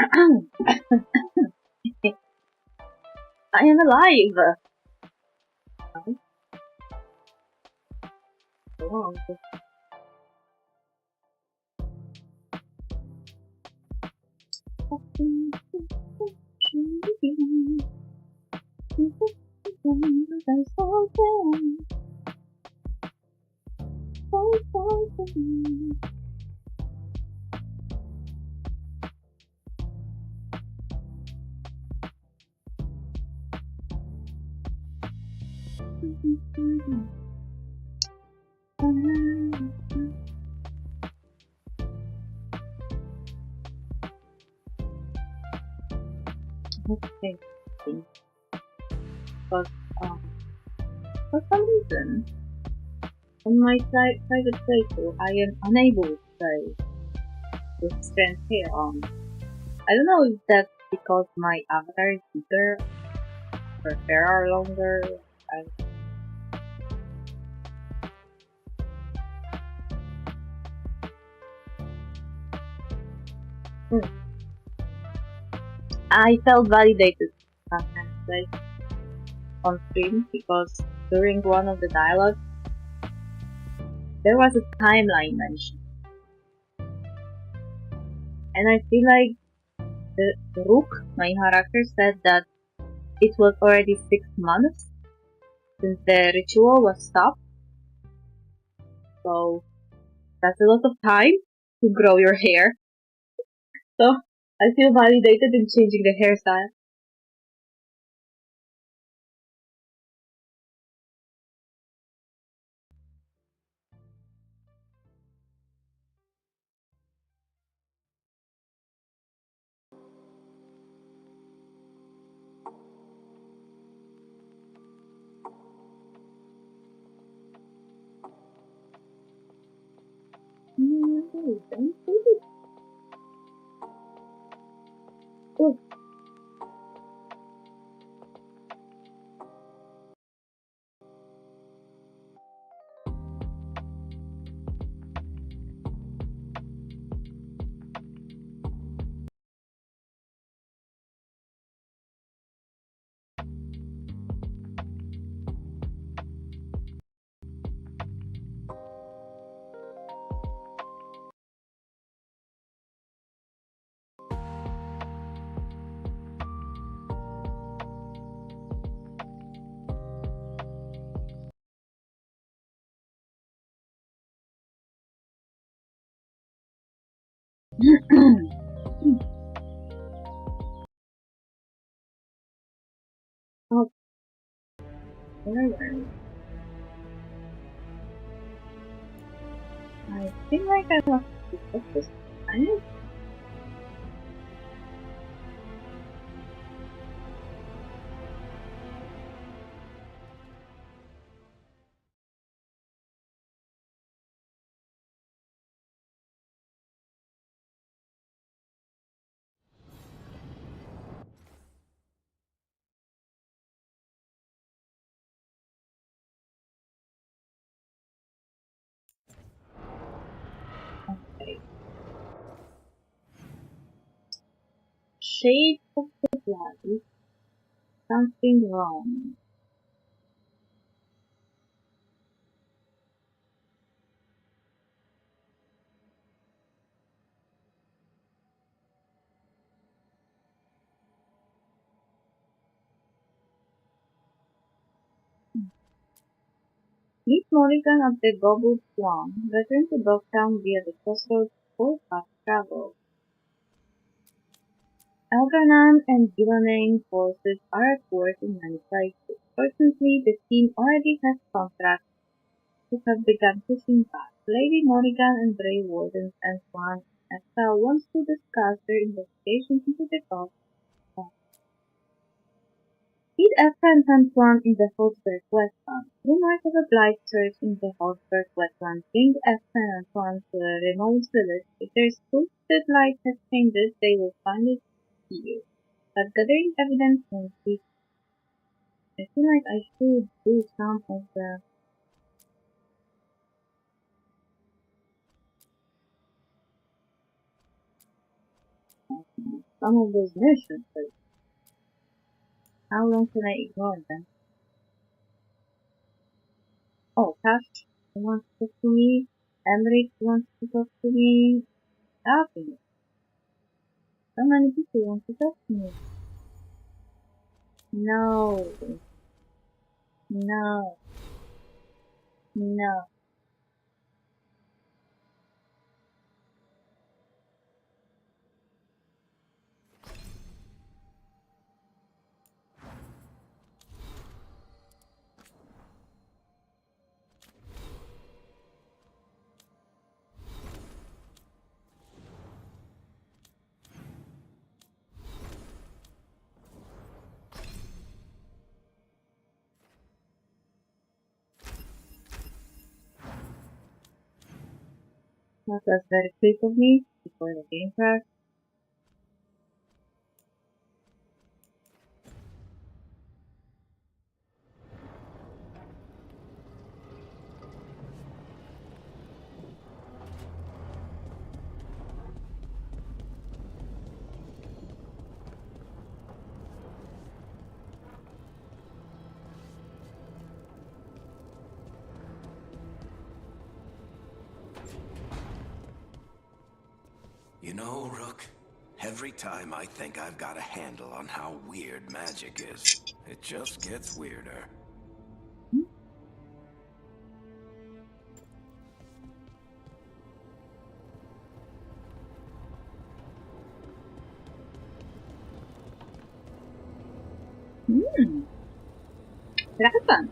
I am alive! Oh, okay. But for some reason, on my private playthrough, I am unable to play with strength hair on. I don't know if that's because my avatar is bigger, or hair are longer. I felt validated sometimes, like on stream, because during one of the dialogues, there was a timeline mentioned. And I feel like the Rook, my character, said that it was already 6 months since the ritual was stopped. So that's a lot of time to grow your hair. So I feel validated in changing the hairstyle. Oh, oh, I feel like I lost focus. Okay. Shade of the light. Something wrong. Meet Morrigan of the Gobble Swan. Return to Dogtown via the crossroads for fast travel. Elganan and Gilanane forces are at work in many places. Fortunately, the team already has contracts who have begun pushing back. Lady Morrigan and Grey Wardens and Swan Estelle wants to discuss their investigation into the cause. Meet Estelle and Swan in the Holzberg Westland. Rumors of a blight church in the Holzberg Westland bring Estelle and Swan to a remote village. If their spooked light has changes, they will find it here. But gathering evidence won't be. I feel like I should do some of the some of those nuisances. How long can I ignore them? Oh, Taash wants to talk to me. Emmrich wants to talk to me. Happiness. So many people want to talk to me. No. No. No. That was very quick of me before the game crashed. You know, Rook, every time I think I've got a handle on how weird magic is, it just gets weirder. Dragon.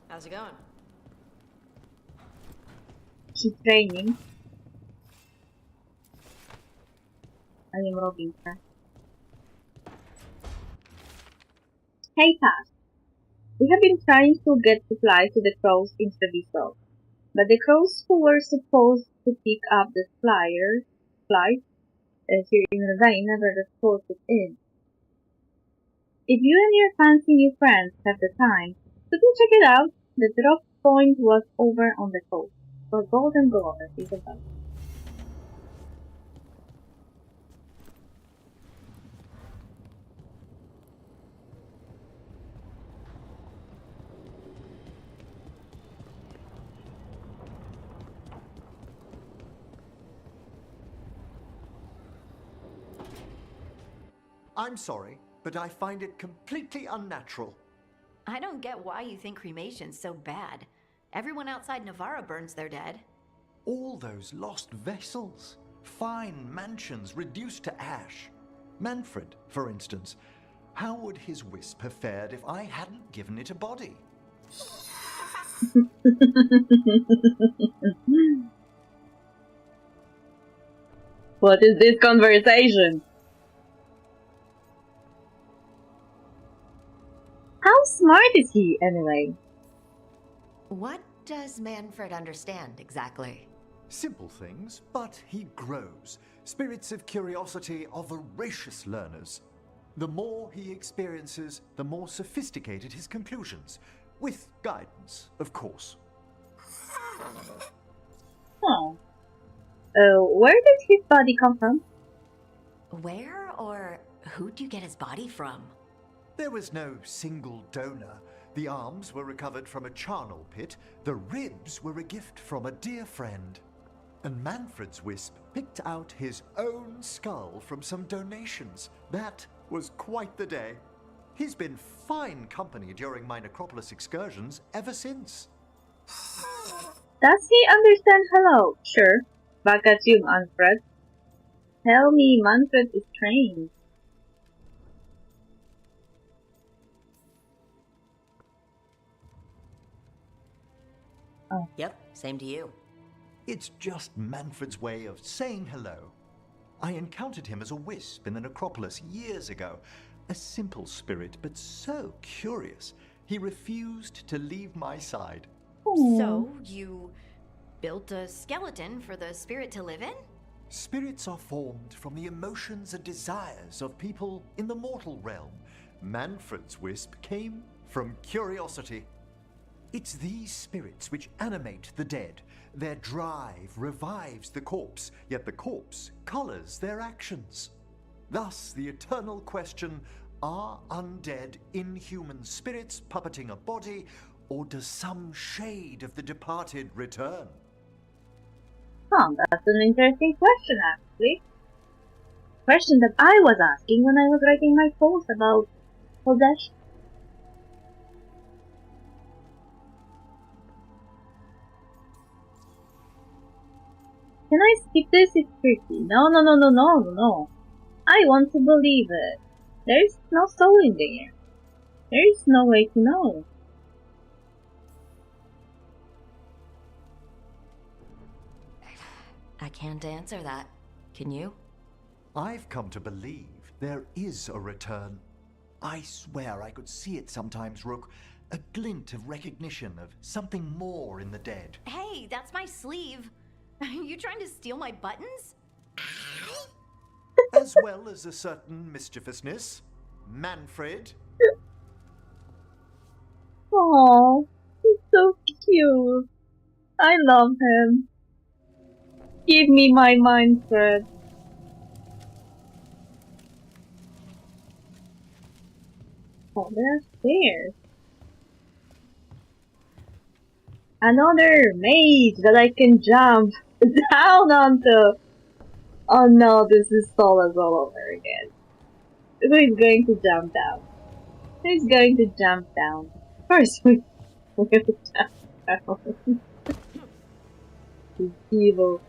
How's it going? She's training. I am robbing her. Hey Taash, we have been trying to get supplies to the crows in Treviso, but the crows who were supposed to pick up the flight here in Ravine never reported in. If you and your fancy new friends have the time, could you check it out? The drop point was over on the coast, where Golden Glory is about. I'm sorry, but I find it completely unnatural. I don't get why you think cremation's so bad. Everyone outside Navarra burns their dead. All those lost vessels, fine mansions reduced to ash. Manfred, for instance, how would his wisp have fared if I hadn't given it a body? What is this conversation? How smart is he, anyway? What does Manfred understand exactly? Simple things, but he grows. Spirits of curiosity are voracious learners. The more he experiences, the more sophisticated his conclusions. With guidance, of course. Oh. Where did his body come from? Where or who'd you get his body from? There was no single donor. The arms were recovered from a charnel pit. The ribs were a gift from a dear friend. And Manfred's wisp picked out his own skull from some donations. That was quite the day. He's been fine company during my necropolis excursions ever since. Does he understand hello? Sure. Back at you, Manfred. Tell me Manfred is trained. Oh. Yep, same to you. It's just Manfred's way of saying hello. I encountered him as a wisp in the necropolis years ago. A simple spirit, but so curious. He refused to leave my side. So, you built a skeleton for the spirit to live in? Spirits are formed from the emotions and desires of people in the mortal realm. Manfred's wisp came from curiosity. It's these spirits which animate the dead. Their drive revives the corpse, yet the corpse colors their actions. Thus, the eternal question, are undead inhuman spirits puppeting a body, or does some shade of the departed return? Huh, that's an interesting question, actually. Question that I was asking when I was writing my post about possession. Can I skip this? It's tricky. No. I want to believe it. There's no soul in there. There's no way to know. I can't answer that. Can you? I've come to believe there is a return. I swear I could see it sometimes, Rook. A glint of recognition of something more in the dead. Hey, that's my sleeve. Are you trying to steal my buttons? As well as a certain mischievousness. Manfred. Oh, he's so cute. I love him. Give me my Manfred. Oh, there's stairs. Another maze that I can jump down onto. Oh no, this is Solas all over again. Who is going to jump down? Who's going to jump down? First we will jump down. He's evil.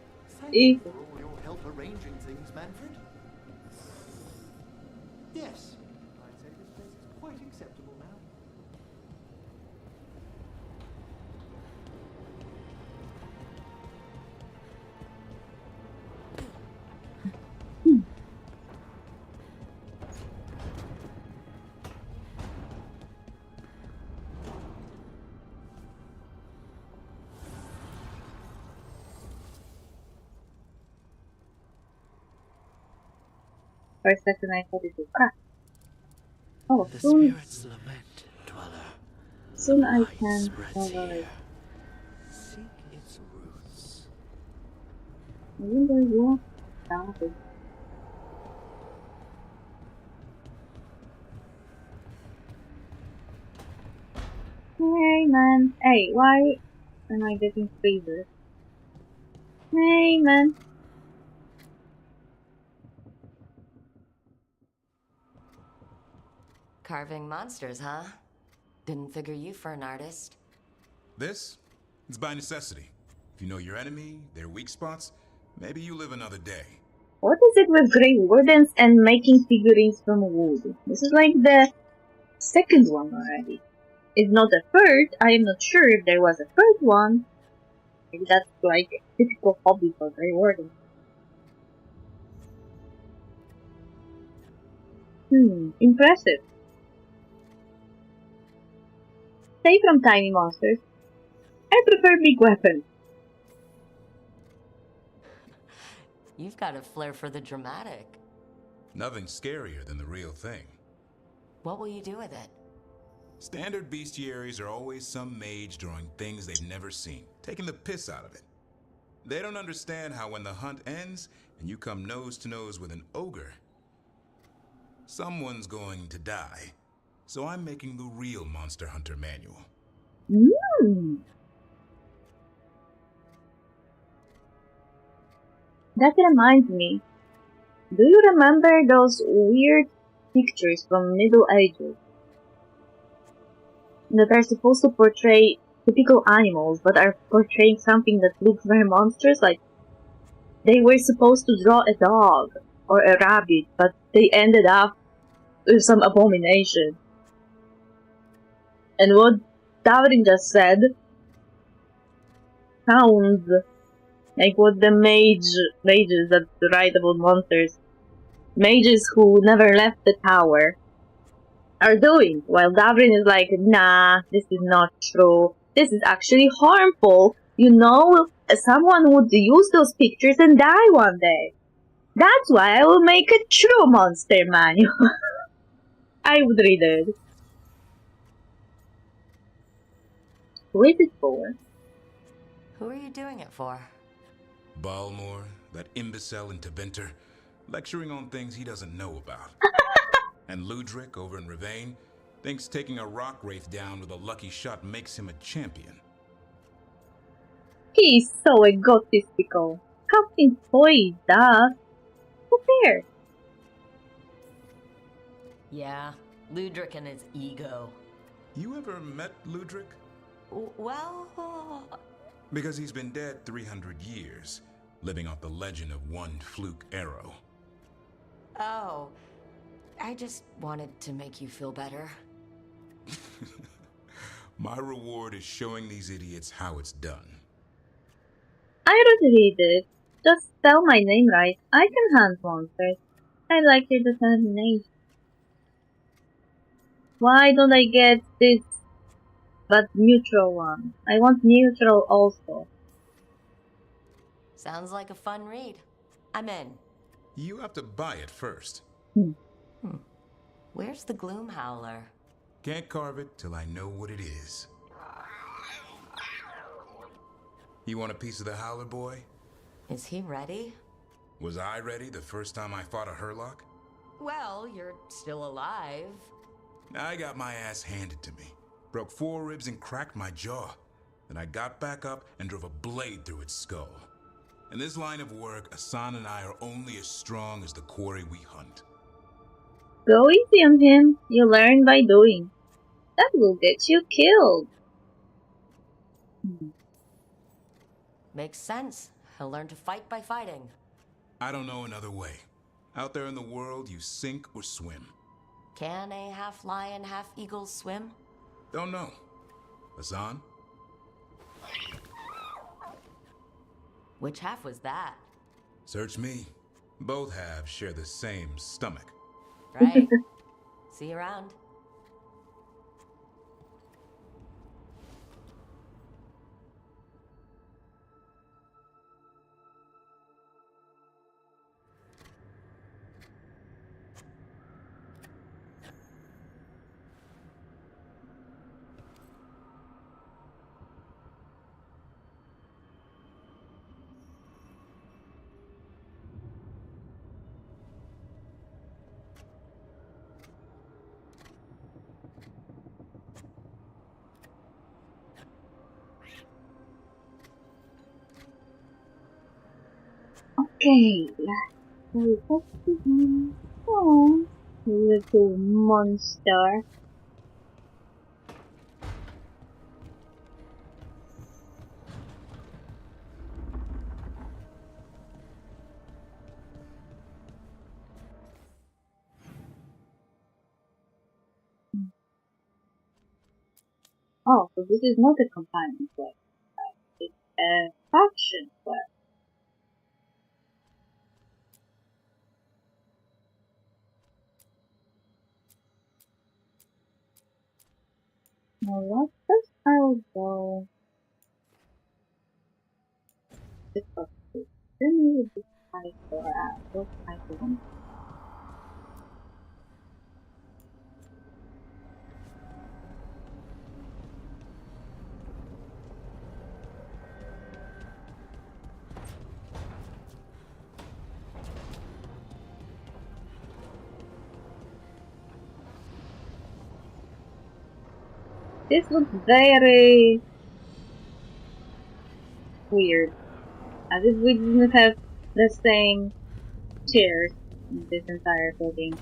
Thank you for all your help arranging things, Manfred. Yes, I'd say this place is quite acceptable now. For a second I thought it was cracked. Oh, The soon, spirits lament, dweller. soon I Light can spreads cover it. here. Seek its roots. Maybe there's one. Stop it. Hey man. Hey, why am I getting freezes? Hey man. Carving monsters, huh? Didn't figure you for an artist. This? It's by necessity. If you know your enemy, their weak spots, maybe you live another day. What is it with Grey Wardens and making figurines from wood? This is like the second one already. It's not a third. I am not sure if there was a third one. Maybe that's like a typical hobby for Grey Wardens. Impressive. Stay from tiny monsters. I prefer big weapons. You've got a flair for the dramatic. Nothing scarier than the real thing. What will you do with it? Standard bestiaries are always some mage drawing things they've never seen, taking the piss out of it. They don't understand how when the hunt ends and you come nose to nose with an ogre, someone's going to die. So I'm making the real Monster Hunter manual. That reminds me. Do you remember those weird pictures from Middle Ages that are supposed to portray typical animals but are portraying something that looks very monstrous? Like they were supposed to draw a dog or a rabbit, but they ended up with some abomination. And what Davrin just said sounds like what the mages that write about monsters, mages who never left the tower, are doing. While Davrin is like, nah, this is not true. This is actually harmful. You know, someone would use those pictures and die one day. That's why I will make a true monster manual. I would read it. Who is it for? Who are you doing it for? Balmore, that imbecile in Teventer, lecturing on things he doesn't know about. And Ludric over in Ravane thinks taking a rock wraith down with a lucky shot makes him a champion. He is so egotistical. How can boy that? Who cares? Yeah, Ludric and his ego. You ever met Ludric? Well, Because he's been dead 300 years, living off the legend of one fluke arrow. oh, I just wanted to make you feel better. My reward is showing these idiots how it's done. I don't read it. Just spell my name right. I can hunt monsters. I like your determination. Why don't I get this but neutral one? I want neutral also. Sounds like a fun read. I'm in. You have to buy it first. Where's the Gloom Howler? Can't carve it till I know what it is. You want a piece of the Howler, boy? Is he ready? Was I ready the first time I fought a Hurlock? Well, you're still alive. I got my ass handed to me. Broke 4 ribs and cracked my jaw. Then I got back up and drove a blade through its skull. In this line of work, Asan and I are only as strong as the quarry we hunt. Go easy on him. You learn by doing. That will get you killed. Makes sense. He'll learn to fight by fighting. I don't know another way. Out there in the world, you sink or swim. Can a half lion, half eagle swim? Don't know. Asan? Which half was that? Search me. Both halves share the same stomach. Right. See you around. Okay. We got to him. Oh, little monster. Oh, so this is not a companion quest. It's a faction quest. Now what first I'll go this first. Then we will decide for what I want. This looks very weird. As if we didn't have the same chairs in this entire building.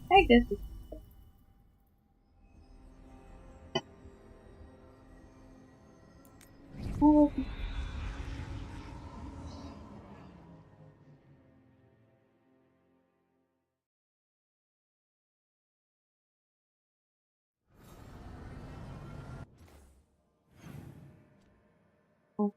I guess it's oh, oh.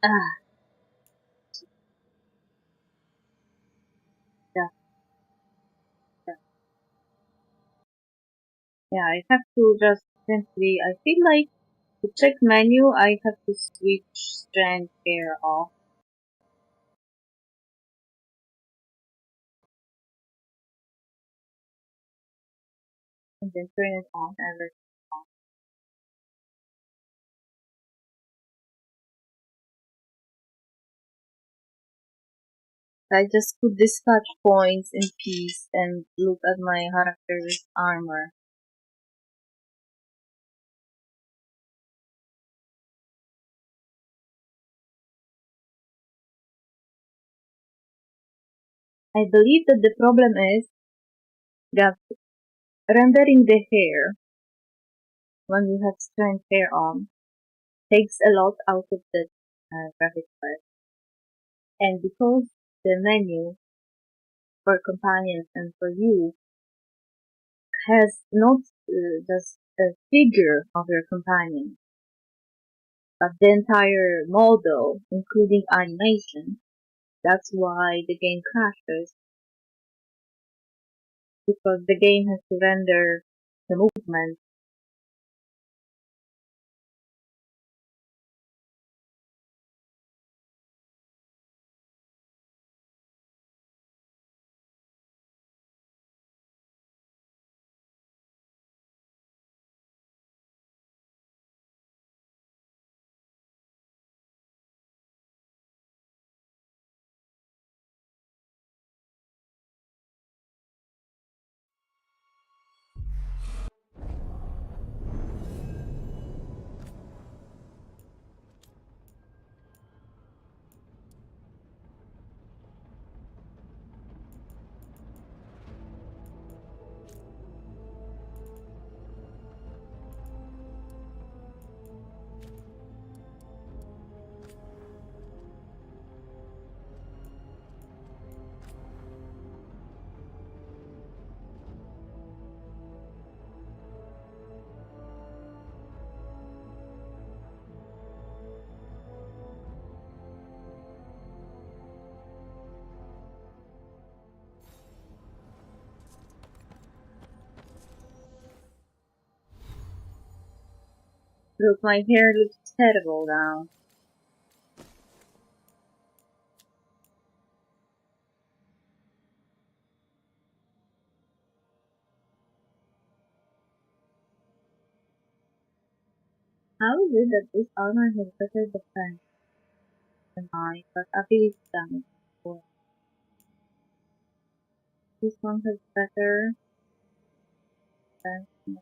Ah, yeah, yeah. Yeah, I have to just simply, I feel like to check menu, I have to switch strand hair off and then turn it on every time. I just put dispatch points in peace and look at my character's armor. I believe that the problem is that rendering the hair when you have strand hair on takes a lot out of the graphic card. And because the menu for companions and for you has not just a figure of your companion, but the entire model, including animation, that's why the game crashes, because the game has to render the movement. Look, my hair looks terrible now. How is it that this armor has better defense than mine, but ability damage? Well, this one has better defense.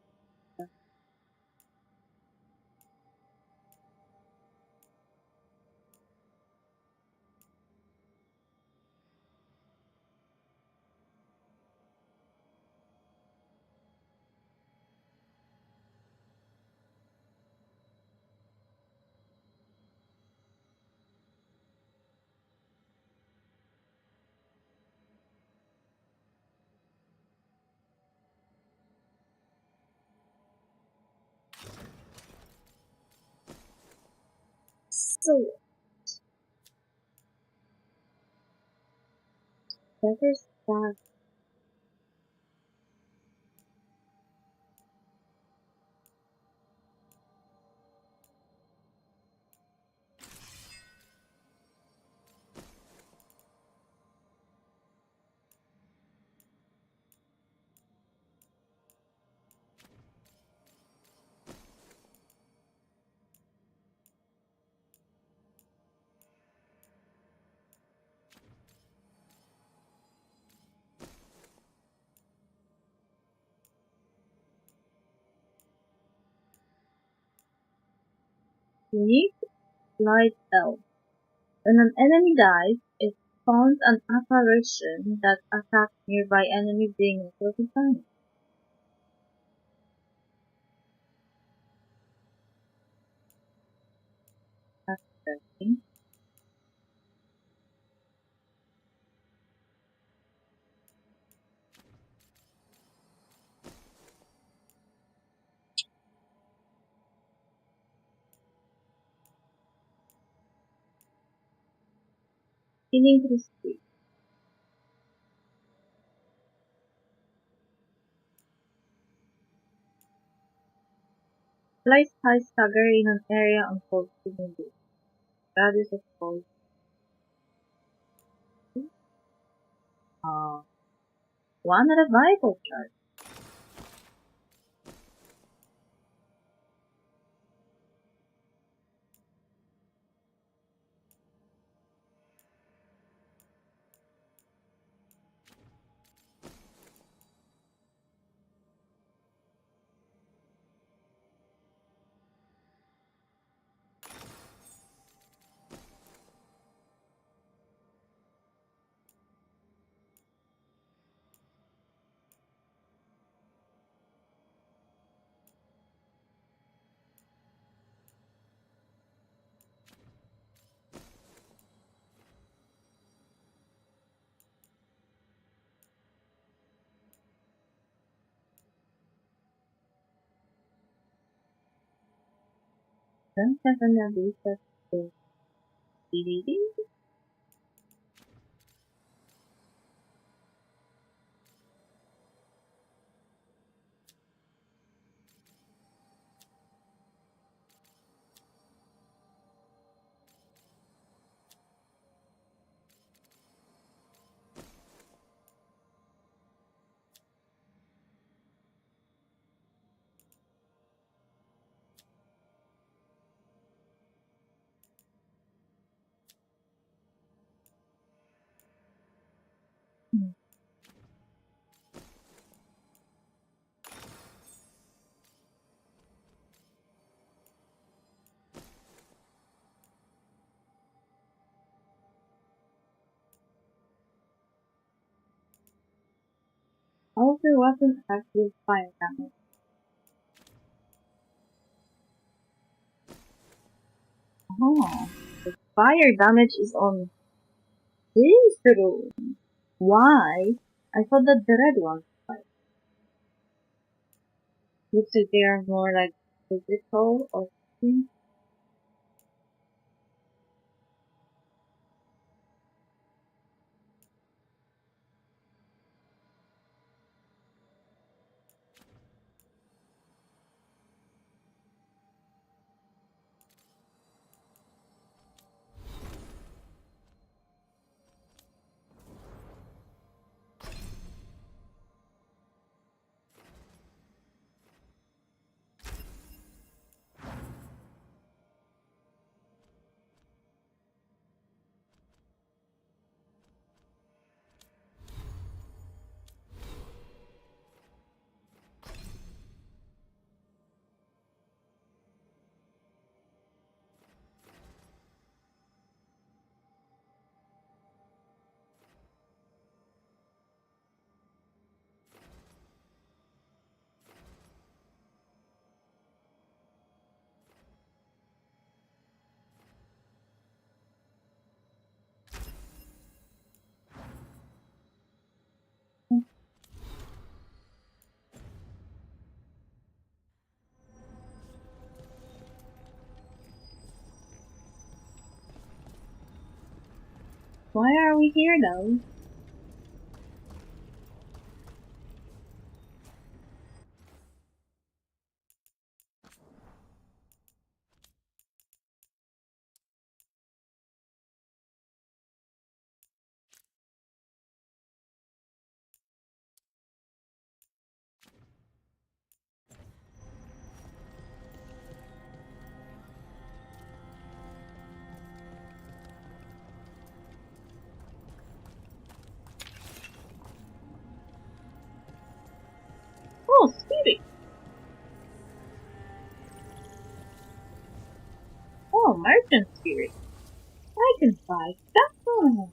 So, better stuff. Unique light elf. When an enemy dies, it spawns an apparition that attacks nearby enemies being notified. That's interesting. Spinning to the street. Flies high stagger in an area on cold spinning days. Radius of cold. One revival chart. Don't have an abyss of DVD. All of the weapons have this fire damage. Oh, the fire damage is on this room. Why? I thought that the red ones fight. Looks like they are more like physical or something. Why are we here though? Oh, spirit! Oh, merchant spirit. I can buy that one.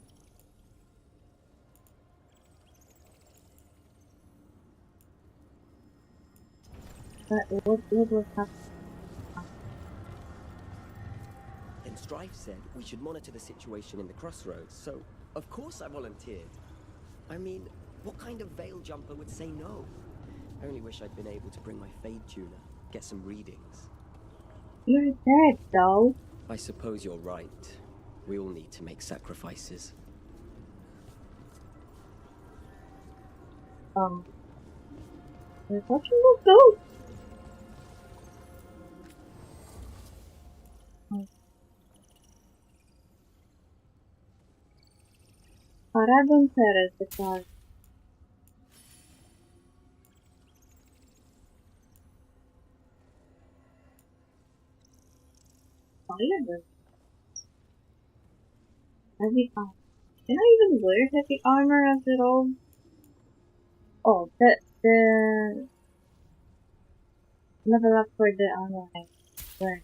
But what was happening? Then Strife said we should monitor the situation in the crossroads, so of course I volunteered. I mean, what kind of veil jumper would say no? I only wish I'd been able to bring my fade tuner, get some readings. You're dead though. I suppose you're right. We all need to make sacrifices. we're watching the ghost. Paradon Perez, the car. Fire. Heavy armor. Can I even wear heavy armor after all? Oh, the level up for the armor I wear.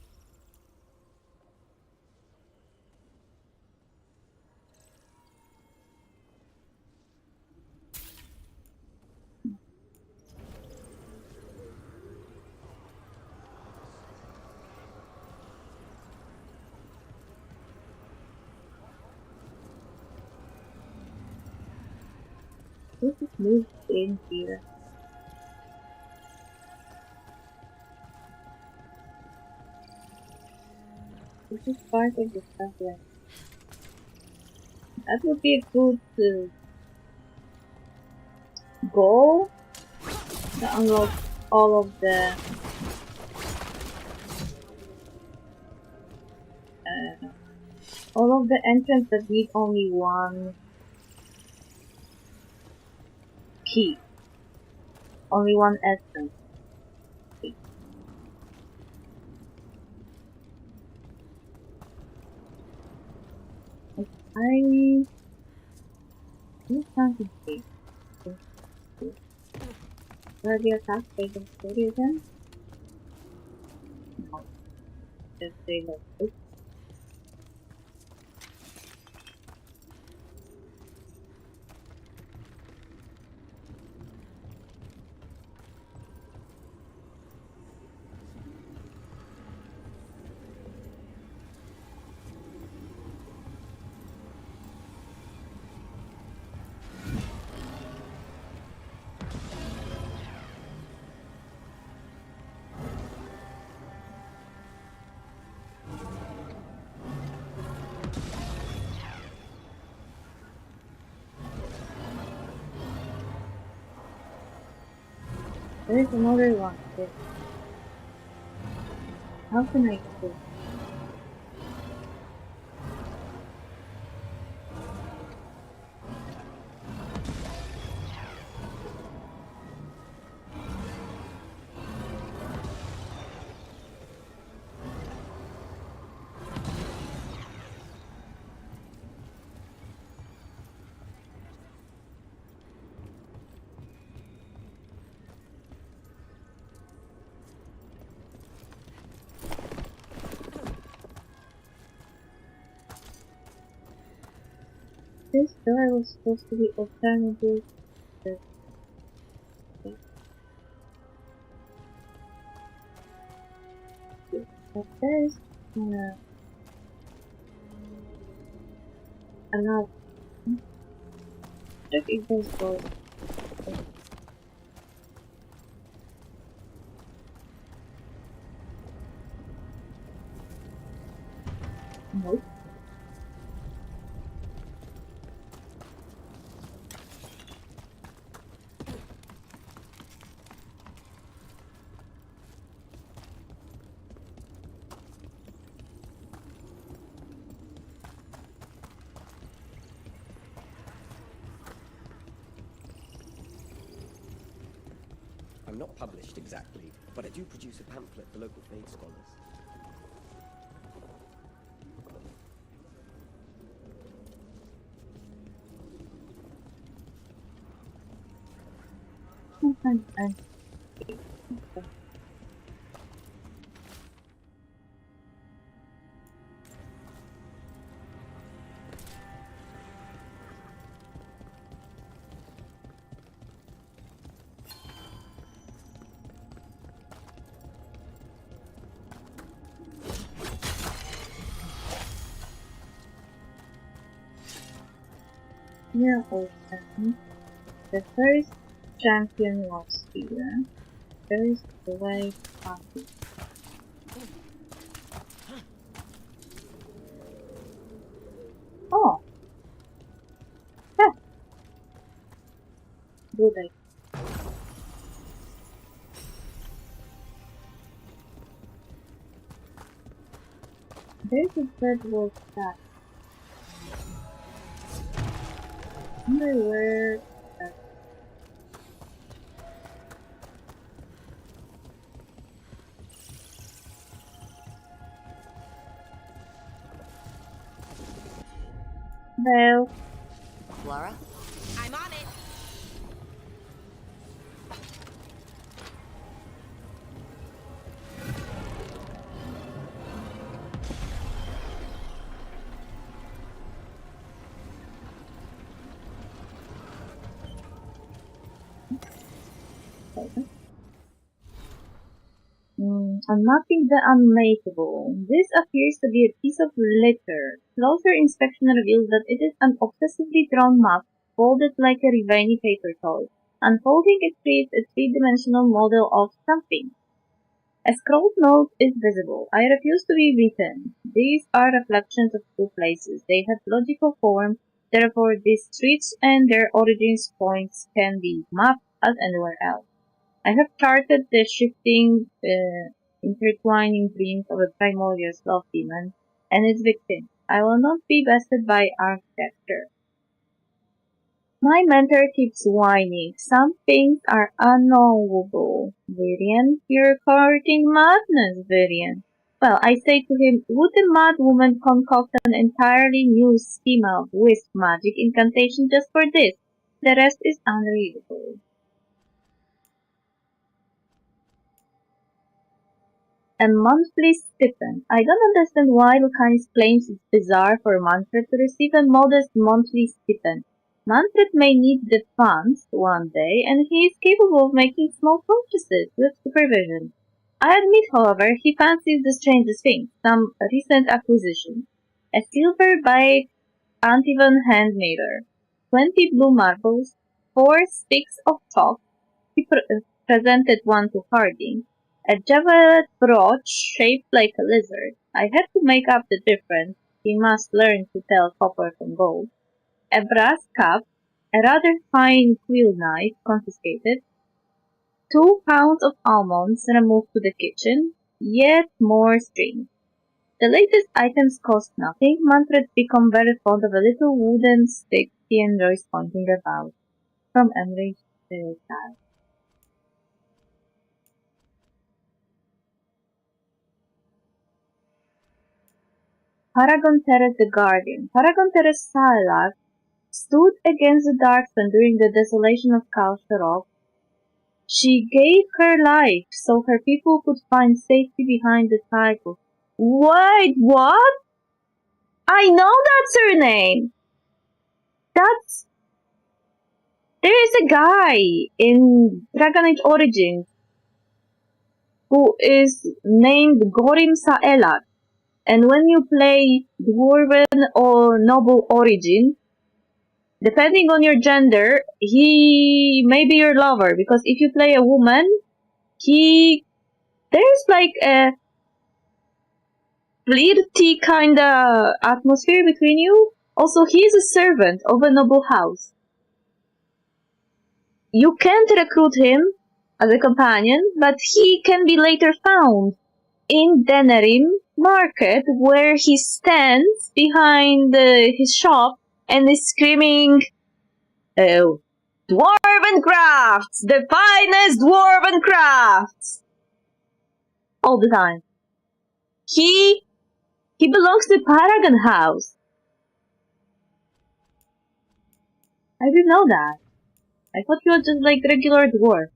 This is moved in here. This is part of the stuff like that would be a good goal to unlock all of the entrance that need only one key, only one essence. I need something here. Where the attack taken study again? No. Just say like this. There is another one here. How can I do it? This door was supposed to be alternative. But there's another. Check if there's doors. Nope. I'm not published exactly, but I do produce a pamphlet for local faith scholars. Yeah, open. The first champion was here. First white party. Oh! Huh. Good idea. There's a bird wolf cat. Underwear. Well, Laura? I'm on it. unmapping the unmapeable. This appears to be a piece of litter. Closer inspection reveals that it is an obsessively drawn map, folded like a Rivani paper toy. Unfolding it creates a three-dimensional model of something. A scrolled note is visible. I refuse to be written. These are reflections of two places. They have logical form, therefore these streets and their origins points can be mapped as anywhere else. I have charted the shifting, intertwining dreams of a primordial love demon and its victim. I will not be bested by architecture. My mentor keeps whining. Some things are unknowable. Virian, you're courting madness, Virian. Well, I say to him, would a mad woman concoct an entirely new schema of wisp magic incantation just for this? The rest is unreadable. A monthly stipend. I don't understand why Lucanis claims it's bizarre for Manfred to receive a modest monthly stipend. Manfred may need the funds one day, and he is capable of making small purchases with supervision. I admit, however, he fancies the strangest thing, some recent acquisition. A silver-baked Antivan hand mailer, 20 blue marbles, 4 sticks of chalk. He presented one to Harding. A javelot brooch shaped like a lizard. I had to make up the difference. He must learn to tell copper from gold. A brass cup, a rather fine quill knife confiscated, 2 pounds of almonds removed to the kitchen, yet more string. The latest items cost nothing. Manfred's become very fond of a little wooden stick he enjoys pointing about. From Emmrich to Taash. Paragon Terrace the Guardian. Paragon Terrace Salak stood against the dark sun during the desolation of Kalsharok. She gave her life so her people could find safety behind the cycle. Wait, what? I know that surname! There is a guy in Dragon Age Origins who is named Gorim Saelak. And when you play Dwarven or Noble Origin, depending on your gender, he may be your lover. Because if you play a woman, there's like a flirty kinda atmosphere between you. Also, he is a servant of a noble house. You can't recruit him as a companion, but he can be later found in Denerim Market, where he stands behind his shop and is screaming, Dwarven crafts! The finest Dwarven crafts! All the time. He belongs to Paragon House. I didn't know that. I thought he was just like regular dwarf.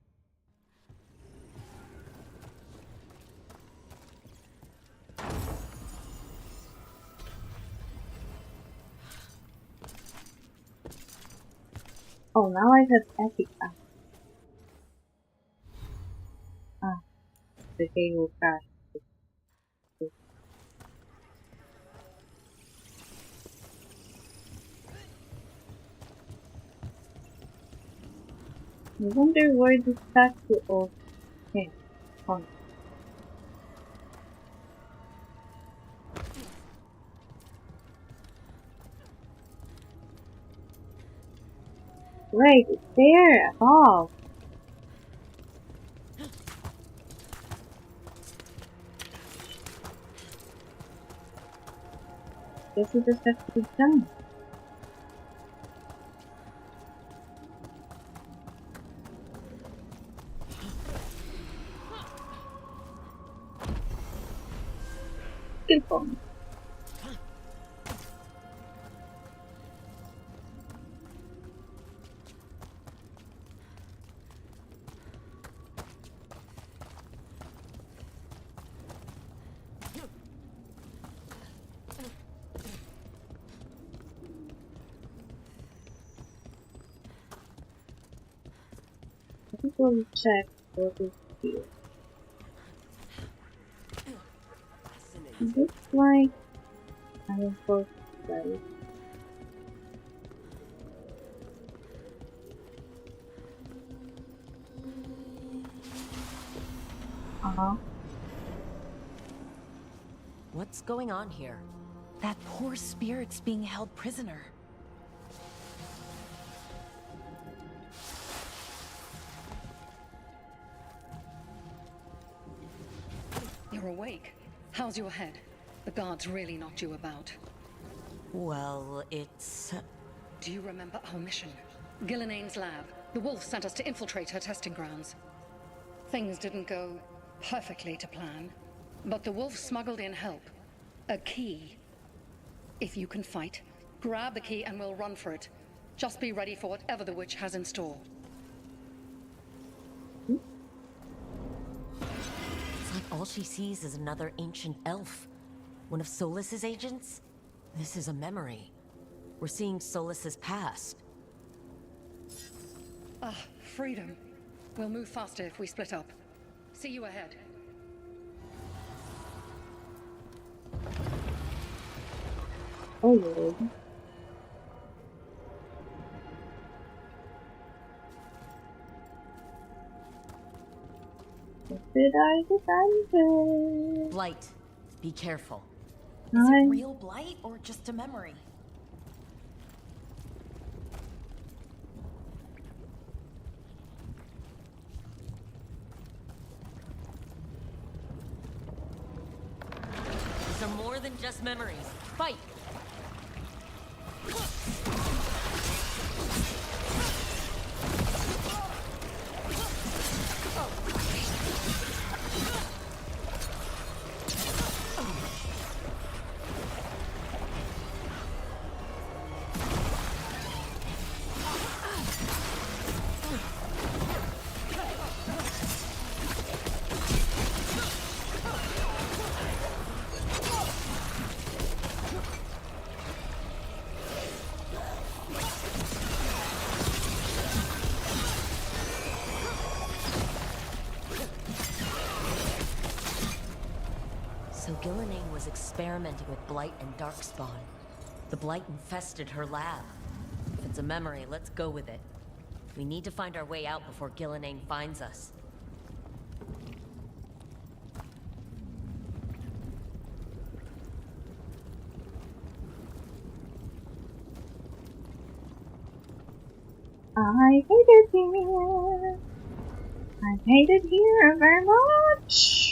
Oh, now I have epic. The game will crash. I wonder where this statue of him comes. Right, it's there above. Guess we just have to keep going. Skill point. We'll check what is here. Looks like I will go to What's going on here? That poor spirit's being held prisoner. You're awake. How's your head? The guards really knocked you about. Well, it's... Do you remember our mission? Gillinane's lab. The wolf sent us to infiltrate her testing grounds. Things didn't go perfectly to plan, but the wolf smuggled in help. A key. If you can fight, grab the key and we'll run for it. Just be ready for whatever the witch has in store. It's like all she sees is another ancient elf. One of Solus's agents? This is a memory. We're seeing Solus's past. Ah, freedom. We'll move faster if we split up. See you ahead. Oh Lord. What did I do? Blight, be careful. Is it real blight or just a memory? These are more than just memories. Fight! So Gillinane was experimenting with Blight and Darkspawn. The Blight infested her lab. If it's a memory, let's go with it. We need to find our way out before Gillinane finds us. I hate it here. I hate it here very much.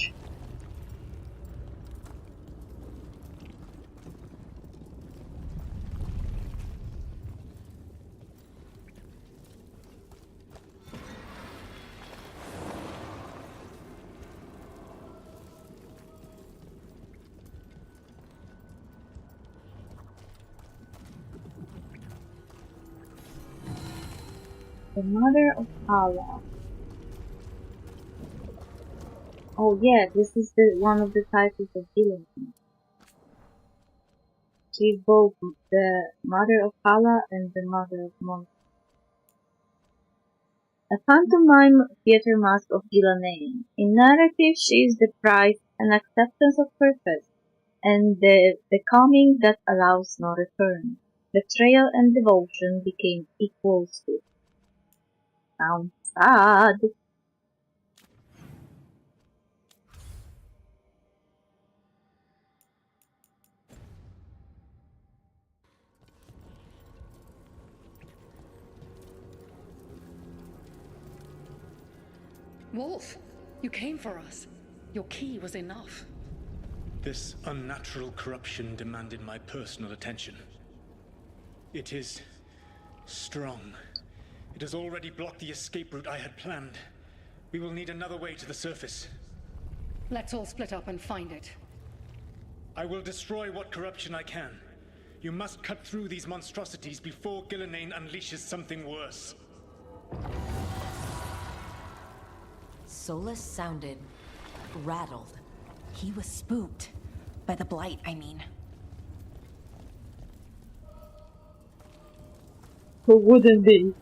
The Mother of Allah. Oh yeah, this is one of the titles of Gilligan. She's both the Mother of Allah and the Mother of Monsters. A pantomime theater mask of Gillian. In narrative, she is the price and acceptance of purpose, and the becoming that allows no return. Betrayal and devotion became equals to. Sounds sad. Wolf, you came for us. Your key was enough. This unnatural corruption demanded my personal attention. It is strong. It has already blocked the escape route I had planned. We will need another way to the surface. Let's all split up and find it. I will destroy what corruption I can. You must cut through these monstrosities before Gillenane unleashes something worse. Solus sounded rattled. He was spooked. By the blight, I mean. Who wouldn't be?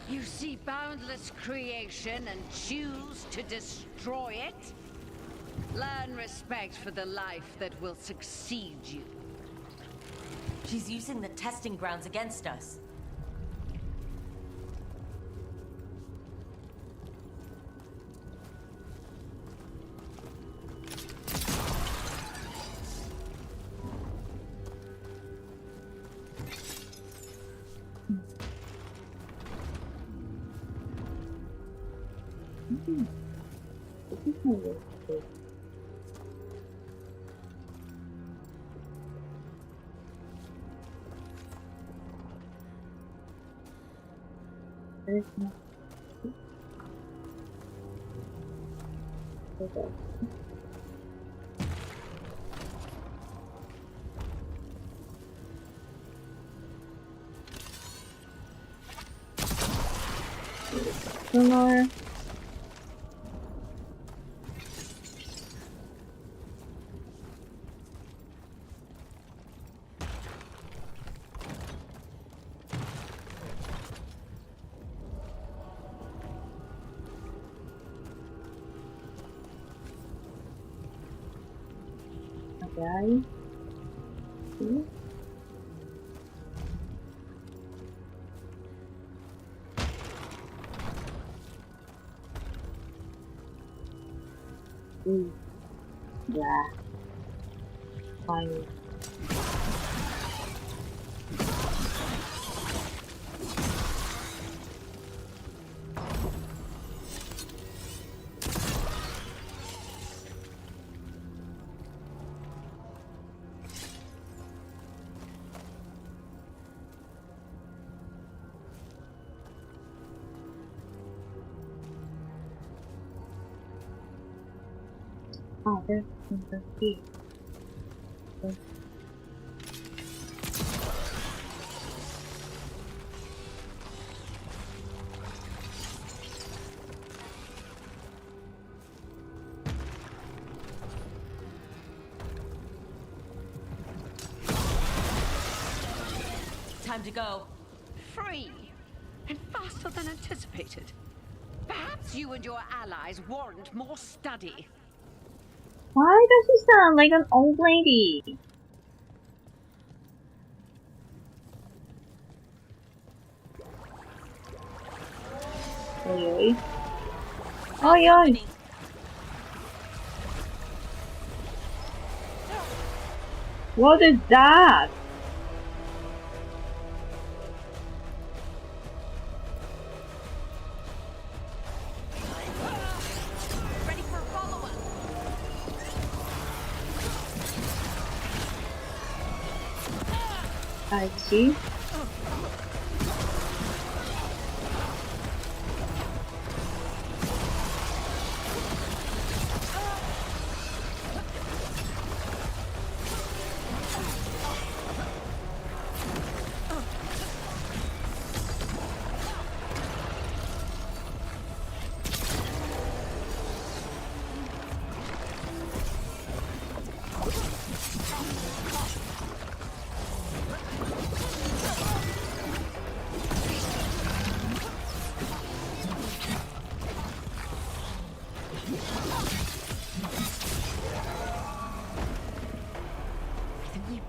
You see boundless creation and choose to destroy it? Learn respect for the life that will succeed you. She's using the testing grounds against us. Sonar. Okay. Yeah. Fine. Oh, there's the key. Okay. Time to go. Free! And faster than anticipated. Perhaps you and your allies warrant more study. Why does he sound like an old lady? Oi, oi. Oi, oi. What is that? Ready for a follow-up? I see.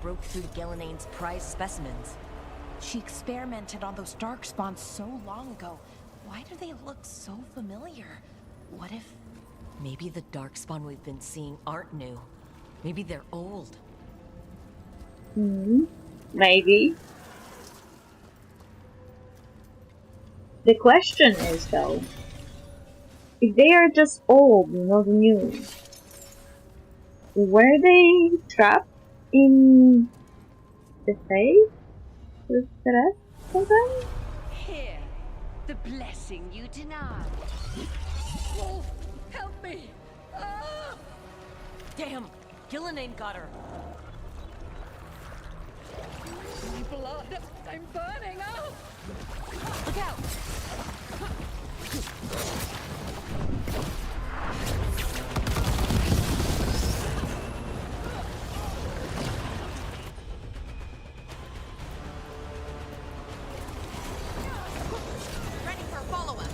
Broke through Gillenane's prized specimens. She experimented on those darkspawns so long ago. Why do they look so familiar? What if... Maybe the darkspawn we've been seeing aren't new. Maybe they're old. Maybe. The question is though, if they are just old, not new, Were they trapped in the face with the rest of them? Here, the blessing you denied. Wolf, help me! Ah! Damn, Gillenane got her. My blood! I'm burning! Oh! Look out! Ready for follow-up.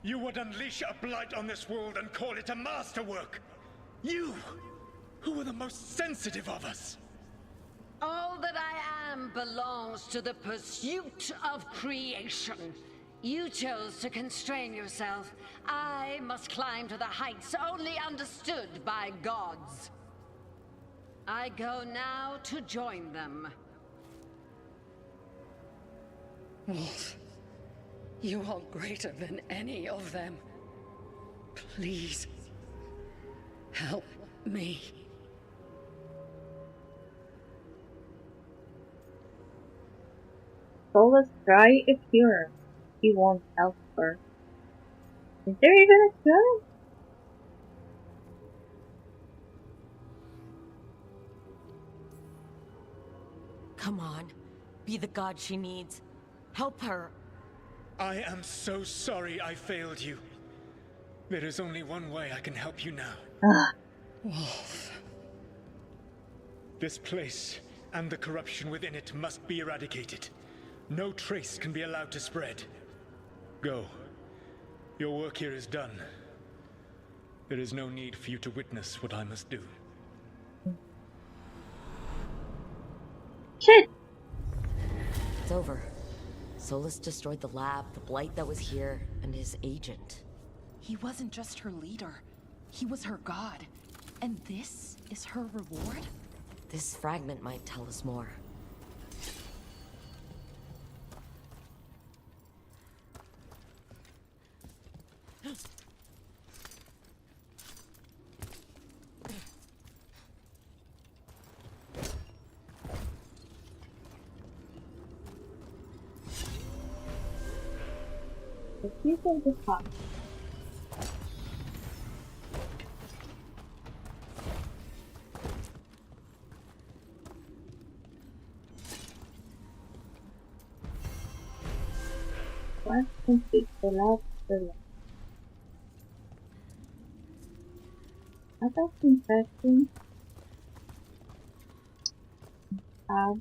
You would unleash a blight on this world and call it a masterwork! You, who were the most sensitive of us! All that I am belongs to the pursuit of creation. You chose to constrain yourself. I must climb to the heights only understood by gods. I go now to join them. Wolf, you are greater than any of them. Please, help me. Solus try a cure. He won't help her. Is there even a cure? Come on, be the god she needs. Help her. I am so sorry I failed you. There is only one way I can help you now. Wolf. This place and the corruption within it must be eradicated. No trace can be allowed to spread. Go. Your work here is done. There is no need for you to witness what I must do. Shit! It's over. Solus destroyed the lab, the blight that was here, and his agent. He wasn't just her leader. He was her god. And this is her reward? This fragment might tell us more. The keys of the heart. Once complete the last area. That's interesting. Oh,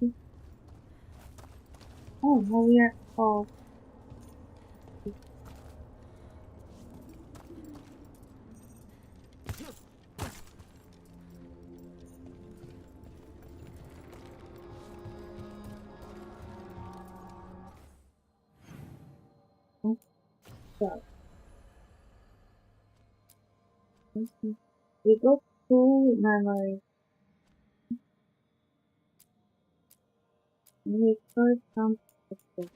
now we are all. So, we got two memories. We heard some footsteps.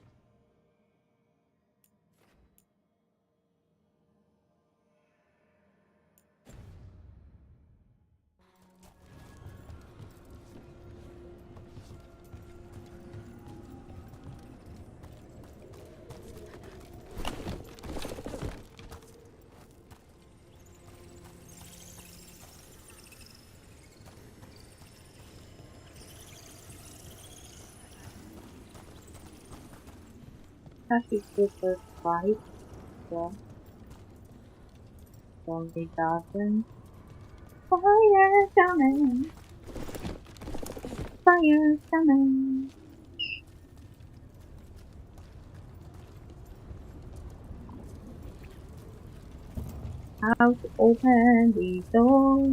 Tashi whispered quiet, yeah, only doesn't. Fire coming, fire coming. How to open the door?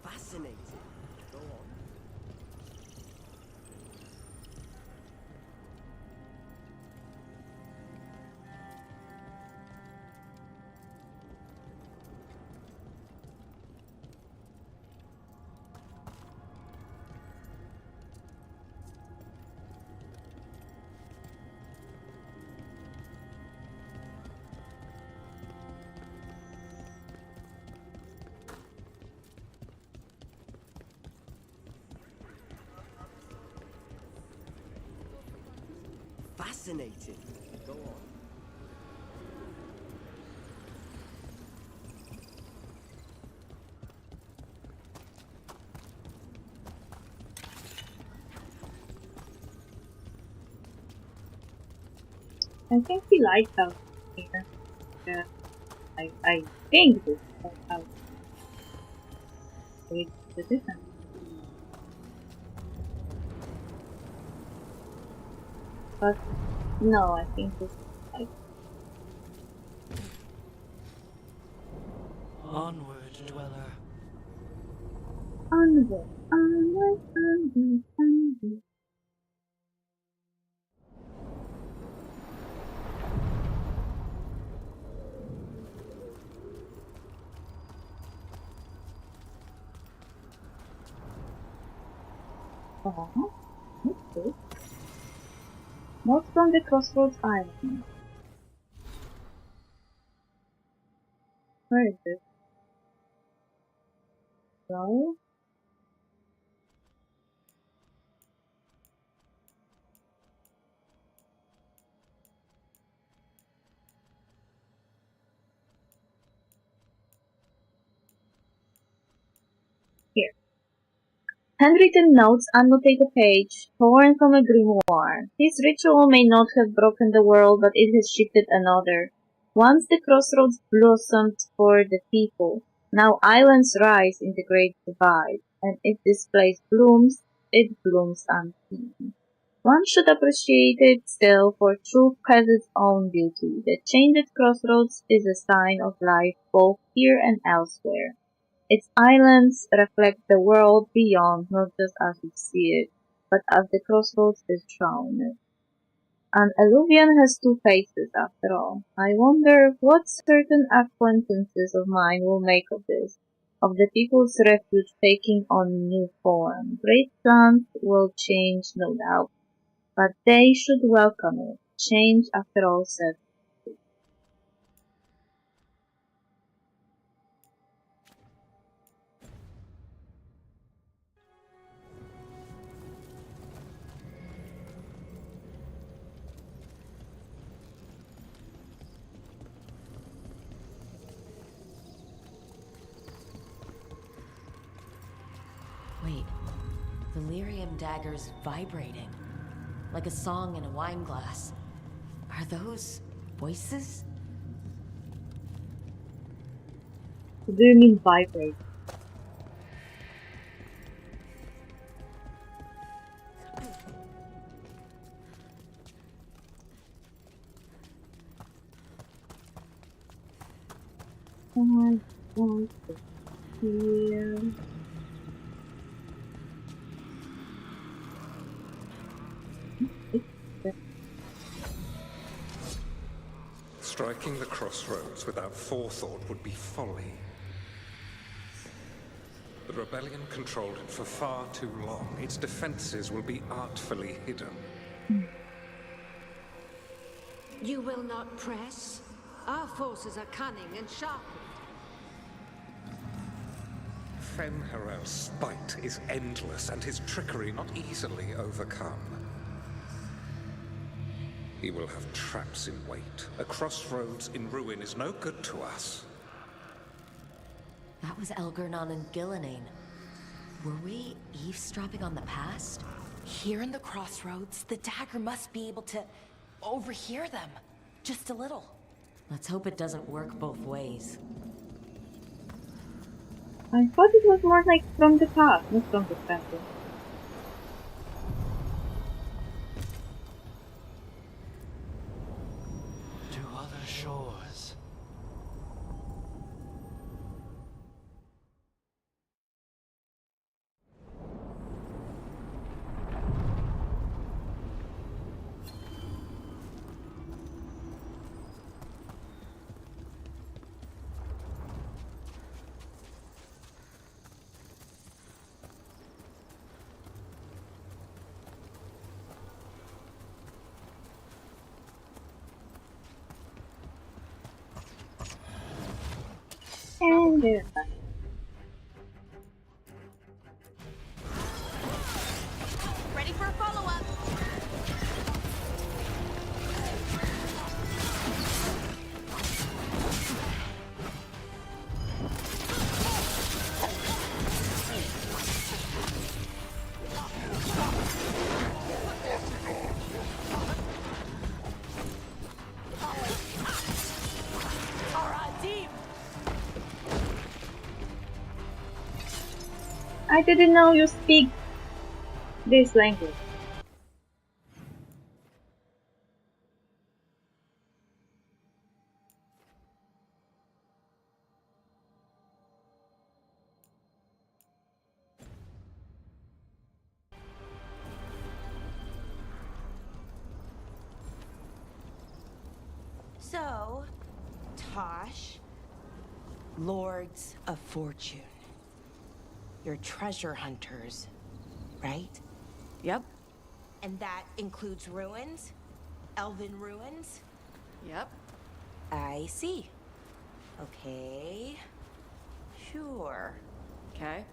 Fascinating. Go on. Fascinating. Go on. I think he likes out here. Yeah, I think this is how it's the difference. But no, I think this is like Onward, dweller. onward, onward, onward, onward. Oh, that's good. Notes from the Crossroads Island. Where is it? So, here. Handwritten notes annotate a page, torn from a grimoire. This ritual may not have broken the world, but it has shifted another. Once the crossroads blossomed for the people, now islands rise in the great divide, and if this place blooms, it blooms unseen. One should appreciate it still, for truth has its own beauty. The changed crossroads is a sign of life both here and elsewhere. Its islands reflect the world beyond, not just as we see it, but as the crossroads is shown it. An alluvion has two faces, after all. I wonder what certain acquaintances of mine will make of this, of the people's refuge taking on new form. Great plans will change, no doubt, but they should welcome it. Change, after all, said. Wait, Delirium daggers vibrating, like a song in a wine glass. Are those voices? Do you mean vibrate? I want to hear. Striking the crossroads without forethought would be folly. The rebellion controlled it for far too long. Its defenses will be artfully hidden. You will not press? Our forces are cunning and sharp. Fen'Harel's spite is endless and his trickery not easily overcome. He will have traps in wait. A crossroads in ruin is no good to us. That was Elgernon and Gillenane. Were we eavesdropping on the past? Here in the crossroads, the dagger must be able to overhear them. Just a little. Let's hope it doesn't work both ways. I thought it was more like from the past, not from the present. To other shores. And there's that. Ready for a follow-up. I didn't know you speak this language. So, Taash, Lords of Fortune. You're treasure hunters, right? Yep. And that includes ruins? Elven ruins? Yep. I see. Okay. Sure. Okay.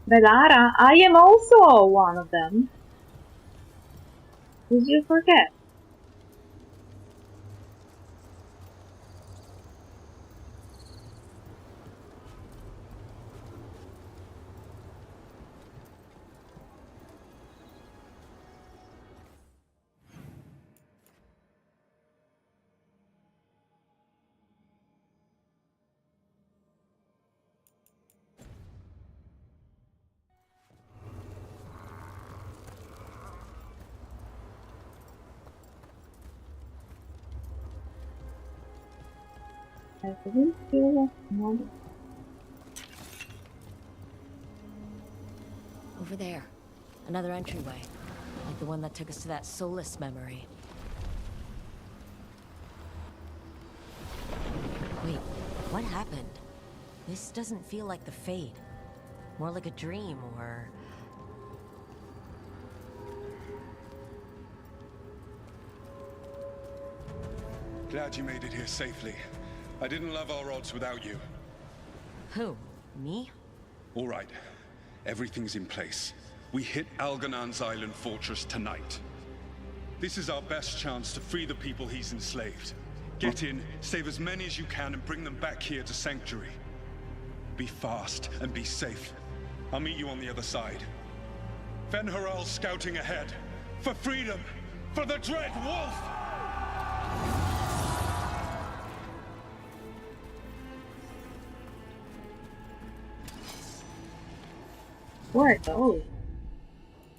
Belara, I am also one of them. Did you forget? I didn't feel like another. Over there. Another entryway. Like the one that took us to that Solus memory. Wait, what happened? This doesn't feel like the Fade. More like a dream, or... Glad you made it here safely. I didn't love our odds without you. Who? Me? All right. Everything's in place. We hit Algernon's island fortress tonight. This is our best chance to free the people he's enslaved. Get in, save as many as you can, and bring them back here to Sanctuary. Be fast and be safe. I'll meet you on the other side. Fen-Haral scouting ahead. For freedom! For the Dread Wolf! What are those?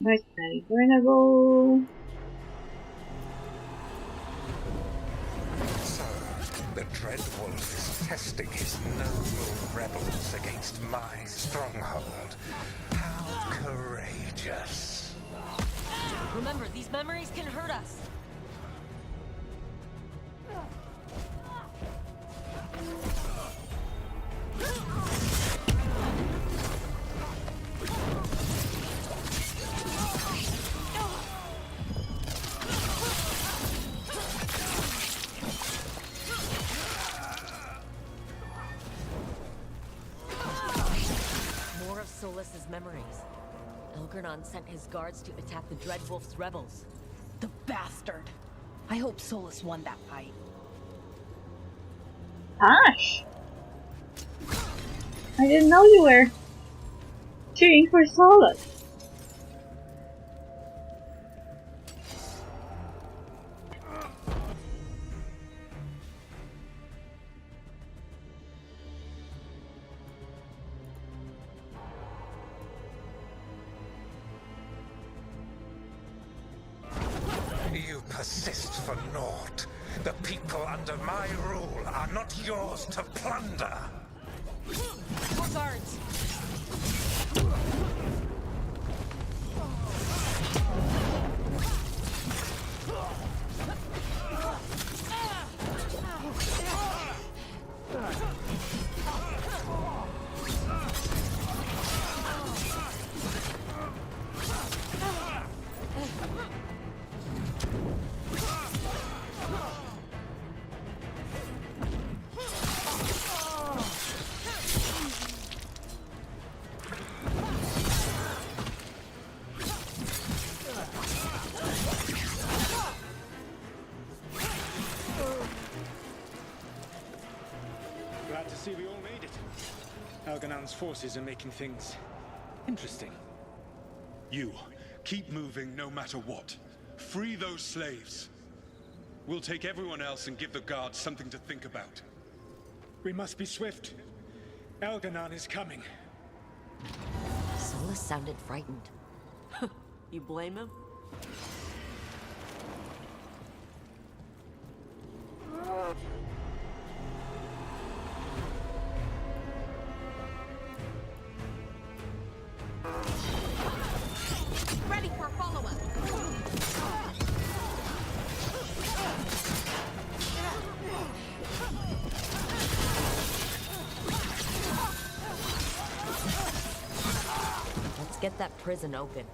Mercenary vulnerable. So, the Dread Wolf is testing his noble rebels against my stronghold. How courageous. Remember, these memories can hurt us. More of Solus's memories. Algernon sent his guards to attack the Dreadwolf's rebels. The bastard. I hope Solus won that fight. Taash! I didn't know you were cheering for Solus. You persist for naught. The people under my rule are not yours to plunder. More guards! Glad to see we all made it. Algernon's forces are making things interesting. You, keep moving no matter what. Free those slaves. We'll take everyone else and give the guards something to think about. We must be swift. Algernon is coming. Solus sounded frightened. You blame him? Ready for a follow-up. Let's get that prison open.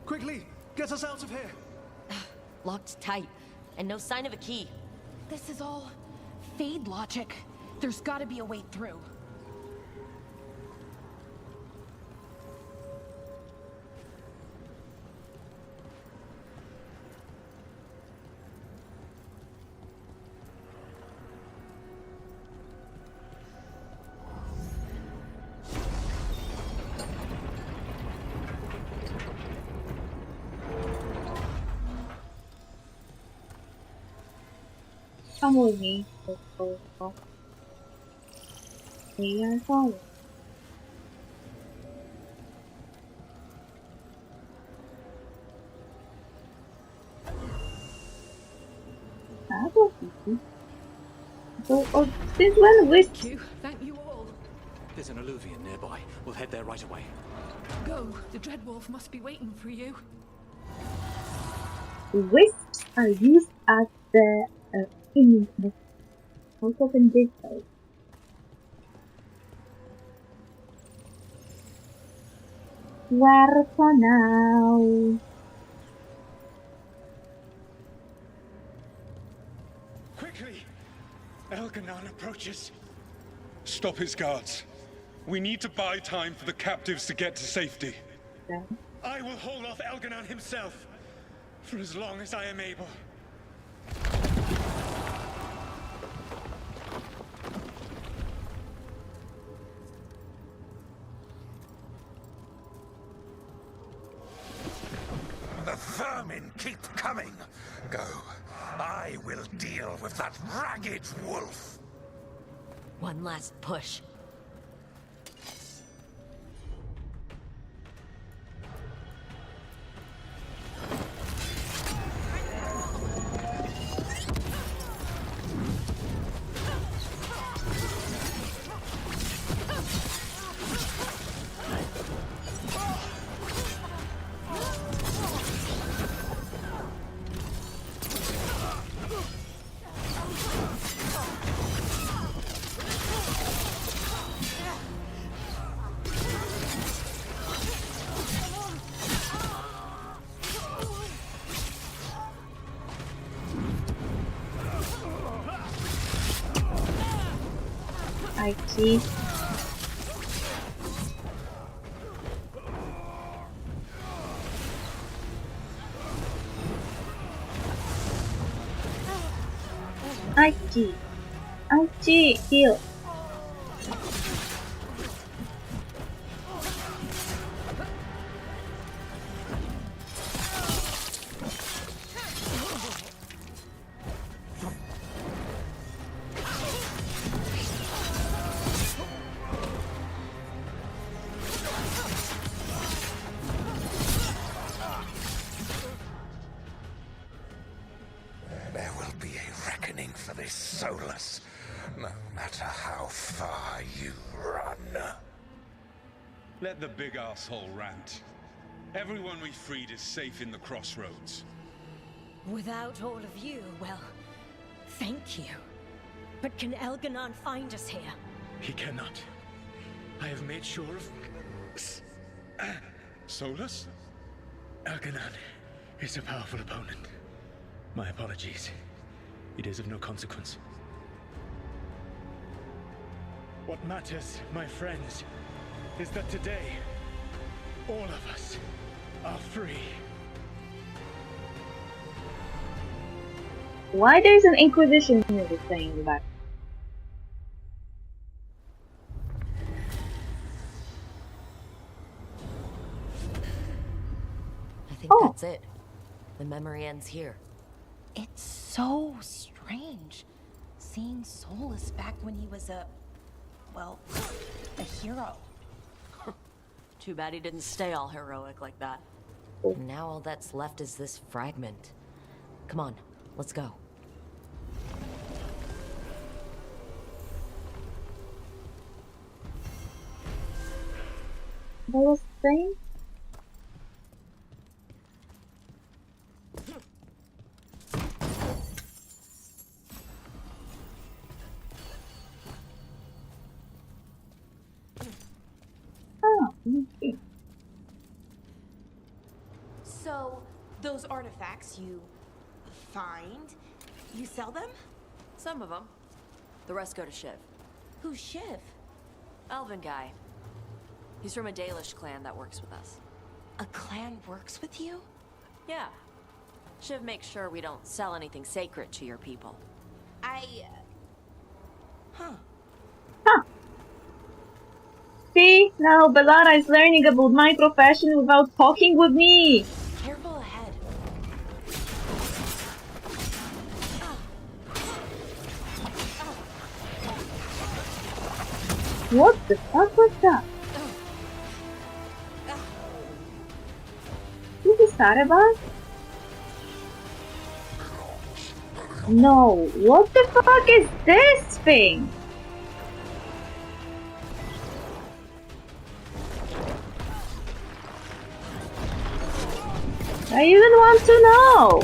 Quickly, get us out of here! Locked tight, and no sign of a key. This is all Fade logic. There's gotta be a way through. Come with me. They are following. That was easy. So, oh, this one with. Thank you all. There's an alluvion nearby. We'll head there right away. Go. The Dreadwolf must be waiting for you. Wisps are used as the also in this side. Where for now? Quickly! Elganon approaches. Stop his guards. We need to buy time for the captives to get to safety. Okay. I will hold off Elganon himself for as long as I am able. The vermin keep coming. Go. I will deal with that ragged wolf. One last push. I see. I see. Heal. There will be a reckoning for this Solus, no matter how far you run. Let the big asshole rant. Everyone we freed is safe in the crossroads. Without all of you, well, thank you. But can Elganon find us here? He cannot. I have made sure of... Solus? Elganon is a powerful opponent. My apologies. It is of no consequence. What matters, my friends, is that today, all of us are free. Why there's an Inquisition music playing in the back? I think that's it. The memory ends here. It's so strange seeing Solus back when he was a hero. Too bad he didn't stay all heroic like that. And now all that's left is this fragment. Come on, let's go. What was saying? So, those artifacts you find, you sell them? Some of them. The rest go to Shiv. Who's Shiv? Elven guy. He's from a Dalish clan that works with us. A clan works with you? Yeah. Shiv makes sure we don't sell anything sacred to your people. See, now Bellara is learning about my profession without talking with me. Careful ahead. What the fuck was that? This is Sarabas? No, what the fuck is this thing? I even want to know!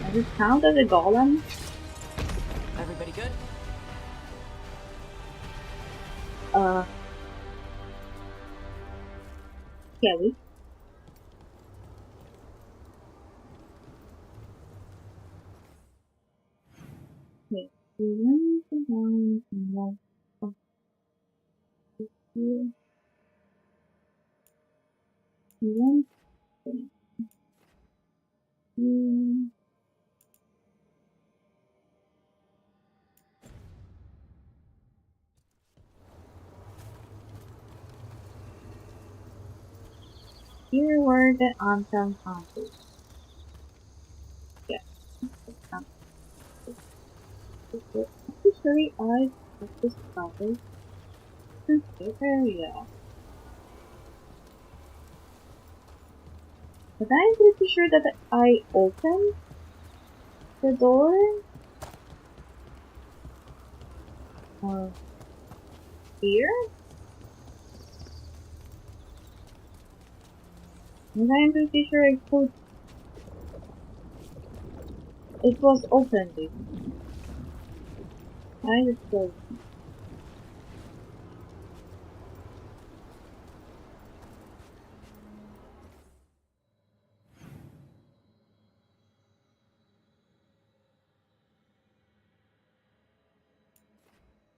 Does it count as a golem? Everybody good? Kelly? Wait, we went down and left up here. We went here. Here were the anthem hunters. Yeah. Officially, I have discovered this area. But I'm pretty sure that I opened the door. Here? And I'm pretty sure I put it was opened. I just closed it.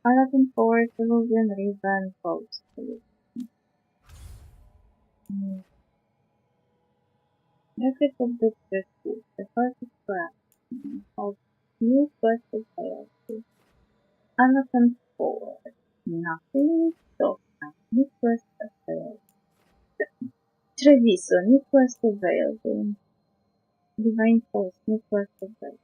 Elephant Forest, Peruvian River Coast. Record of the Driftwood, the first scrap of New Quest of Loyalty. Elephant Forest. Nothing so New Quest of Loyalty. Treviso, New Quest of Loyalty. Divine Force, New Quest of Loyalty.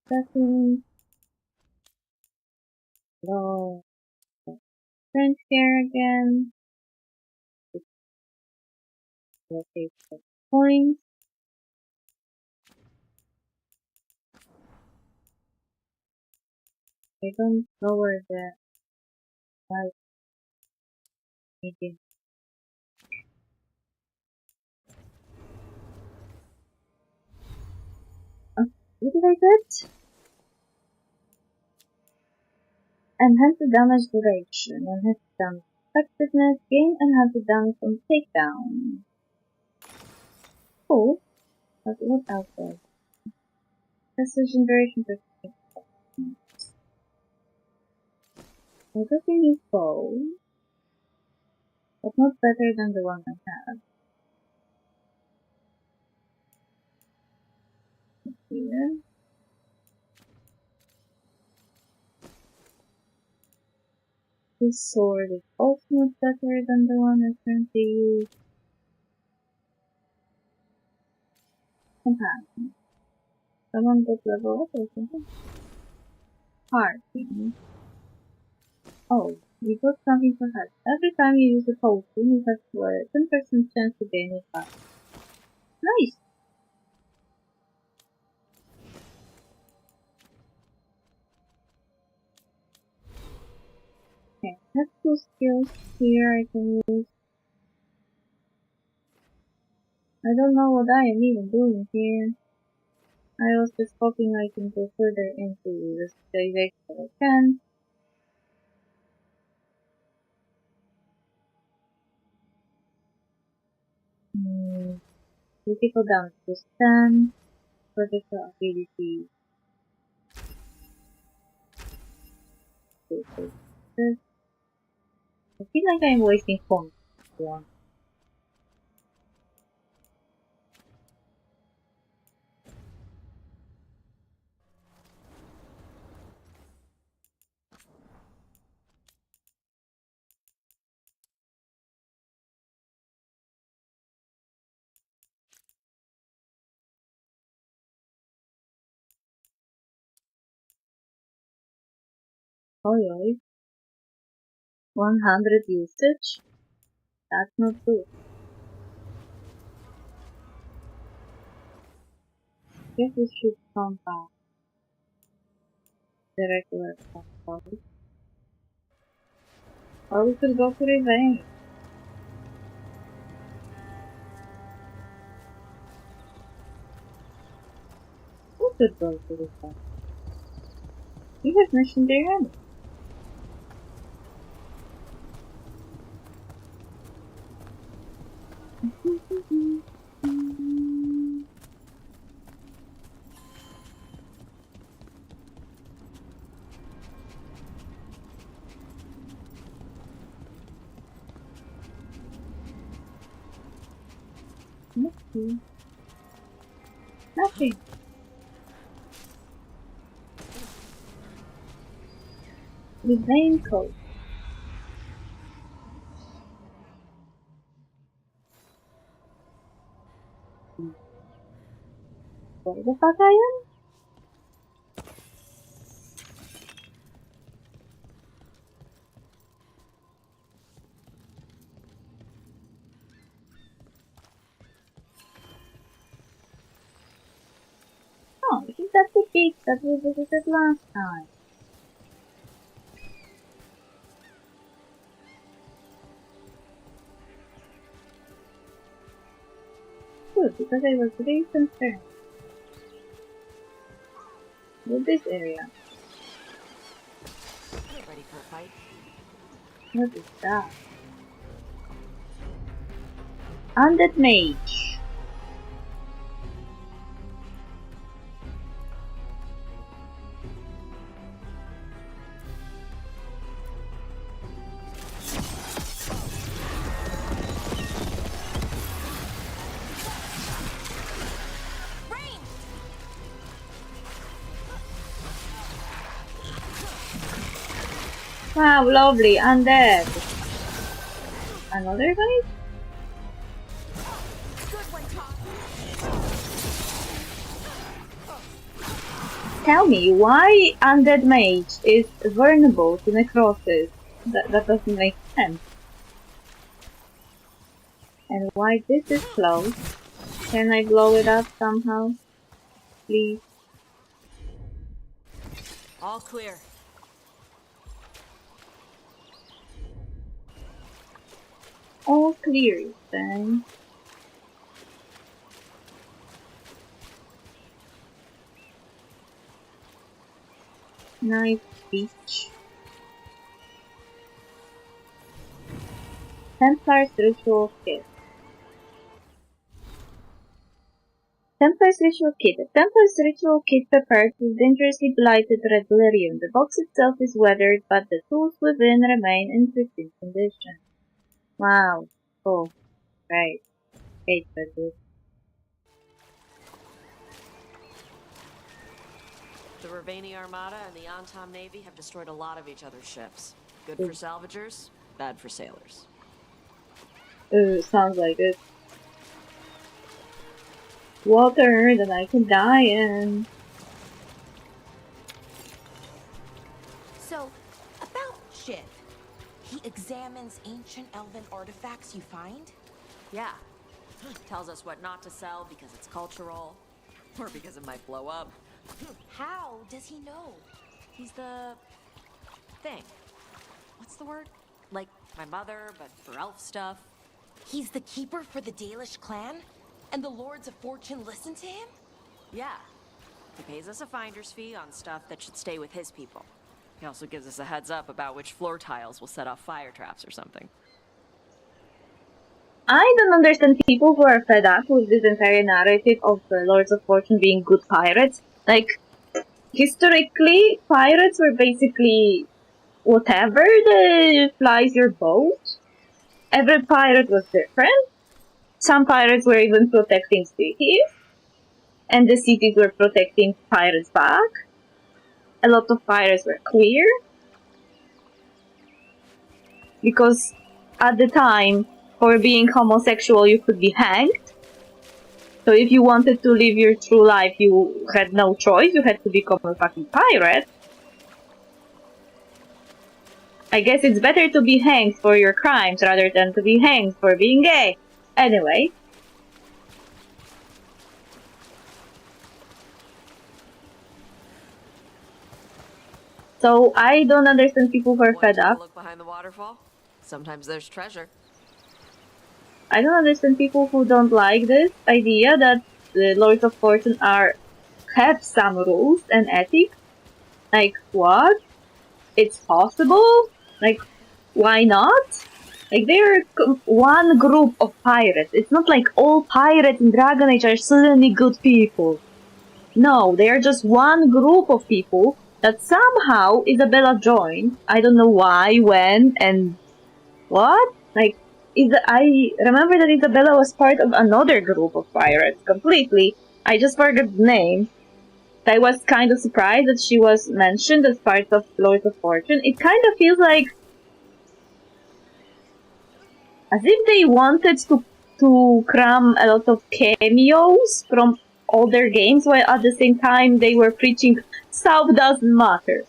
Second, no, French here again. Okay, points. I don't know where the right medium. What did I get? Enhanced damage duration, enhanced damage effectiveness, gain enhanced damage from takedown. Cool. But what else is? Precision duration for everything is bow, but not better than the one I have. Here. This sword is also not better than the one I currently use. Companion. Someone good level up or something? Hard thing. Oh, you got something for health. Every time you use a potion, you have a 10% chance to gain it back. Nice! Okay, I have two skills here I can use. I don't know what I am even doing here. I was just hoping I can go further into the specialization that I can. Critical damage to 10. Critical ability. I feel like I'm wasting points. One. Oh yeah. 100 usage? That's not good. Guess we should come back. The regular control. Or we could go to Revenge. We could go to Revenge. We have mission there anyway. Nothing. Nothing. The main code. Where the fuck I am? Oh, I think that's the beach that we visited last time. Good, because I was really concerned with this area. Ready for a fight? What is that? Undead Mage. Wow, lovely, undead. Another guy? Tell me, why Undead Mage is vulnerable to necrosis? That doesn't make sense. And why this is closed? Can I blow it up somehow? Please? All clear. All clear, then. Nice beach. Templar's Ritual Kit. Templar's Ritual Kit. A Templar's Ritual Kit prepared with dangerously blighted red lyrium. The box itself is weathered, but the tools within remain in pristine condition. Wow. Cool. Right. Great for this. The Ravani Armada and the Antom Navy have destroyed a lot of each other's ships. Good for salvagers, bad for sailors. Ooh, sounds like it. Water that I can die in. So, about Shiv. He examines ancient elven artifacts you find? Yeah. Tells us what not to sell because it's cultural, or because it might blow up. How does he know? He's the thing. What's the word? Like my mother, but for elf stuff. He's the keeper for the Dalish clan? And the Lords of Fortune listen to him? Yeah. He pays us a finder's fee on stuff that should stay with his people. He also gives us a heads up about which floor tiles will set off fire traps or something. I don't understand people who are fed up with this entire narrative of the Lords of Fortune being good pirates. Like, historically, pirates were basically whatever that flies your boat. Every pirate was different. Some pirates were even protecting cities, and the cities were protecting pirates back. A lot of pirates were queer, because at the time, for being homosexual, you could be hanged. So if you wanted to live your true life, you had no choice. You had to become a fucking pirate. I guess it's better to be hanged for your crimes rather than to be hanged for being gay. Anyway. So I don't understand people who are fed up. Look behind the waterfall. Sometimes there's treasure. I don't understand people who don't like this idea that the Lords of Fortune have some rules and ethics. Like, what? It's possible? Like, why not? Like, they're one group of pirates. It's not like all pirates in Dragon Age are suddenly good people. No, they are just one group of people that somehow Isabella joined. I don't know why, when, and what? Like, I remember that Isabella was part of another group of pirates completely. I just forgot the name. I was kind of surprised that she was mentioned as part of Lords of Fortune. It kind of feels like as if they wanted to cram a lot of cameos from older games, while at the same time they were preaching South doesn't matter.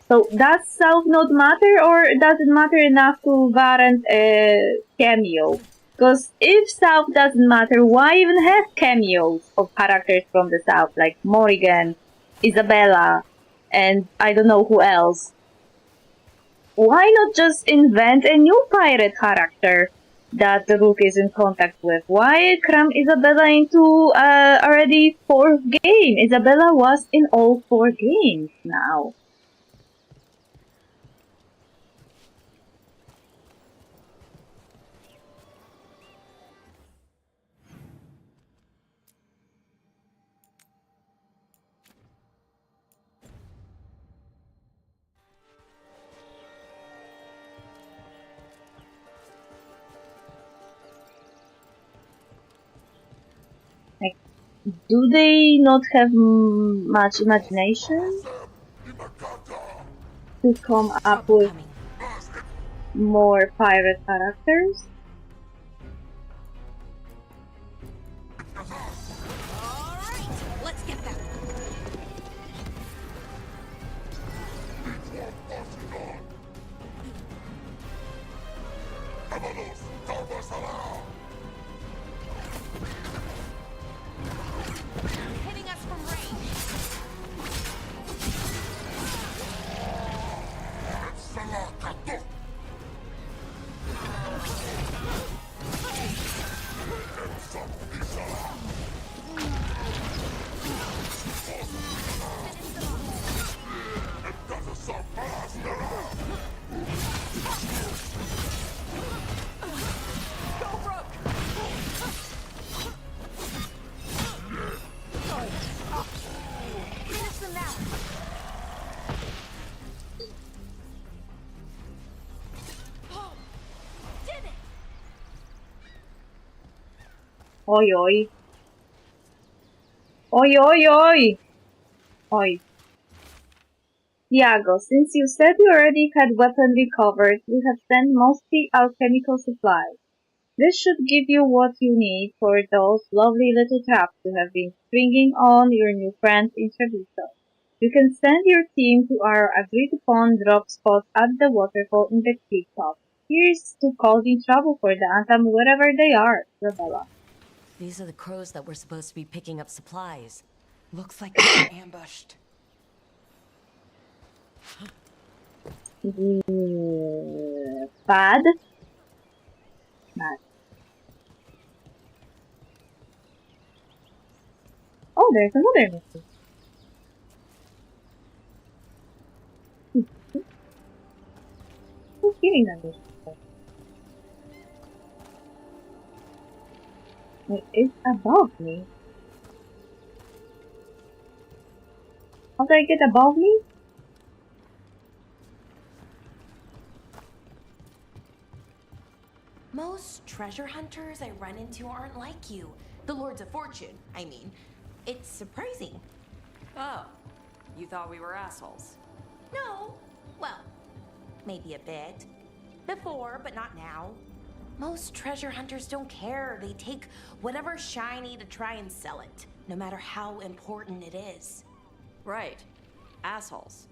So does South not matter, or does it matter enough to warrant a cameo? Because if South doesn't matter, why even have cameos of characters from the South, like Morrigan, Isabella, and I don't know who else? Why not just invent a new pirate character that the Rook is in contact with? Why cram Isabella into already 4th game? Isabella was in all 4 games now. Like, do they not have much imagination to come up with more pirate characters? Let's get them. Hitting us from range. Oi, oi. Oi, oi, oi. Oi. Iago, since you said you already had weaponry covered, we have sent mostly alchemical supplies. This should give you what you need for those lovely little traps you have been stringing on your new friends in Treviso. You can send your team to our agreed-upon drop spot at the waterfall in the creek top. Here's to causing trouble for the Anthem wherever they are, Isabella. These are the crows that were supposed to be picking up supplies. Looks like they're ambushed. Bad? Bad. Oh, there's another message. Who's giving them this? It is above me. How do I get above me? Most treasure hunters I run into aren't like you. The Lords of Fortune, I mean. It's surprising. Oh, you thought we were assholes. No. Well, maybe a bit. Before, but not now. Most treasure hunters don't care. They take whatever's shiny to try and sell it, no matter how important it is. Right. Assholes.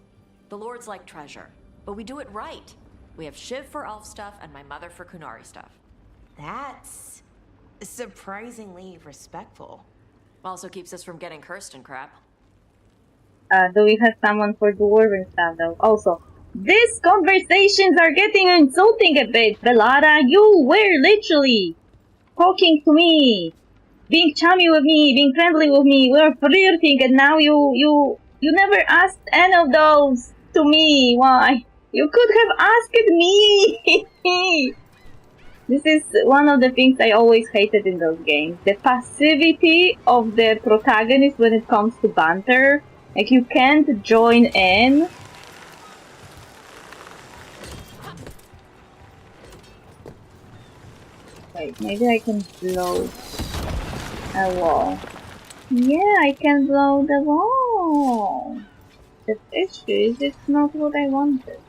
The Lords like treasure, but we do it right. We have Shiv for elf stuff and my mother for Kunari stuff. That's surprisingly respectful. Also keeps us from getting cursed and crap. Do we have someone for dwarven stuff though? Also, these conversations are getting insulting a bit, Belada. You were literally talking to me, being chummy with me, being friendly with me. We were flirting, and now you never asked any of those to me. Why? You could have asked me. This is one of the things I always hated in those games. The passivity of the protagonist when it comes to banter. Like, you can't join in. Wait, maybe I can blow a wall. Yeah, I can blow the wall. The issue is it's not what I wanted.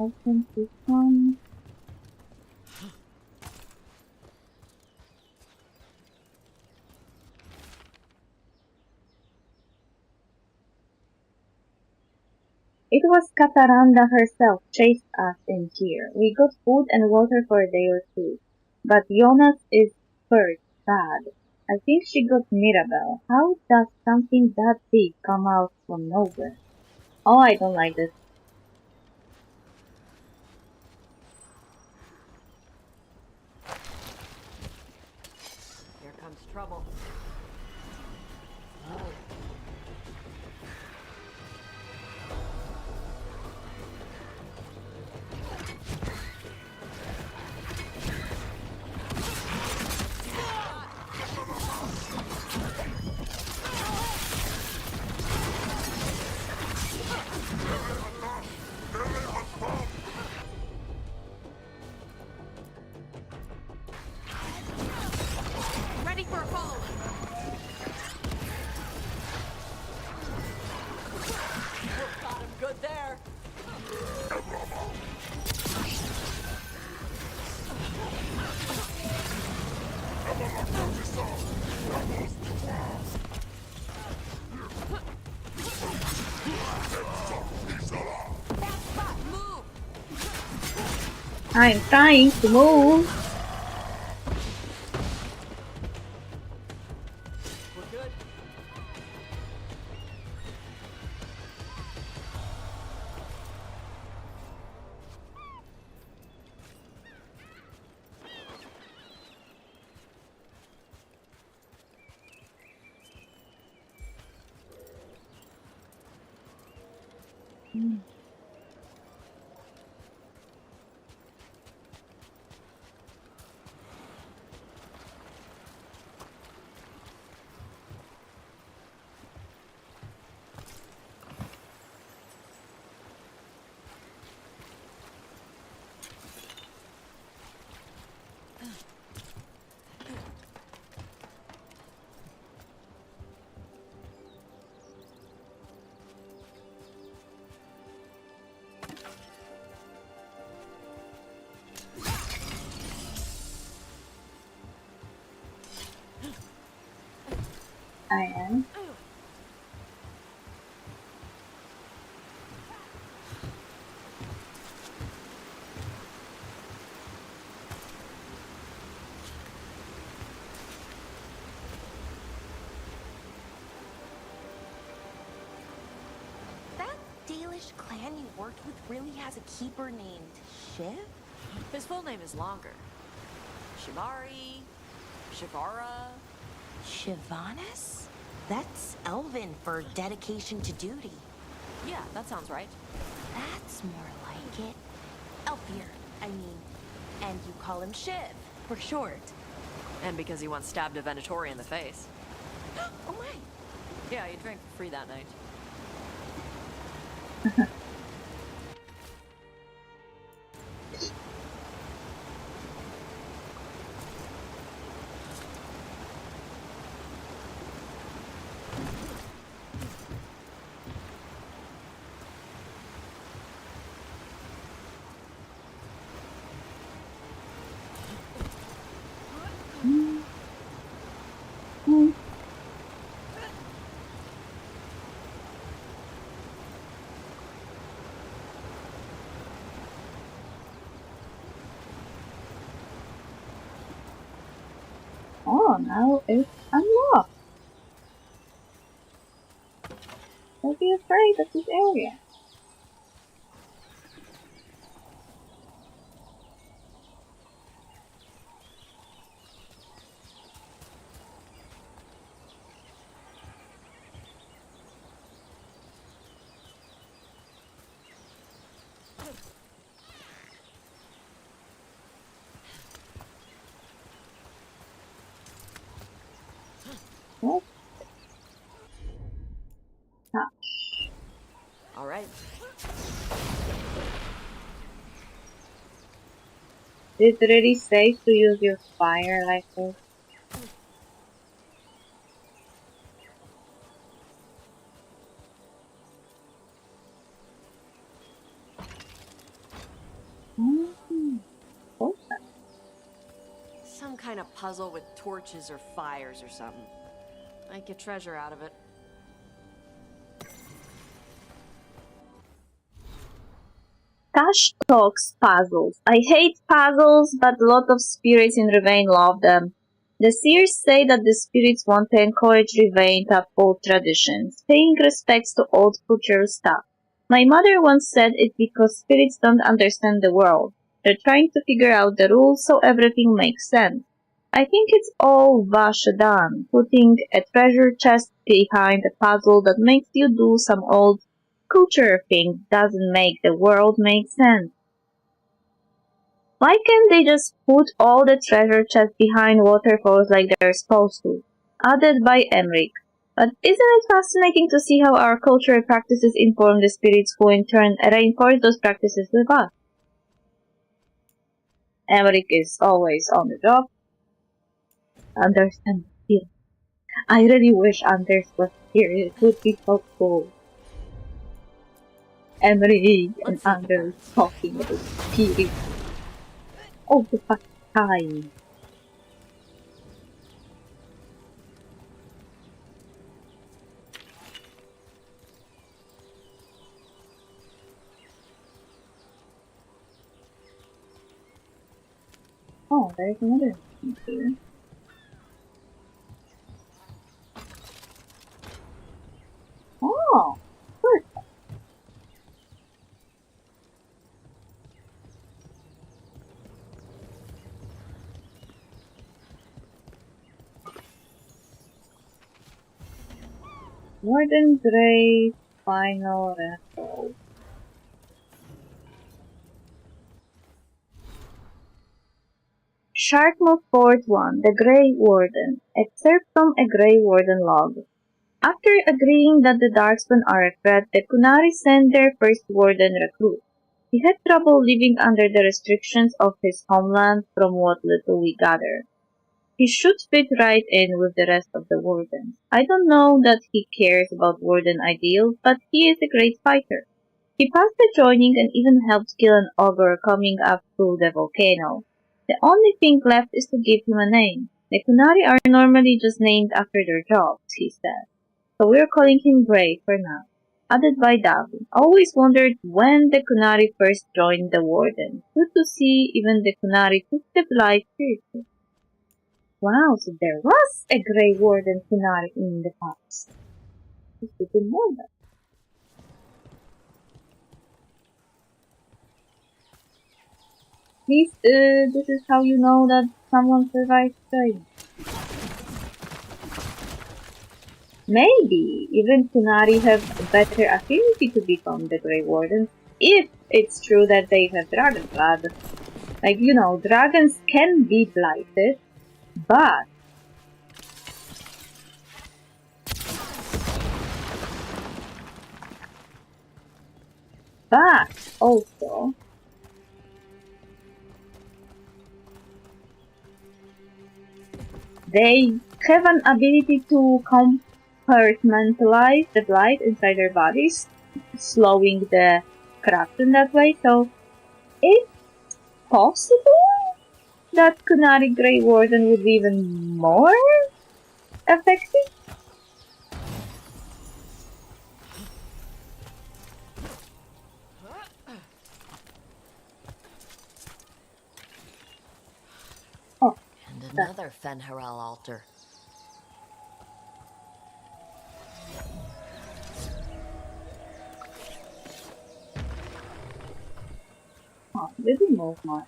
Open this one. It was Cataranda herself chased us in here. We got food and water for a day or two. But Jonas is hurt bad. I think she got Mirabelle. How does something that big come out from nowhere? Oh, I don't like this. Here comes trouble. Ready for a fall. Got him good there. I'm trying to move. We're good. I am. That Dalish clan you worked with really has a keeper named Shiv? His full name is longer. Shimari, Shivara. Shivanis? That's Elven for dedication to duty. Yeah, that sounds right. That's more like it. Elfier, I mean. And you call him Shiv, for short. And because he once stabbed a Venatori in the face. Oh my! Yeah, he drank for free that night. Oh, now it's unlocked. Don't be afraid of this area. What? All right. Is it really safe to use your fire like this? Okay. Some kind of puzzle with torches or fires or something. Might get treasure out of it. Taash talks puzzles. I hate puzzles, but a lot of spirits in Rivain love them. The seers say that the spirits want to encourage Rivain to uphold traditions, paying respects to old cultural stuff. My mother once said it's because spirits don't understand the world. They're trying to figure out the rules so everything makes sense. I think it's all Vashadan, putting a treasure chest behind a puzzle that makes you do some old culture thing doesn't make the world make sense. Why can't they just put all the treasure chests behind waterfalls like they're supposed to? Added by Emmrich. But isn't it fascinating to see how our cultural practices inform the spirits who in turn reinforce those practices with us? Emmrich is always on the job. Anders and here. I really wish Anders was here. It would be so cool. Emily and Anders talking about spirit all the fucking time. Oh, there's another thing here. Oh, perfect. Warden Grey final result. Sharkmouth Fort 1, The Grey Warden. Excerpt from a Grey Warden log. After agreeing that the Darkspawn are a threat, the Kunari sent their first Warden recruit. He had trouble living under the restrictions of his homeland from what little we gather. He should fit right in with the rest of the Wardens. I don't know that he cares about Warden ideals, but he is a great fighter. He passed the joining and even helped kill an ogre coming up through the volcano. The only thing left is to give him a name. The Kunari are normally just named after their jobs, he said. So we're calling him Grey for now. Added by DAV. Always wondered when the Kunari first joined the Warden. Good to see even the Kunari took the blight seriously. Wow, so there was a Grey Warden Kunari in the past. I didn't know that. Please, this is how you know that someone survived training. Maybe even Kunari have a better affinity to become the Grey Wardens, if it's true that they have dragon blood. Like, you know, dragons can be blighted, but also they have an ability to compartmentalize the blight inside their bodies, slowing the corruption that way. So it's possible that Kunari Grey Warden would be even more effective. Oh, Another Fen'Harel altar. Oh, they didn't move much.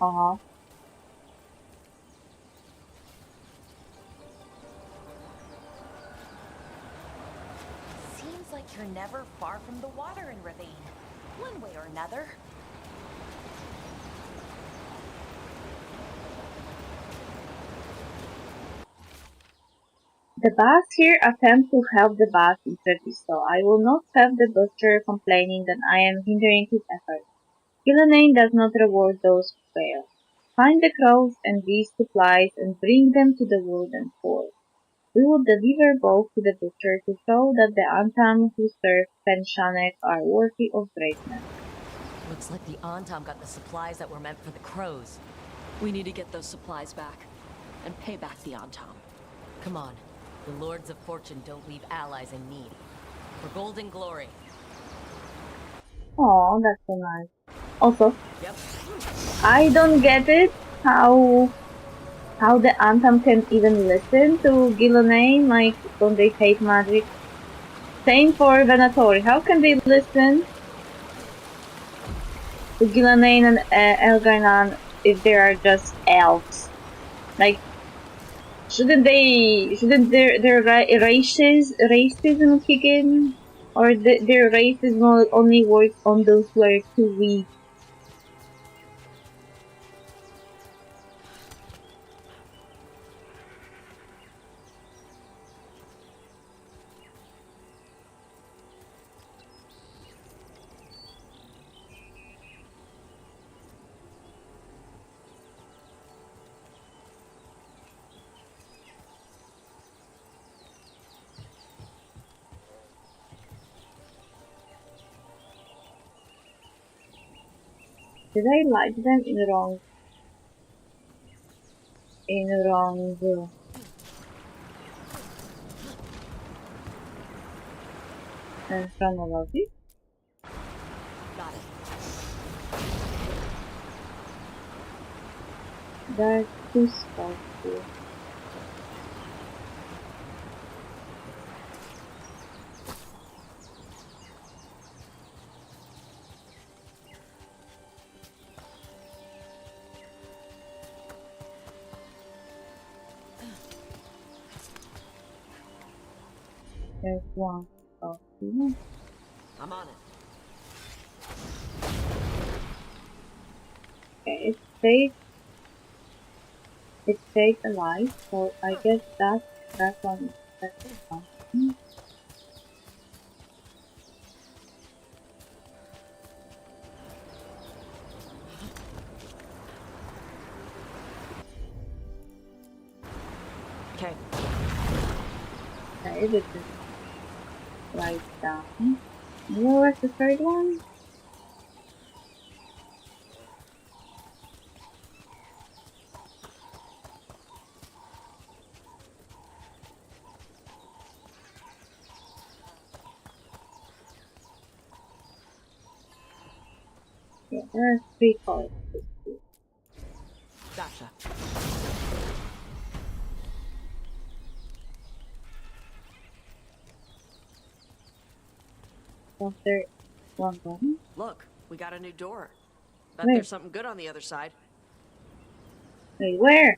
Uh-huh. Seems like you're never far from the water in Ravine. One way or another. The boss here attempts to help the boss in service, so I will not have the butcher complaining that I am hindering his efforts. Gillenane does not reward those who fail. Find the crows and these supplies and bring them to the wooden fort. We will deliver both to the butcher to show that the Antam who serve Penshanek are worthy of greatness. Looks like the Antam got the supplies that were meant for the crows. We need to get those supplies back and pay back the Antam. Come on. The Lords of Fortune don't leave allies in need. For golden glory. Oh, that's so nice. Also, Yep. I don't get it how the Antam can even listen to Gillenane, like when they hate magic. Same for Venatori. How can they listen to Gillenane and Elgar'nan if they are just elves? Like, shouldn't their racism kick in? Or their racism only works on those who are too weak? Did I like them in the wrong chronology? Got it. There's two spots here. There's one spot here. I'm on it. Okay, it stays alive, so I guess that one is something. Okay. Okay, this is right down. Where's the third one? Yeah, there are three cards. Gotcha. Was there one button? Look, we got a new door. Bet Where? there's something good on the other side. Wait, where?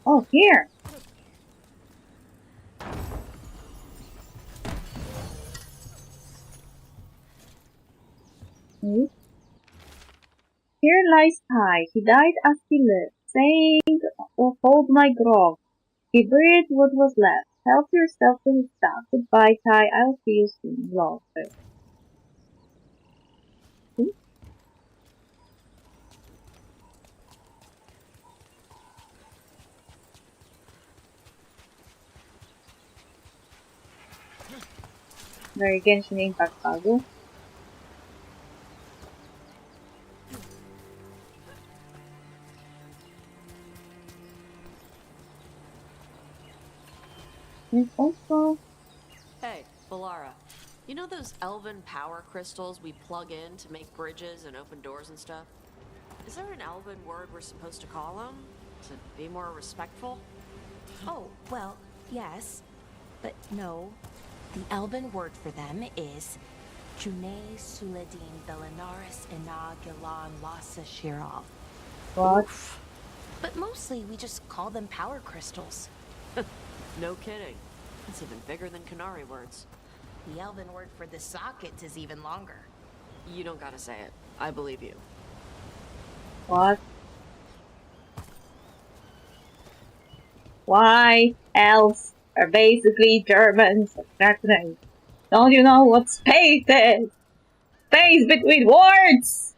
Oh, here! Hmm? Here lies Ty. He died as he lived. saying, oh, hold my grog. He buried what was left. Help yourself to his stuff. Goodbye, Ty. I'll see you soon. Walter. Very Genshin Impact bago. There's also... Hey, Valara. You know those elven power crystals we plug in to make bridges and open doors and stuff? Is there an elven word we're supposed to call them? To be more respectful? Oh, well, yes. But no. The Elven word for them is June Suladin Belinaris Ina Gilan Lasa Shiral. What? But mostly we just call them power crystals. No kidding. It's even bigger than Canary words. The Elven word for the sockets is even longer. You don't gotta say it. I believe you. What? Why elves are basically Germans and threatening? Don't you know what space is? Space between words!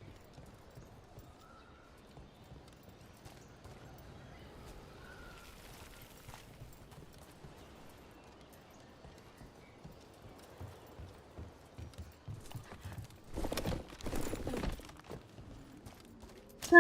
I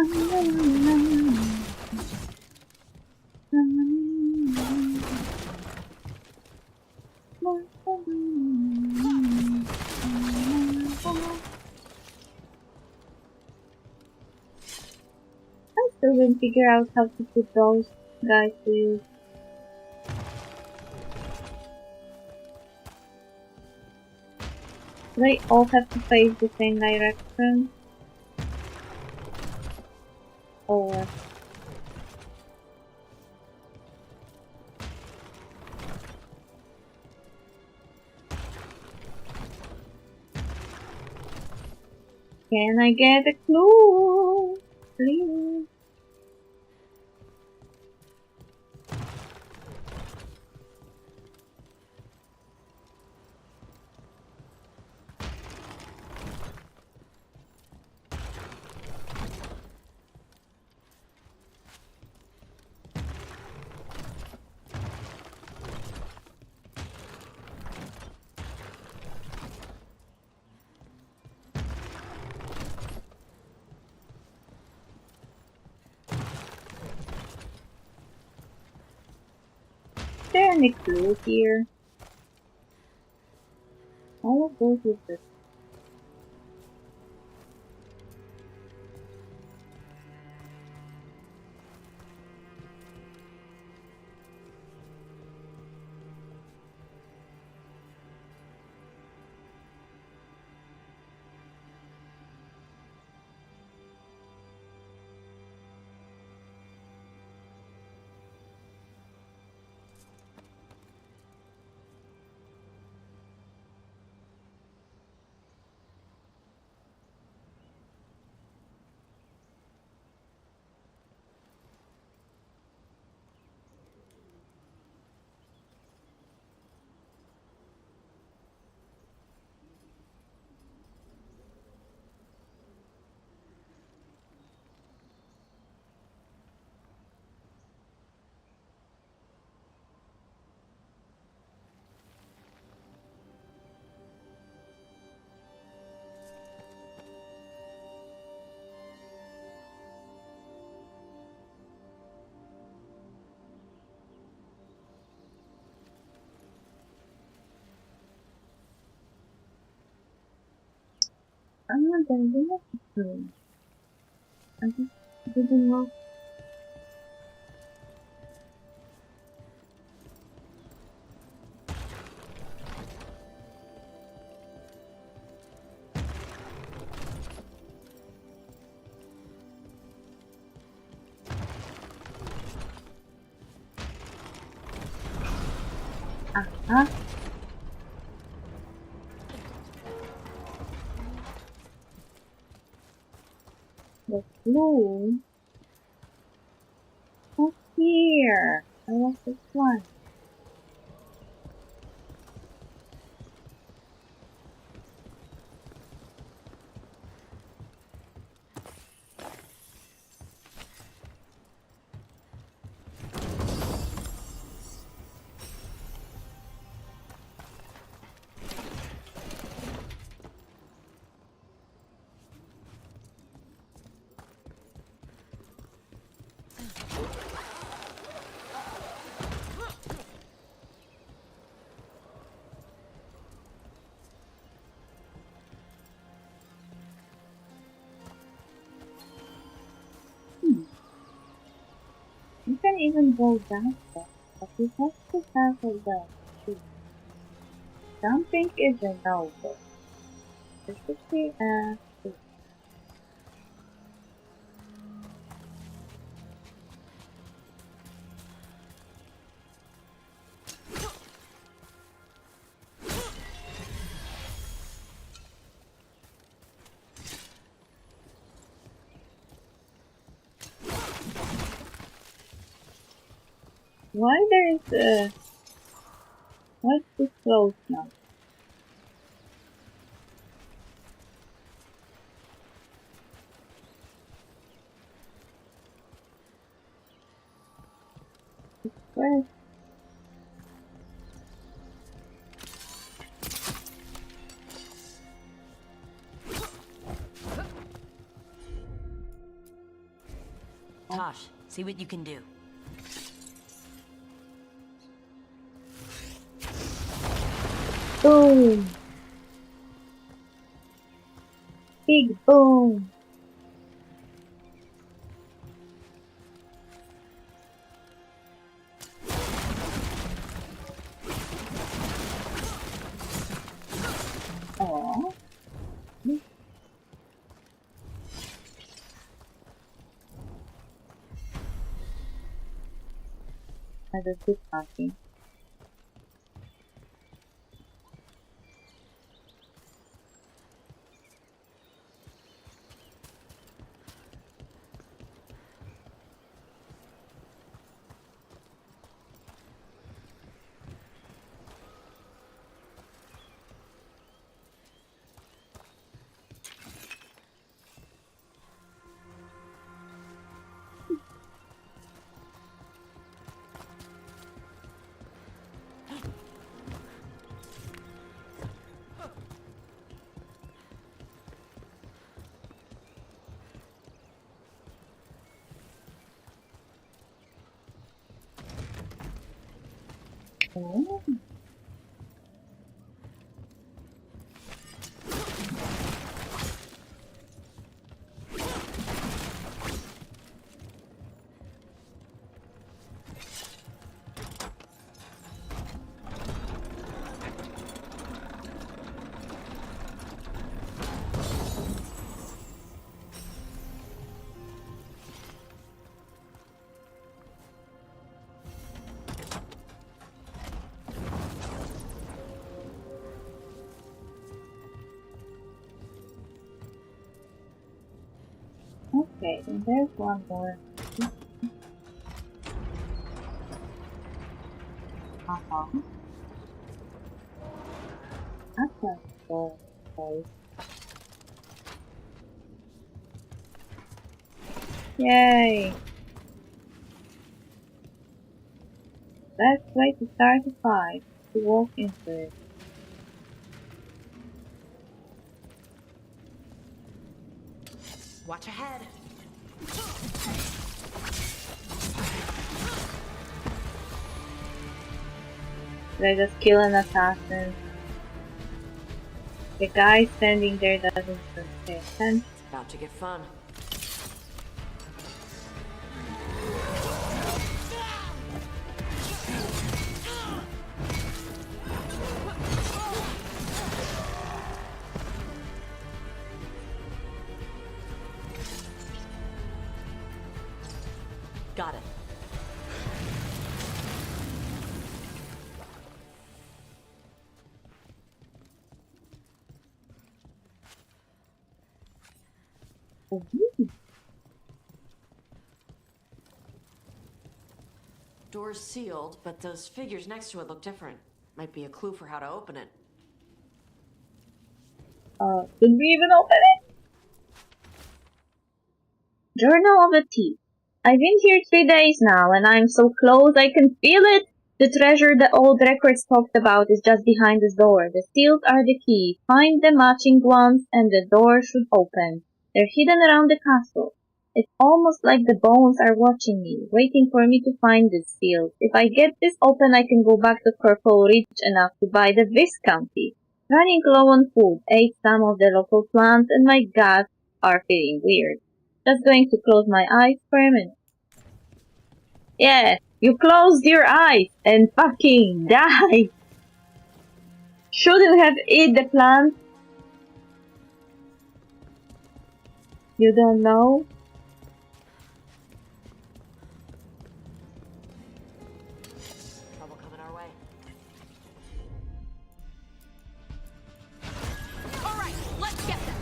still didn't figure out how to put those guys to use. They all have to face the same direction. Or... Can I get a clue? Please. Is there any clue here? All of those with this. I'm not gonna do that. I just didn't know. Uh-huh. The clue here. I was this one. You can even go down there, but you have to have a well too. Jumping is a no-go. Especially why there is a... What's this close now? Where? Taash, see what you can do. Boom! Big boom! Aww. I just keep talking. Oh. Okay, and there's one more. That's not the place. Yay! Best way to start a fight, to walk into it. Watch ahead. They just kill an assassin. The guy standing there doesn't pay attention. It's about to get fun. Got it. Door's sealed, but those figures next to it look different. Might be a clue for how to open it. Could we even open it? Journal of a Thief. I've been here 3 days now, and I'm so close I can feel it. The treasure the old records talked about is just behind this door. The seals are the key. Find the matching ones, and the door should open. They're hidden around the castle. It's almost like the bones are watching me, waiting for me to find these seals. If I get this open, I can go back to Corpo rich enough to buy the Viscounty. Running low on food, ate some of the local plants, and my guts are feeling weird. Just going to close my eyes for a minute. Yeah, you closed your eyes and fucking died. Shouldn't have eaten the plant. You don't know? Trouble coming our way. All right, let's get them.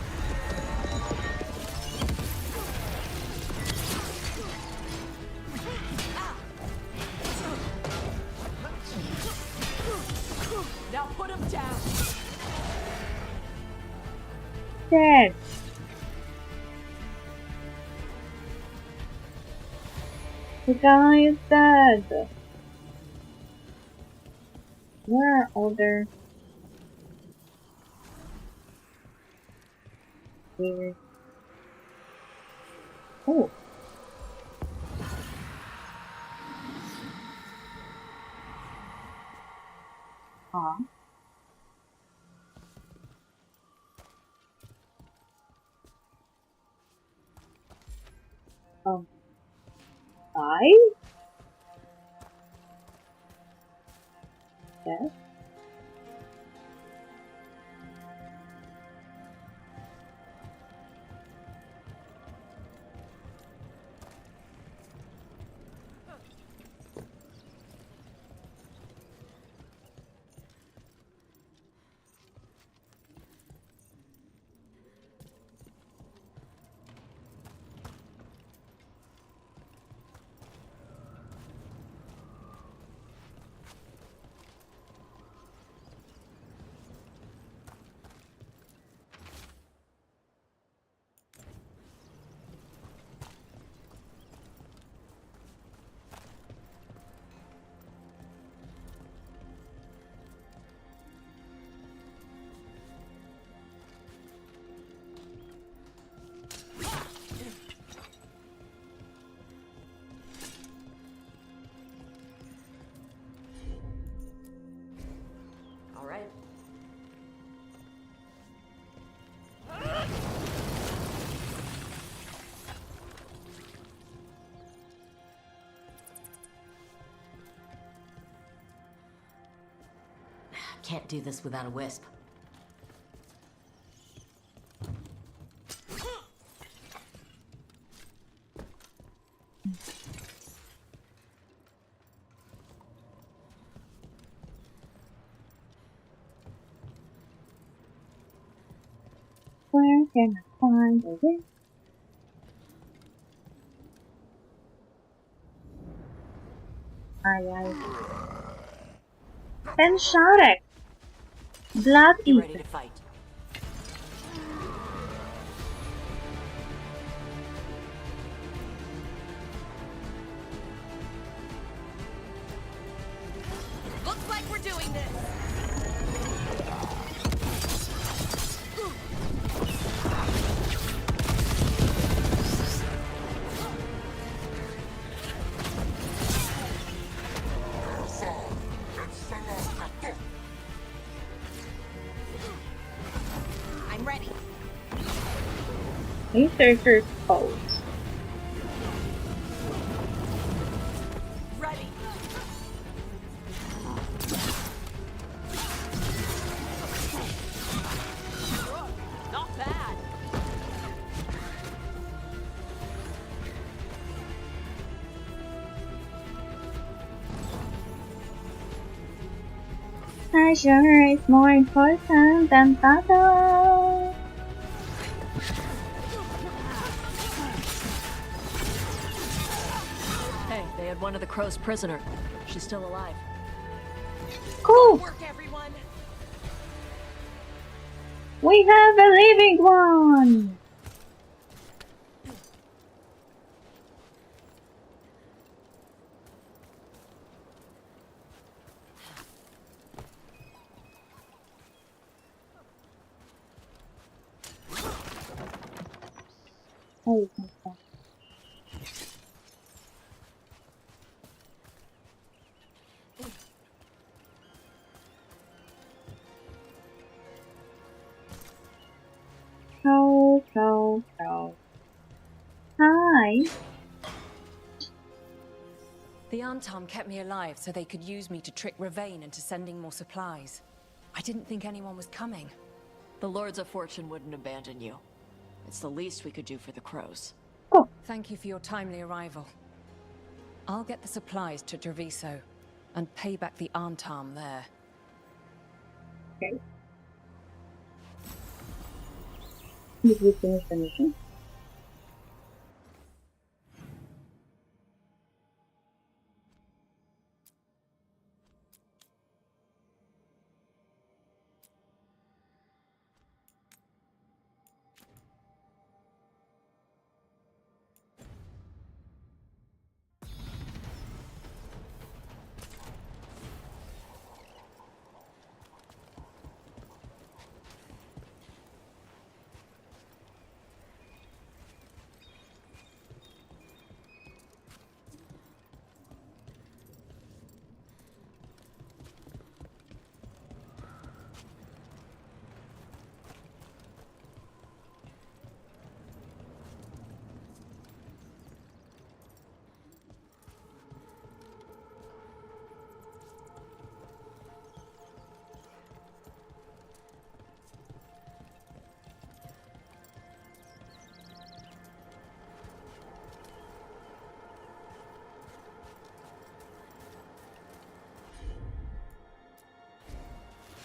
Now put him down. Dead. The guy is dead. Where are other weird? Oh. Huh. Guys? Yes. All right. Can't do this without a wisp. Where can I find a wisp? Aye. And Sharek. Blood Get ready Eater. to fight. Looks like we're doing this. I'm ready. Researcher's pose. Ready. Not bad. Treasure is more important than battle. Hey, they had one of the Crow's prisoner. She's still alive. Cool! Good work, everyone! We have a living one! Oh, okay. Cow. Hi. The Antom kept me alive so they could use me to trick Ravain into sending more supplies. I didn't think anyone was coming. The Lords of Fortune wouldn't abandon you. It's the least we could do for the Crows. Oh. Thank you for your timely arrival. I'll get the supplies to Treviso and pay back the Antom there. Okay. Did we finish the mission?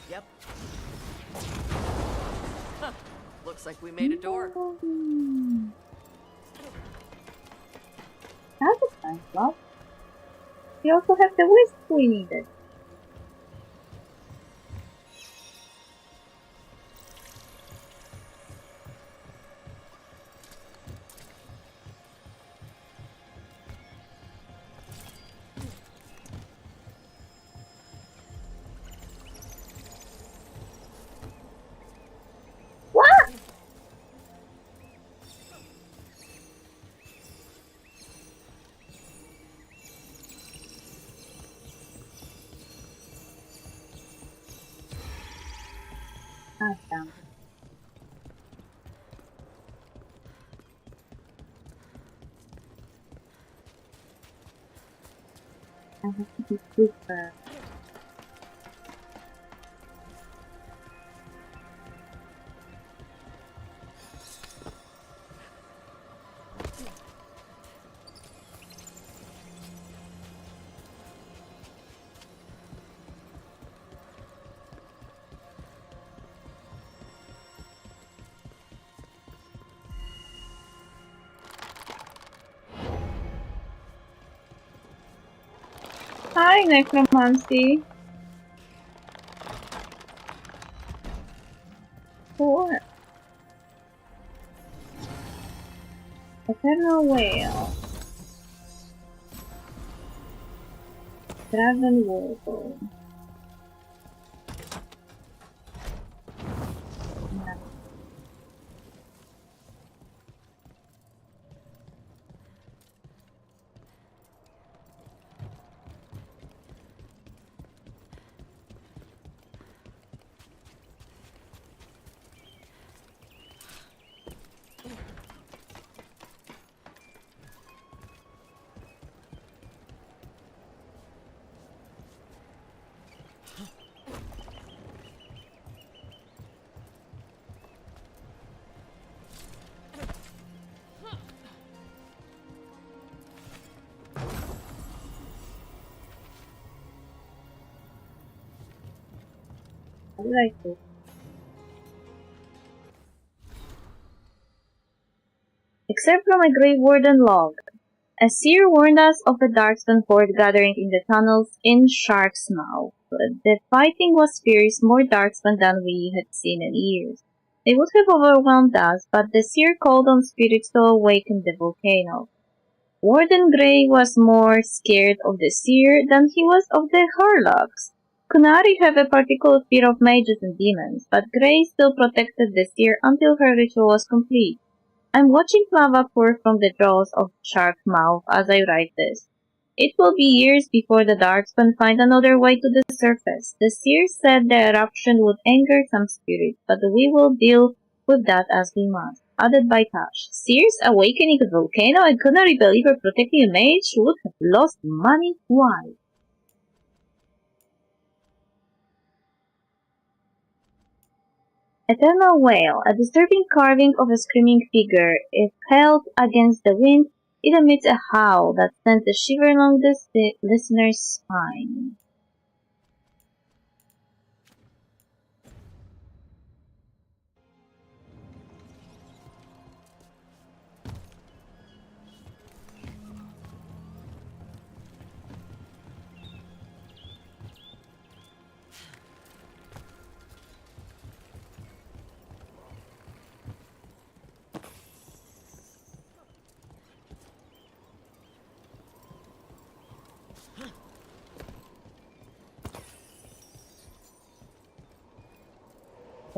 Yep. Huh. Looks like we made a door. That's a nice block. We also have the wisp we needed. What? Awesome. I have to be quicker. Hi, necromancy. What? Eternal whale. Dragon warble. I like it. Except from a Grey Warden log. A seer warned us of a Darkspan horde gathering in the tunnels in Shark's Mouth. The fighting was fierce, more Darkspan than we had seen in years. They would have overwhelmed us, but the seer called on spirits to awaken the volcano. Warden Grey was more scared of the seer than he was of the Harlocks. Kunari have a particular fear of mages and demons, but Grey still protected the seer until her ritual was complete. I'm watching lava pour from the jaws of Shark Mouth as I write this. It will be years before the Darkspan find another way to the surface. The seer said the eruption would anger some spirits, but we will deal with that as we must. Added by Taash. Seers awakening a volcano and Kunari believer protecting a mage would have lost money twice. Eternal Wail, a disturbing carving of a screaming figure. If held against the wind, it emits a howl that sends a shiver along the listener's spine.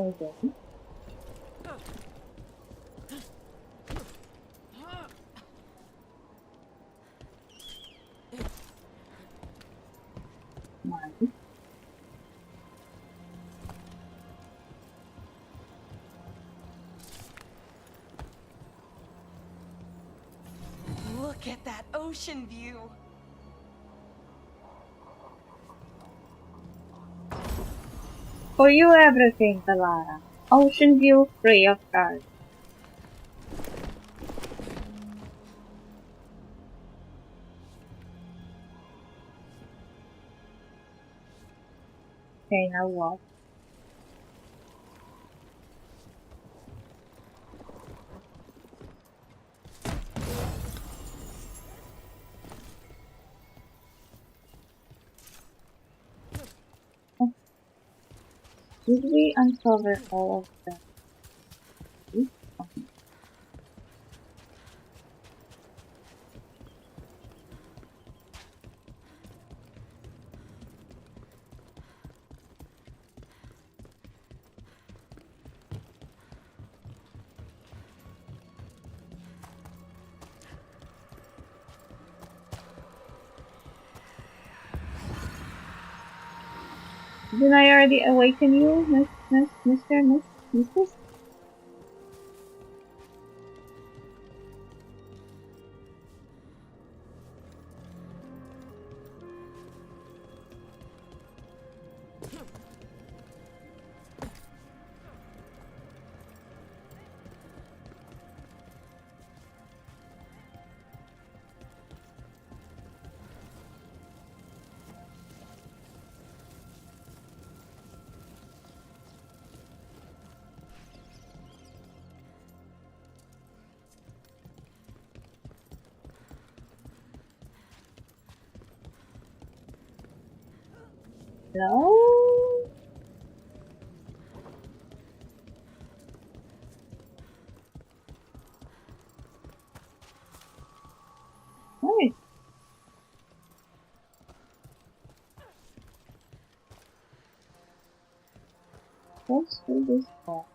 Okay. Nice. Look at that ocean view! For you everything, Valara. Ocean view free of charge. Okay, now what? Did we uncover all of them? Didn't I already awaken you, Mistress? No? Nice. Let's do this part.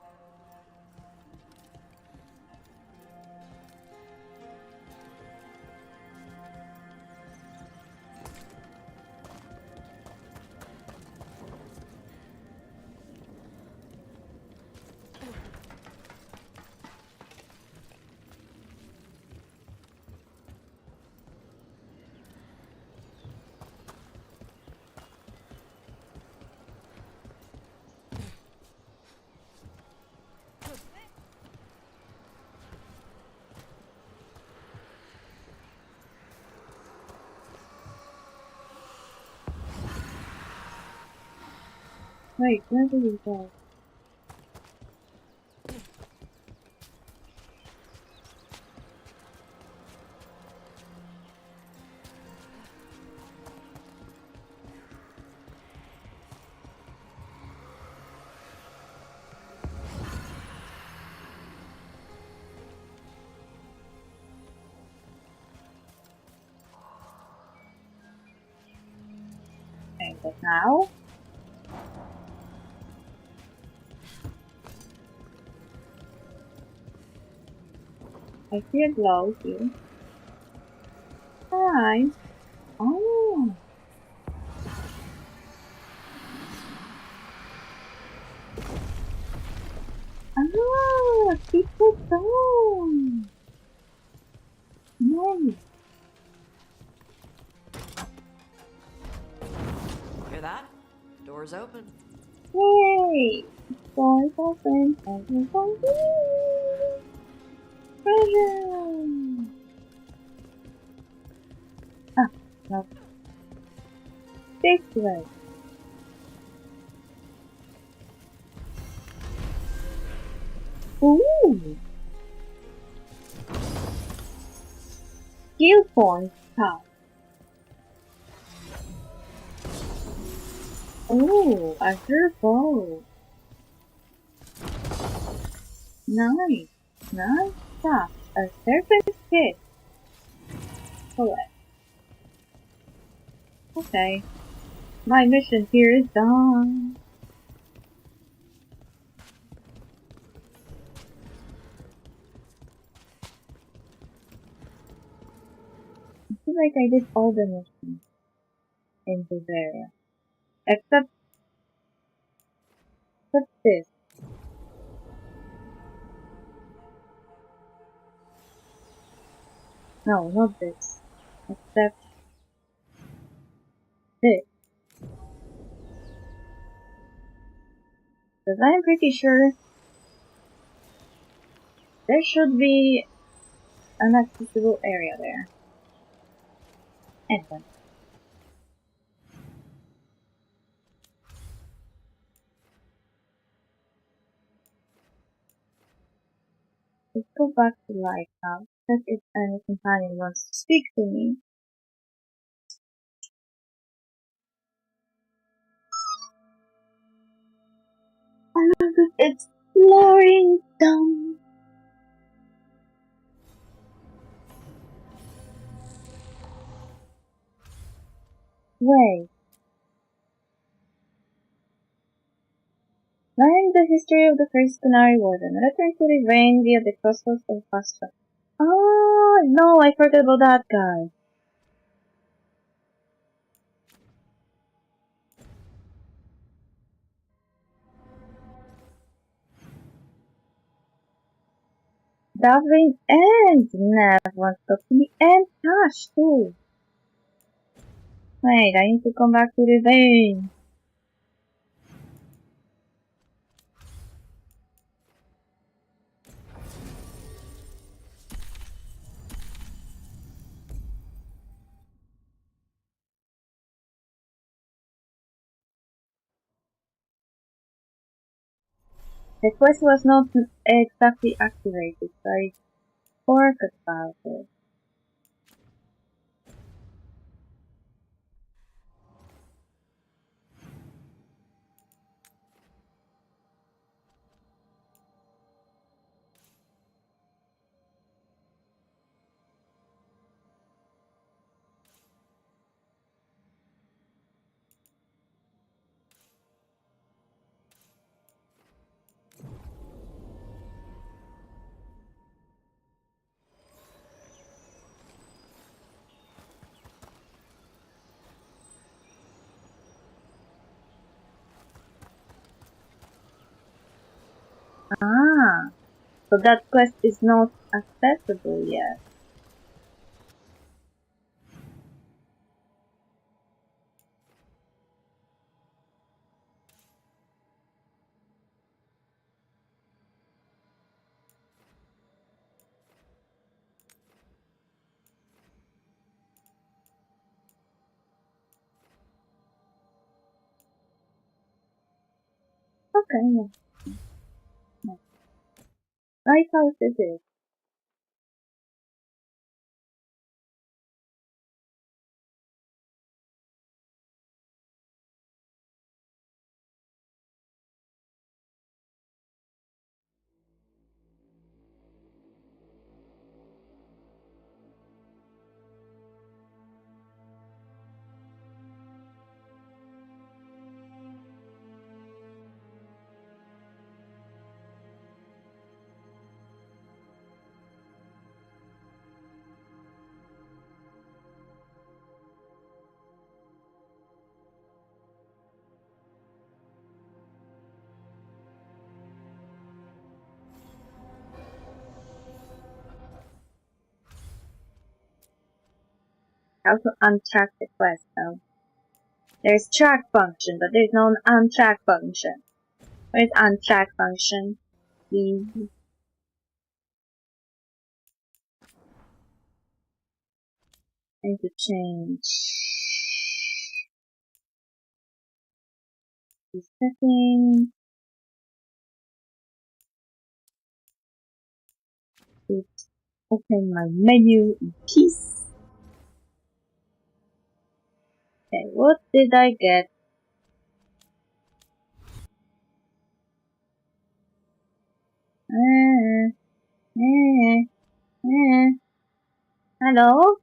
Wait, where do we go? But now? I see a glow here. Hi. Oh. Ah, people down. Nice. Hear that? Door's open. Yay! Doors open. Everyone. Treasure. Ah, no. This way. Ooh. Skill points top. Ooh, a bow. Nice. Nice stuff. A serpent kit. Collect. Okay. My mission here is done. I feel like I did all the missions in this area. Except this. No, not this. Except this. Because I'm pretty sure there should be an accessible area there. Anyway. Let's go back to Lighthouse. Check if any companion wants to speak to me. I love this exploring dumb. Wait. Learn the history of the first Canary Warden. Return to the vein via the crossroads of Pastra. Oh, no, I forgot about that guy. Davin and Nev wants to talk to me, and Tash too. Wait, I need to come back to the vein. The quest was not exactly activated, so I forgot about it. Ah, so that quest is not accessible yet. Okay, no. Lighthouse it is. how to untrack the quest though. There's track function, but there's no untrack function. Where's untrack function? Please. I need to change the settings. Let's open my menu in peace. Okay, what did I get? Hello?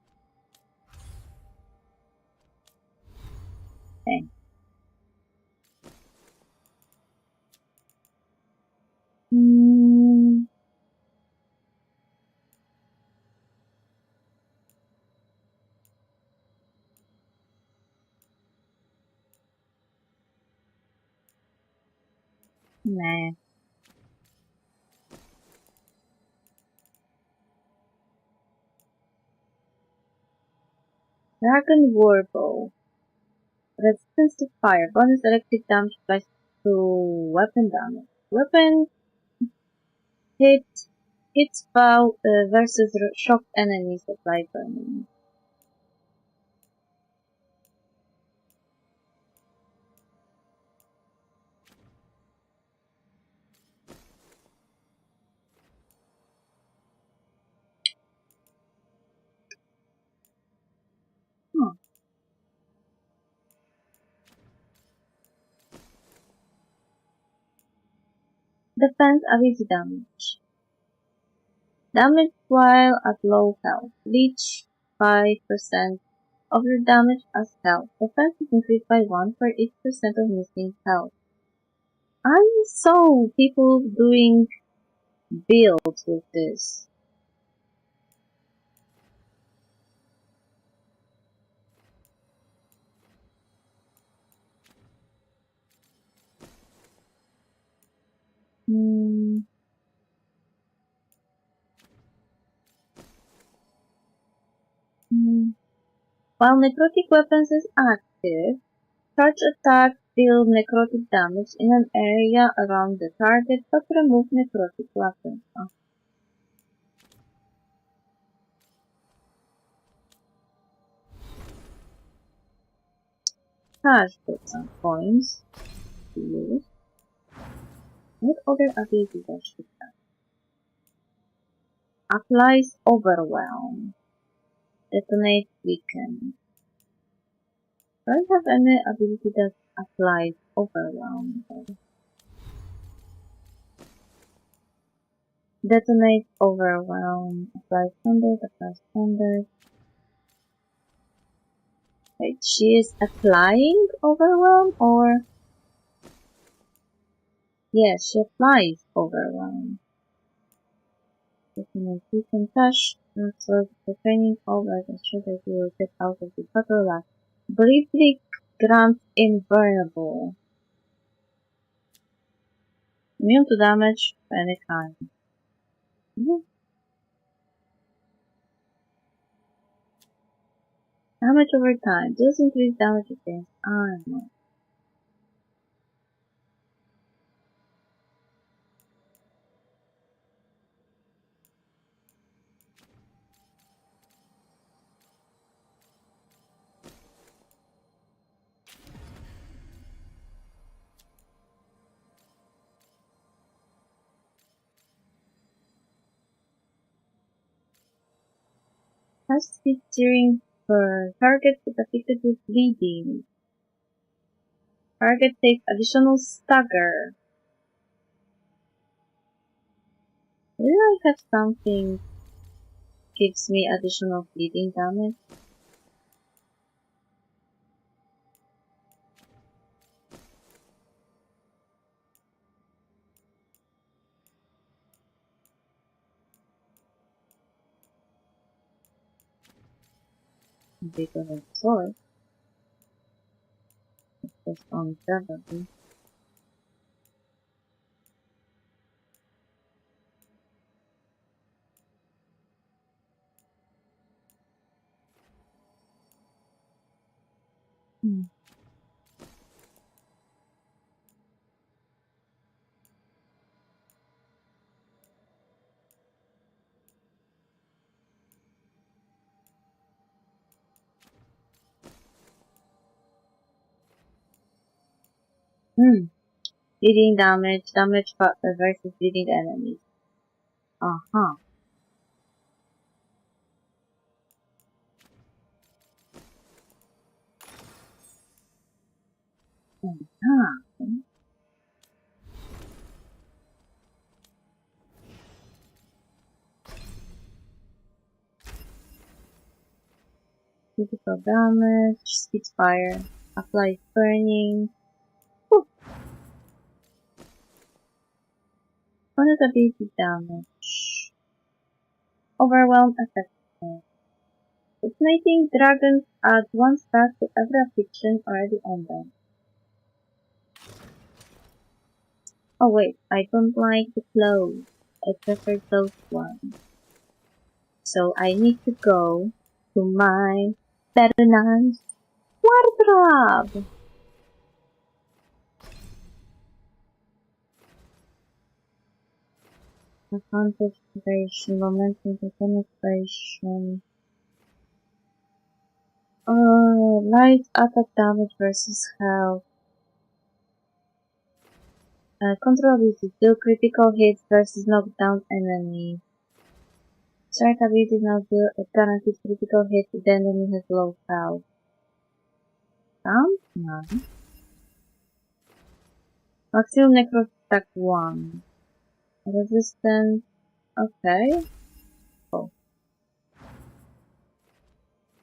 Okay. Nah. Dragon Warbow. Resistance to fire. Bonus electric damage applies to weapon damage. Weapon hits bow versus shocked enemies apply burning. Huh. Defense ability damage. Damage while at low health. Leech 5% of your damage as health. Defense is increased by 1 for each percent of missing health. I saw people doing builds with this. While necrotic weapons is active, charge attacks deal necrotic damage in an area around the target but remove necrotic weapons. Taash put some coins to use. What other ability does she have? Applies overwhelm. Detonate weaken. Do I have any ability that applies overwhelm? Detonate overwhelm. Applies standard. Applies standard. Wait, she is applying overwhelm or? Yes, she applies overwhelm. Detonate weaken. Taash transfers the training over and ensure that you will get out of the battle last. Briefly grants invulnerable. Immune to damage of any kind. Damage over time. Does increase damage against armor. Has speed steering for targets affected with bleeding. Target takes additional stagger. Will I have something gives me additional bleeding damage? Bigger than sword. It's just on 7. Dealing damage, versus dealing enemies. Uh-huh. Critical damage, spitfire, apply burning. Whew. Vulnerability damage. Overwhelm effectiveness. Igniting dragons add 1 stat to every affliction already on them. Oh wait, I don't like the clothes. I prefer those ones. So I need to go to my very nice wardrobe. Advantage evasion, momentum to penetration. Light attack damage versus health. Control ability, do critical hits versus knockdown enemy. Strike ability now do a guaranteed critical hit if the enemy has low health. Sounds nice. Maximum necro attack 1. Resistance. Okay. Oh.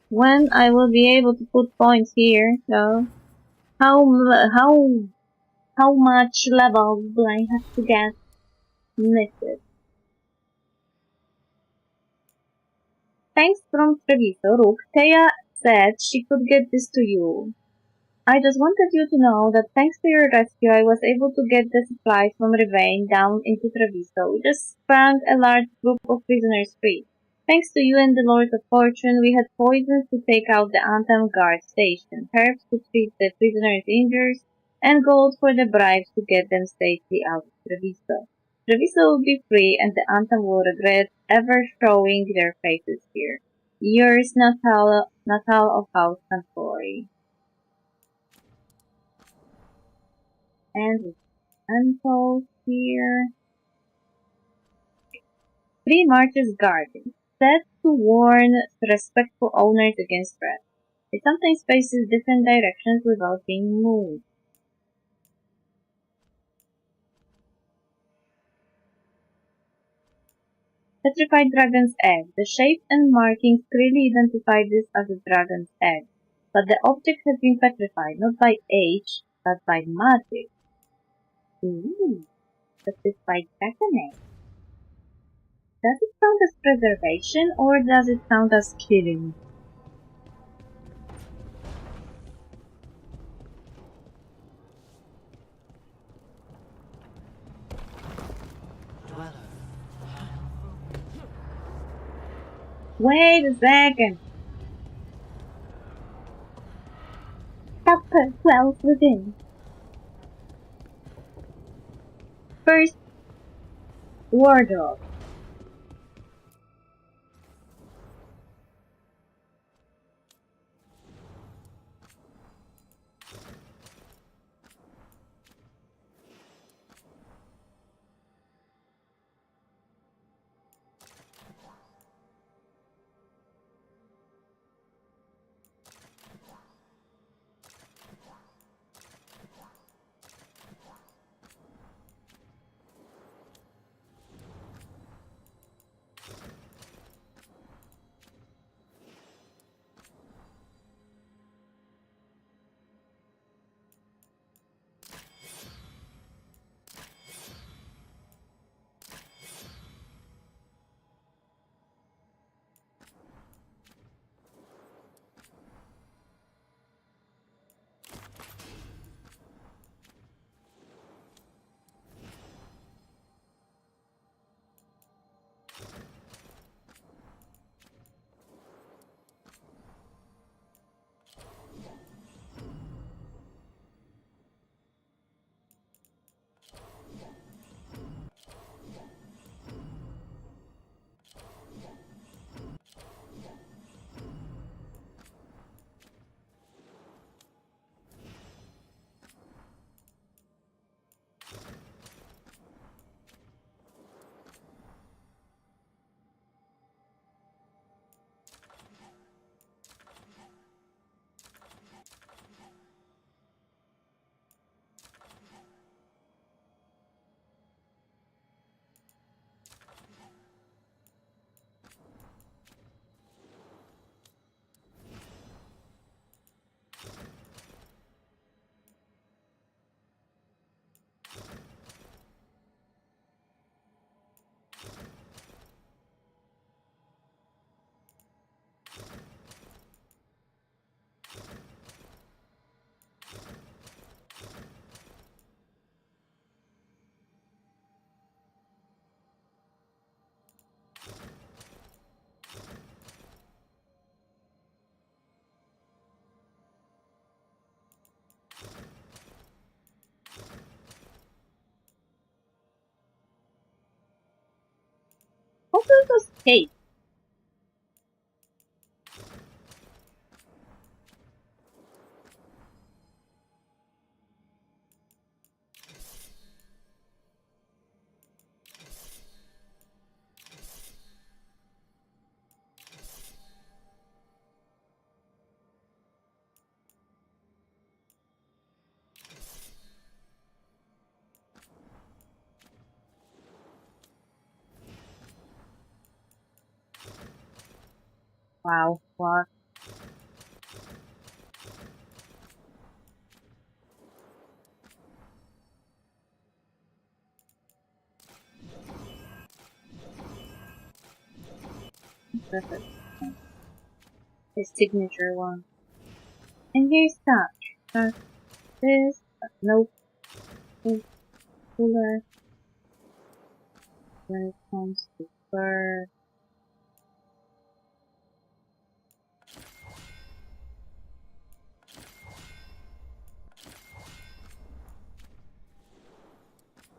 When I will be able to put points here, though? How much levels do I have to get listed? Thanks from Treviso, Rook. Thea said she could get this to you. I just wanted you to know that thanks to your rescue, I was able to get the supplies from Ravane down into Treviso. We just sprang a large group of prisoners free. Thanks to you and the Lord of Fortune, we had poisons to take out the Anthem guard station, herbs to treat the prisoners' injuries, and gold for the bribes to get them safely out of Treviso. Treviso will be free, and the Anthem will regret ever showing their faces here. Yours, Natal of House Cantori. And Anto here. 3 March's Garden. Set to warn respectful owners against threats. It sometimes faces different directions without being moved. Petrified Dragon's Egg. The shape and markings clearly identify this as a dragon's egg, but the object has been petrified not by age, but by magic. Ooh, petrified dragon egg. Does it count as preservation or does it count as killing? Wait a second. Supper dwells within. First, wardrobe. How to escape? Wow, what? Perfect. His signature one. And here's Taash. This, nope, this cooler when it comes to fur.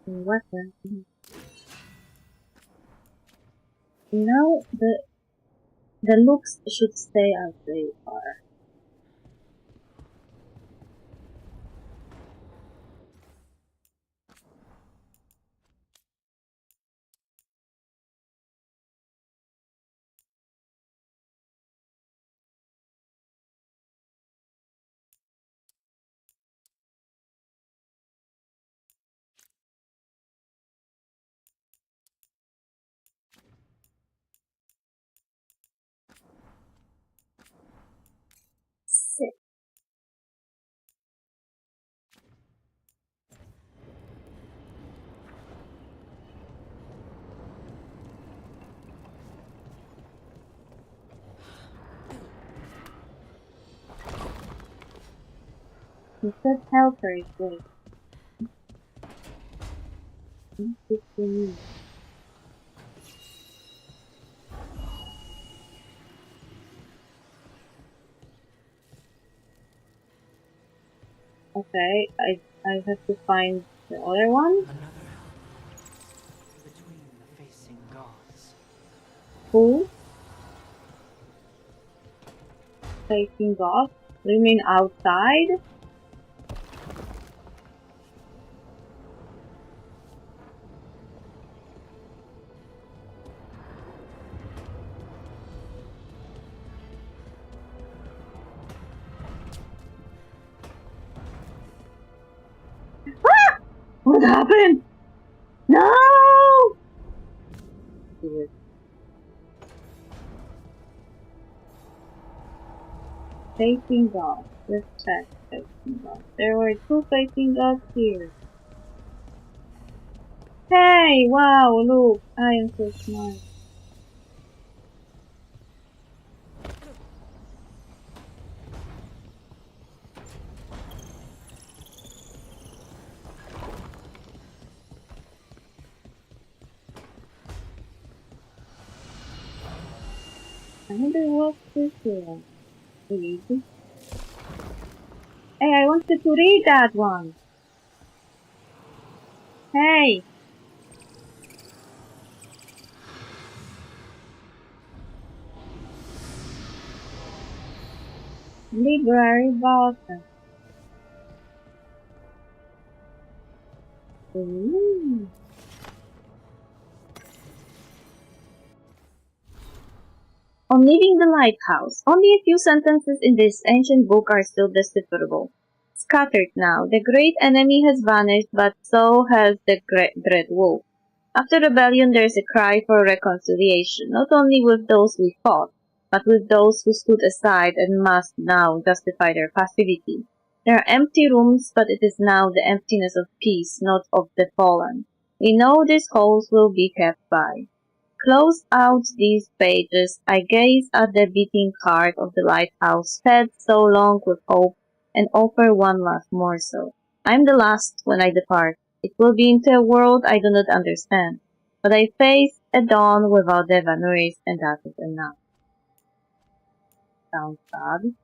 And weapon. No, the looks should stay as they are. Sick. He said helper is great. Good for me. Okay, I have to find the other one. Between the facing gods. Who? Facing God? You mean outside? Ah! What happened? No! Weird. Facing God. Let's check facing God. There were two facing gods here. Hey! Wow, look! I am so smart. I wonder what this is. Read. Hey, I wanted to read that one. Hey! Library button. Ooh. On leaving the lighthouse, only a few sentences in this ancient book are still decipherable. Scattered now, the great enemy has vanished, but so has the dread wolf. After rebellion there is a cry for reconciliation, not only with those we fought, but with those who stood aside and must now justify their passivity. There are empty rooms, but it is now the emptiness of peace, not of the fallen. We know these halls will be kept by. Close out these pages, I gaze at the beating heart of the lighthouse, fed so long with hope, and offer one last morsel. I am the last when I depart. It will be into a world I do not understand, but I face a dawn without the Vanuris, and that is enough. Sounds sad.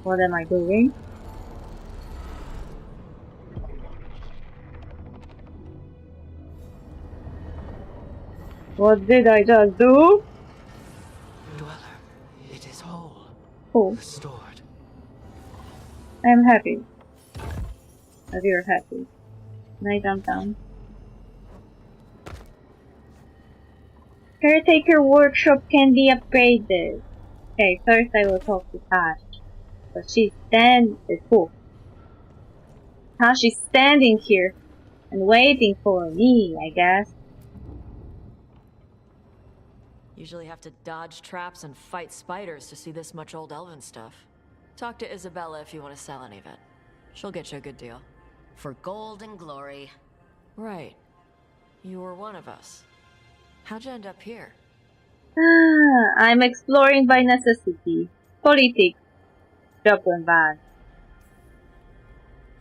What am I doing? What did I just do? Dweller, it is whole. Oh. Restored. I'm happy. That you're happy. Can I jump down? Caretaker workshop can be upgraded. Okay, first I will talk to Taash. But she's standing. Oh. Taash is standing here and waiting for me, I guess. Usually have to dodge traps and fight spiders to see this much old elven stuff. Talk to Isabella if you want to sell any of it. She'll get you a good deal. For gold and glory. Right. You were one of us. How'd you end up here? I'm exploring by necessity. Politics. Job went bad.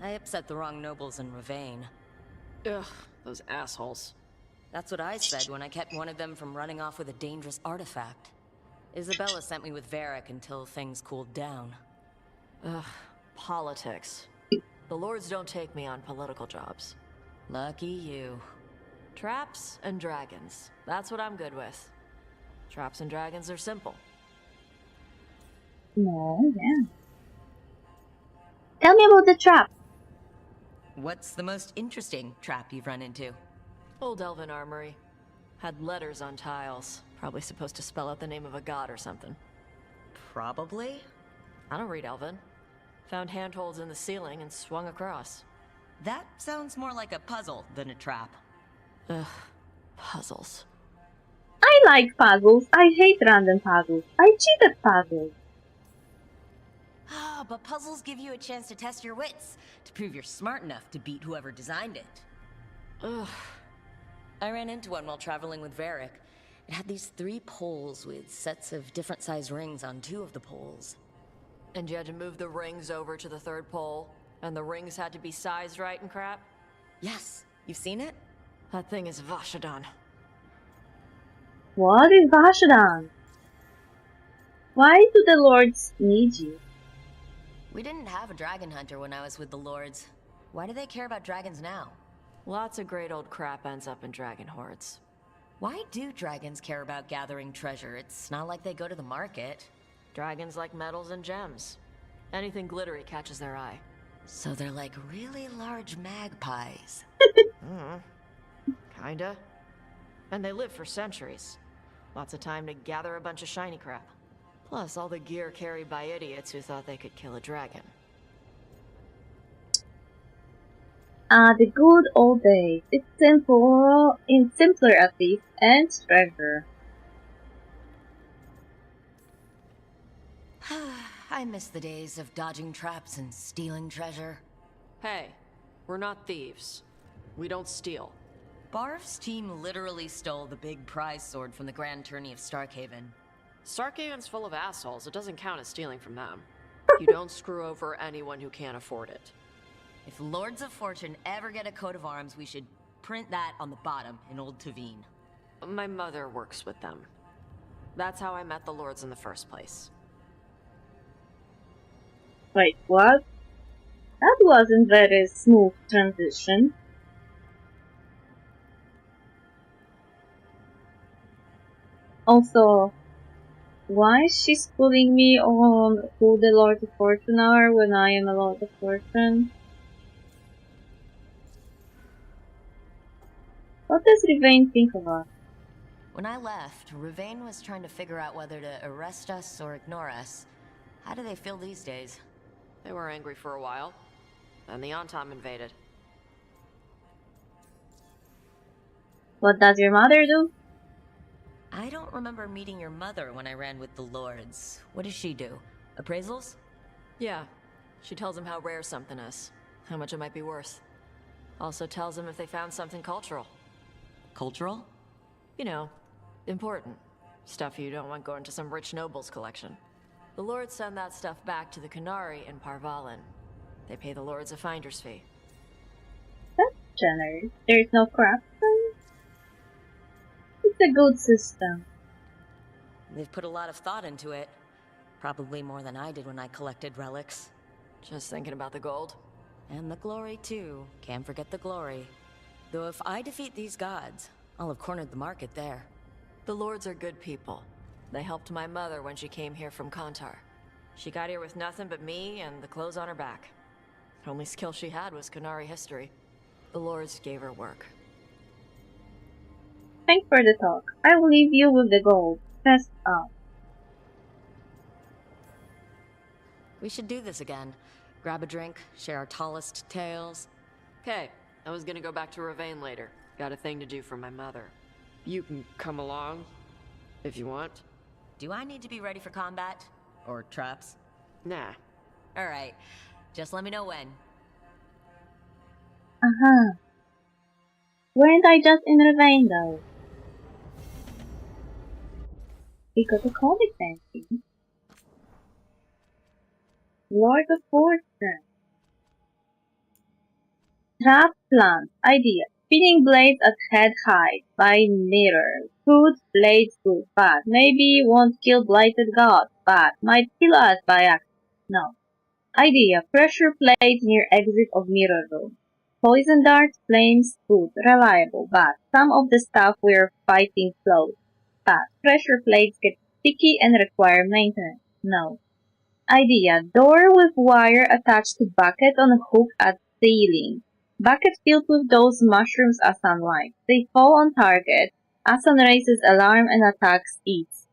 I upset the wrong nobles in Ravane. Ugh, those assholes. That's what I said when I kept one of them from running off with a dangerous artifact. Isabella sent me with Varric until things cooled down. Ugh, politics. The lords don't take me on political jobs. Lucky you. Traps and dragons. That's what I'm good with. Traps and dragons are simple. No, yeah. Tell me about the trap. What's the most interesting trap you've run into? Old elven armory. Had letters on tiles. Probably supposed to spell out the name of a god or something. Probably? I don't read elven. Found handholds in the ceiling and swung across. That sounds more like a puzzle than a trap. Ugh, puzzles. I like puzzles. I hate random puzzles. I cheat at puzzles. Ah, but puzzles give you a chance to test your wits, to prove you're smart enough to beat whoever designed it. Ugh. I ran into one while traveling with Varric. It had these 3 poles with sets of different size rings on 2 of the poles. And you had to move the rings over to the 3rd pole? And the rings had to be sized right and crap? Yes. You've seen it? That thing is Vashadan. What is Vashadan? Why do the lords need you? We didn't have a dragon hunter when I was with the lords. Why do they care about dragons now? Lots of great old crap ends up in dragon hordes. Why do dragons care about gathering treasure? It's not like they go to the market. Dragons like metals and gems. Anything glittery catches their eye. So they're like really large magpies. Kinda. And they live for centuries. Lots of time to gather a bunch of shiny crap. Plus all the gear carried by idiots who thought they could kill a dragon. The good old days. It's simple, simpler at least, and treasure. I miss the days of dodging traps and stealing treasure. Hey, we're not thieves. We don't steal. Barv's team literally stole the big prize sword from the Grand Tourney of Starkhaven. Starkhaven's full of assholes. It doesn't count as stealing from them. You don't screw over anyone who can't afford it. If Lords of Fortune ever get a coat of arms, we should print that on the bottom in Old Tavine. My mother works with them. That's how I met the lords in the first place. Wait, what? That wasn't very smooth transition. Also, why is she schooling me on who the Lords of Fortune are when I am a Lord of Fortune? What does Ravane think of us? When I left, Ravane was trying to figure out whether to arrest us or ignore us. How do they feel these days? They were angry for a while. Then the Antom invaded. What does your mother do? I don't remember meeting your mother when I ran with the Lords. What does she do? Appraisals? Yeah. She tells them how rare something is. How much it might be worth. Also tells them if they found something cultural. Cultural? You know, important. Stuff you don't want going to some rich noble's collection. The lords send that stuff back to the Canary in Parvalin. They pay the lords a finder's fee. That's generous. There's no corruption. It's a good system. They've put a lot of thought into it. Probably more than I did when I collected relics. Just thinking about the gold. And the glory, too. Can't forget the glory. Though if I defeat these gods, I'll have cornered the market there. The Lords are good people. They helped my mother when she came here from Kantar. She got here with nothing but me and the clothes on her back. Only skill she had was Qunari history. The Lords gave her work. Thanks for the talk. I will leave you with the gold. Fast up. We should do this again. Grab a drink, share our tallest tales. Okay, I was gonna go back to Ravane later. Got a thing to do for my mother. You can come along, if you want. Do I need to be ready for combat? Or traps? Nah. Alright, just let me know when. Weren't I just in Ravane though? We got a comic fancy. Lord of Fortune. Trap plant. Idea. Spinning blades at head height. By mirror. Food, blades good. Bad. Maybe won't kill blighted gods. Bad. Might kill us by accident. No. Idea. Pressure plate near exit of mirror room. Poison darts, flames, good. Reliable. Bad. Some of the stuff we're fighting floats. Bad. Pressure plates get sticky and require maintenance. No. Idea. Door with wire attached to bucket on hook at ceiling. Bucket filled with those mushrooms Asan likes. They fall on target. Asan raises alarm and attacks eats.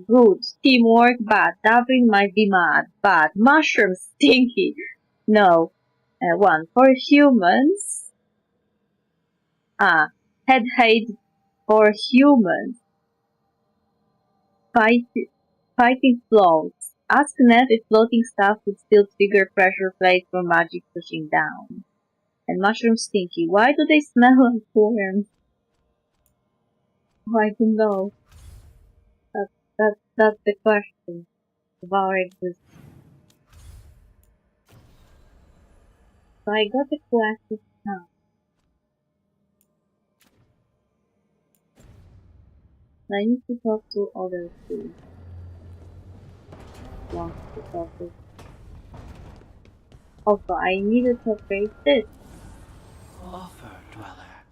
Good. Teamwork bad. Davin might be mad. Bad. Mushrooms stinky. No. One. For humans. Head hate for humans. Fighting floats. Ask Ned if floating stuff would still trigger pressure plates for magic pushing down. And mushrooms stinky. Why do they smell like worms? Oh, I don't know. That's the question of our existence. So I got the quest now. I need to talk to others too. Want to talk to. Also, I needed to upgrade this. Offer, Dweller.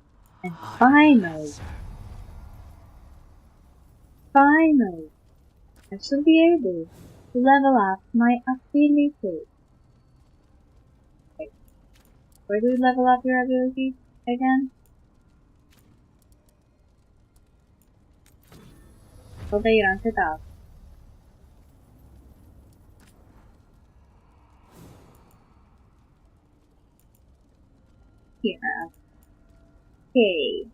And finally, I should be able to level up my ability. Okay. Where do you level up your ability again? So they rank it up. Here. Okay.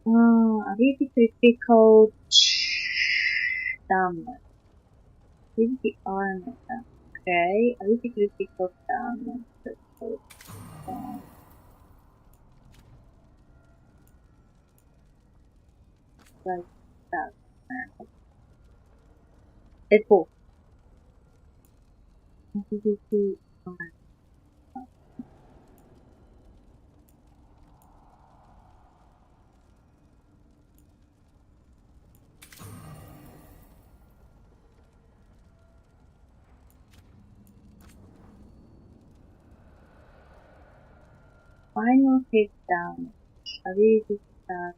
Ability critical damage. Ability armor. Okay. Ability critical damage. Like that. Echo. Ability armor. Final hit damage. Ability attack.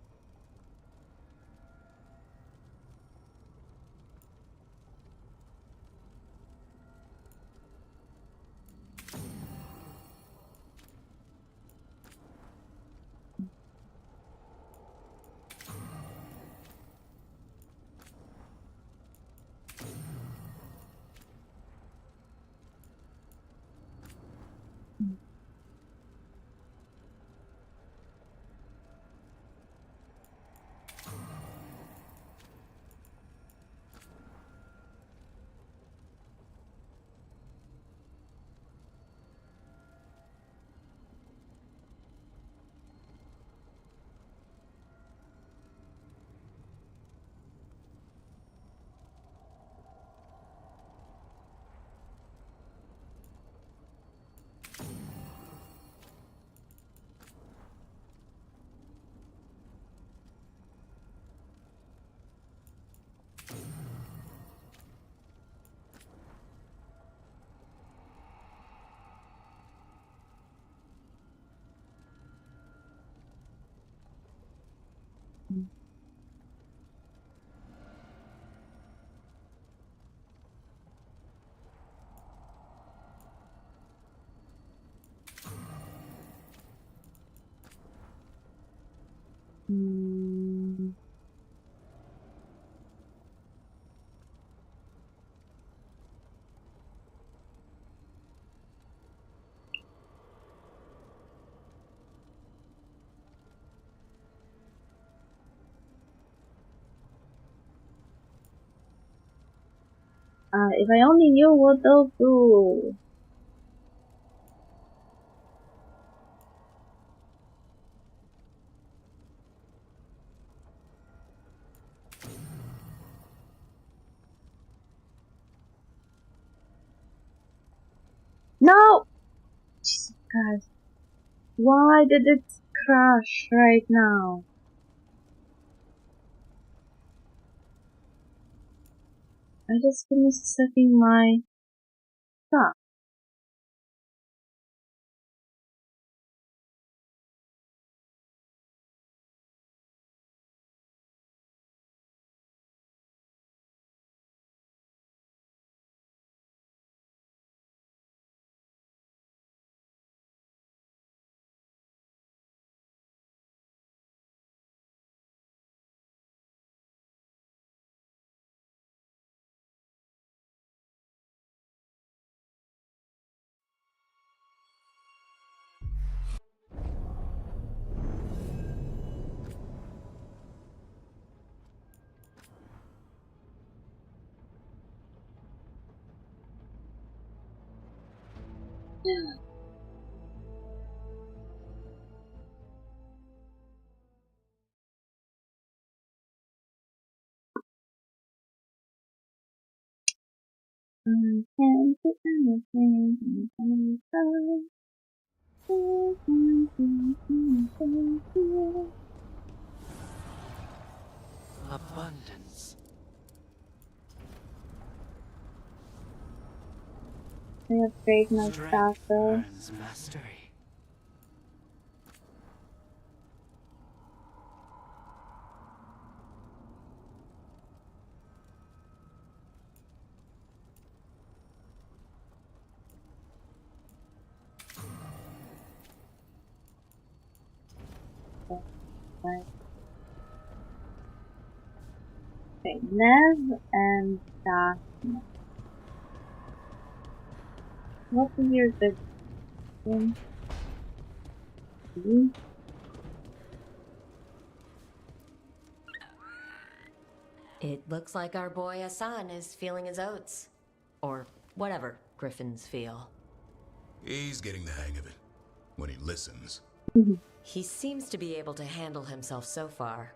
If I only knew what they'll do. No! Jesus Christ. Why did it crash right now? I just finished setting my stuff. I can't do anything. Abundance. I upgrade my stuff Strength though. earns mastery. Okay, Nev and Taash. What is your good thing? It looks like our boy Hassan is feeling his oats. Or whatever griffins feel. He's getting the hang of it. When he listens. He seems to be able to handle himself so far.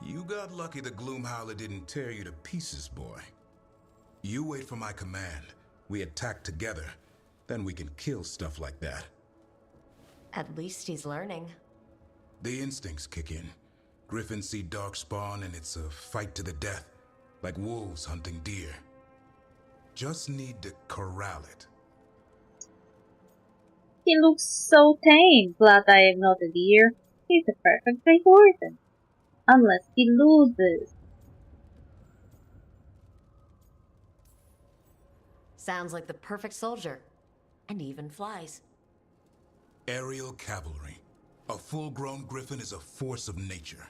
You got lucky the Gloomhowler didn't tear you to pieces, boy. You wait for my command. We attack together. Then we can kill stuff like that. At least he's learning. The instincts kick in. Griffins see darkspawn and it's a fight to the death. Like wolves hunting deer. Just need to corral it. He looks so tame. Glad I am not a deer. He's a perfect Grey Warden. Unless he loses. Sounds like the perfect soldier. And even flies. Aerial cavalry. A full-grown griffin is a force of nature.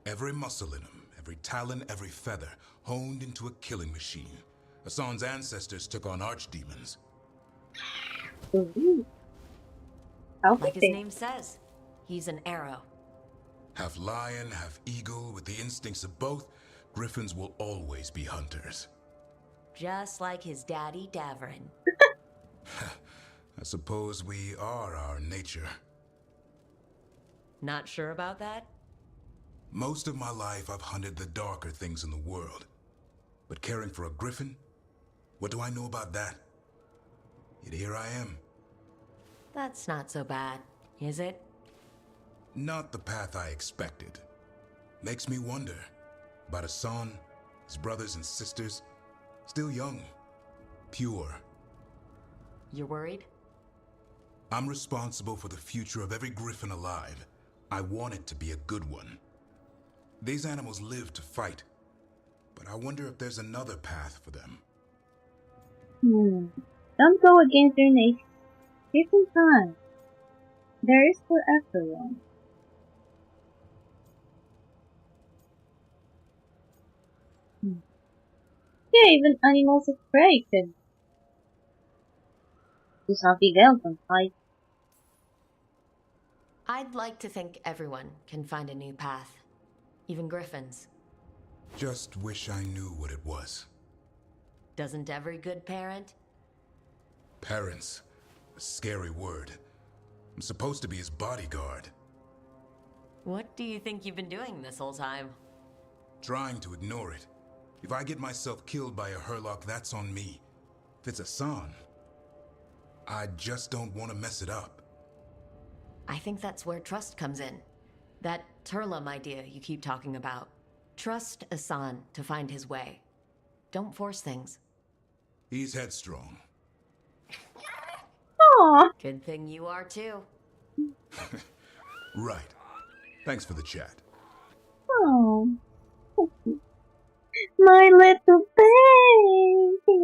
Every muscle in him, every talon, every feather, honed into a killing machine. Hassan's ancestors took on archdemons. Like his name says, he's an arrow. Half lion, half eagle, with the instincts of both, griffins will always be hunters. Just like his daddy Davrin. I suppose we are our nature. Not sure about that? Most of my life I've hunted the darker things in the world. But caring for a griffin? What do I know about that? Yet here I am. That's not so bad, is it? Not the path I expected. Makes me wonder about Hassan, his brothers and sisters. Still young, pure. You're worried? I'm responsible for the future of every griffin alive. I want it to be a good one. These animals live to fight, but I wonder if there's another path for them. Don't go against your nature. Give some time. There is for everyone. Yeah, even animals of prey can do something else and fight. I'd like to think everyone can find a new path. Even griffins. Just wish I knew what it was. Doesn't every good parent? Parents. A scary word. I'm supposed to be his bodyguard. What do you think you've been doing this whole time? Trying to ignore it. If I get myself killed by a Hurlock, that's on me. If it's Hassan, I just don't want to mess it up. I think that's where trust comes in. That Turlum idea you keep talking about. Trust Hassan to find his way. Don't force things. He's headstrong. Aww. Good thing you are too. Right. Thanks for the chat. Oh. My little baby.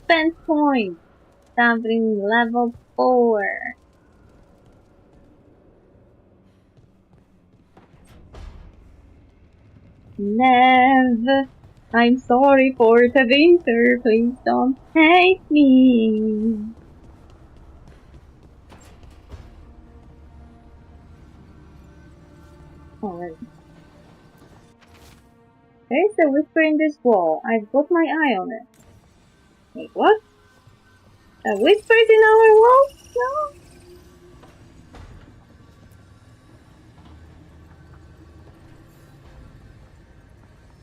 Spend point. Something level 4. Nev, I'm sorry for the winter. Please don't hate me. Alright. There's a whisper in this wall. I've got my eye on it. Wait, what? A whisper's in our wall? No?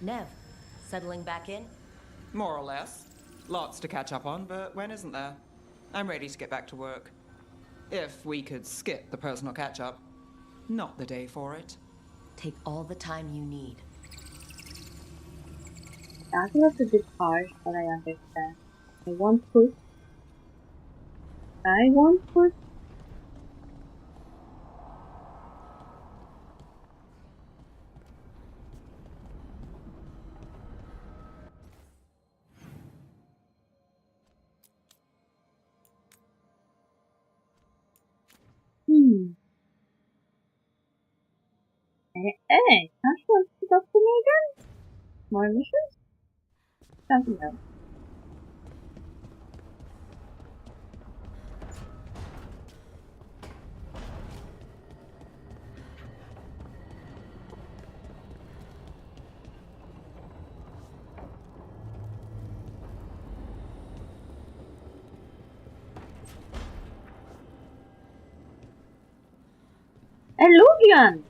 Nev, settling back in? More or less. Lots to catch up on, but when isn't there? I'm ready to get back to work. If we could skip the personal catch-up. Not the day for it. Take all the time you need. That was a bit harsh, but I understand. I want food. I want food. Hey, Taash wants to talk to me again? More missions? Something else. Illuvian!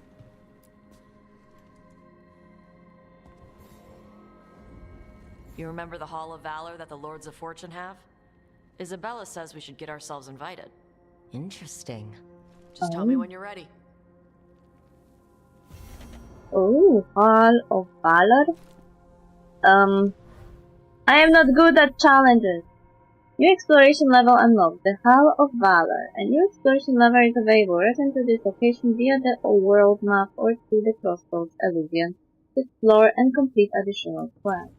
You remember the Hall of Valor that the Lords of Fortune have? Isabella says we should get ourselves invited. Interesting. Just tell me when you're ready. Oh, Hall of Valor? I am not good at challenges. New exploration level unlocked. The Hall of Valor. A new exploration level is available. Return to this location via the world map or through the crossroads Illuvian to explore and complete additional quests.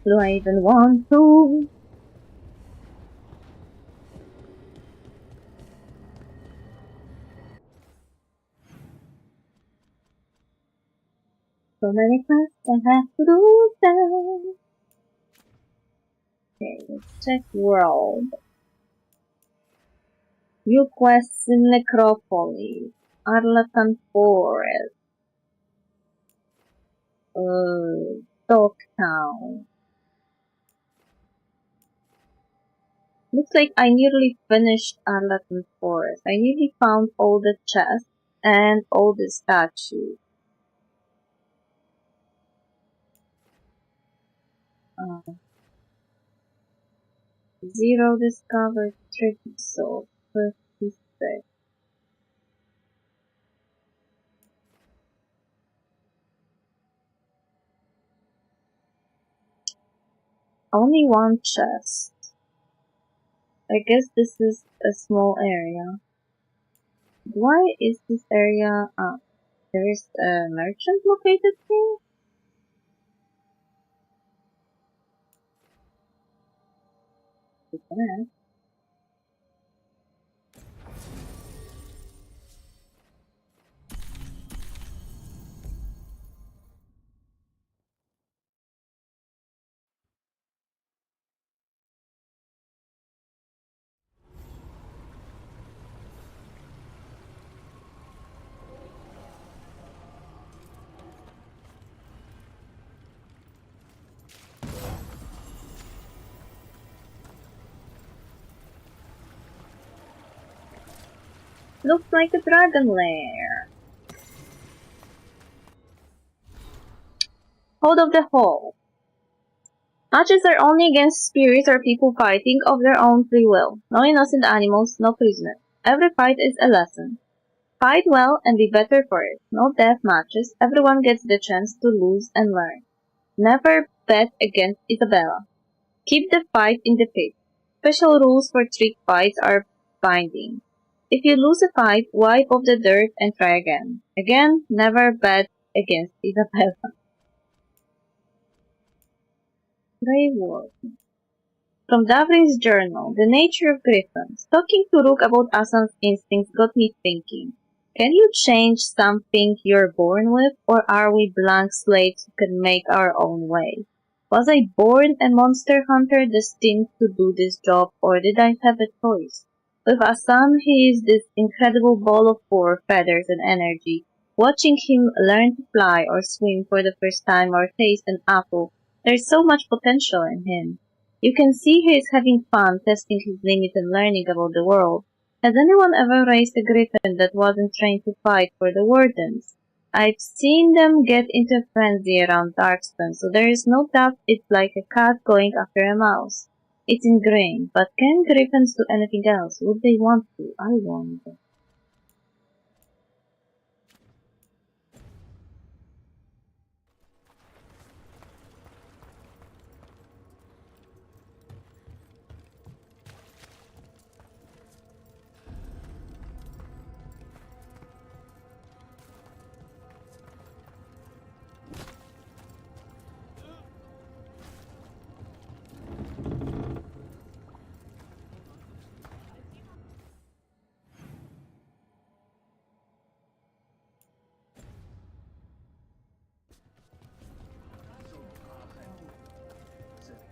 Do I even want to? So many quests I have to do them. Okay, let's check world. New quests in Necropolis. Arlatan Forest. Dogtown. Looks like I nearly finished Arlatan Forest. I nearly found all the chests and all the statues. Zero discovered, tricky soul, 56. Only one chest. I guess this is a small area. Why is this area... there is a merchant located here? Yeah. looks like a dragon lair. Hold of the Hall. Matches are only against spirits or people fighting of their own free will. No innocent animals, no prisoners. Every fight is a lesson. Fight well and be better for it. No death matches. Everyone gets the chance to lose and learn. Never bet against Isabella. Keep the fight in the pit. Special rules for trick fights are binding. If you lose a fight, wipe off the dirt and try again. Again, never bet against Isabella. Grey Ward. From Davrin's journal, The Nature of Griffins. Talking to Rook about Asan's instincts got me thinking. Can you change something you're born with, or are we blank slates who can make our own way? Was I born a monster hunter destined to do this job, or did I have a choice? With Asan, he is this incredible ball of fur, feathers, and energy. Watching him learn to fly or swim for the first time or taste an apple, there's so much potential in him. You can see he is having fun, testing his limits and learning about the world. Has anyone ever raised a griffin that wasn't trained to fight for the wardens? I've seen them get into a frenzy around Darkspan, so there is no doubt it's like a cat going after a mouse. It's ingrained, but can griffins do anything else? Would they want to? I wonder.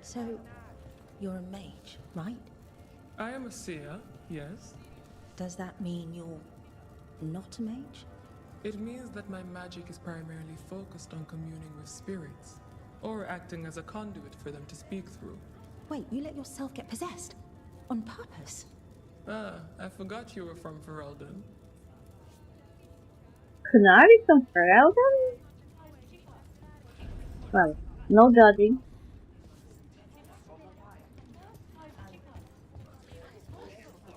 So, you're a mage, right? I am a seer, yes. Does that mean you're not a mage? It means that my magic is primarily focused on communing with spirits, or acting as a conduit for them to speak through. Wait, you let yourself get possessed? On purpose? Ah, I forgot you were from Ferelden. Kunari from Ferelden? Well, no judging.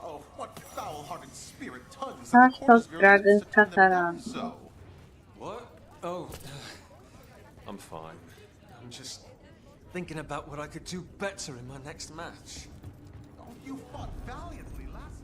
Oh, what foul-hearted spirit tugs at Taash the corners talks of your lips dragons to turn them down Kataran. so? What? Oh, I'm fine. I'm just thinking about what I could do better in my next match. Oh, you fought valiantly last.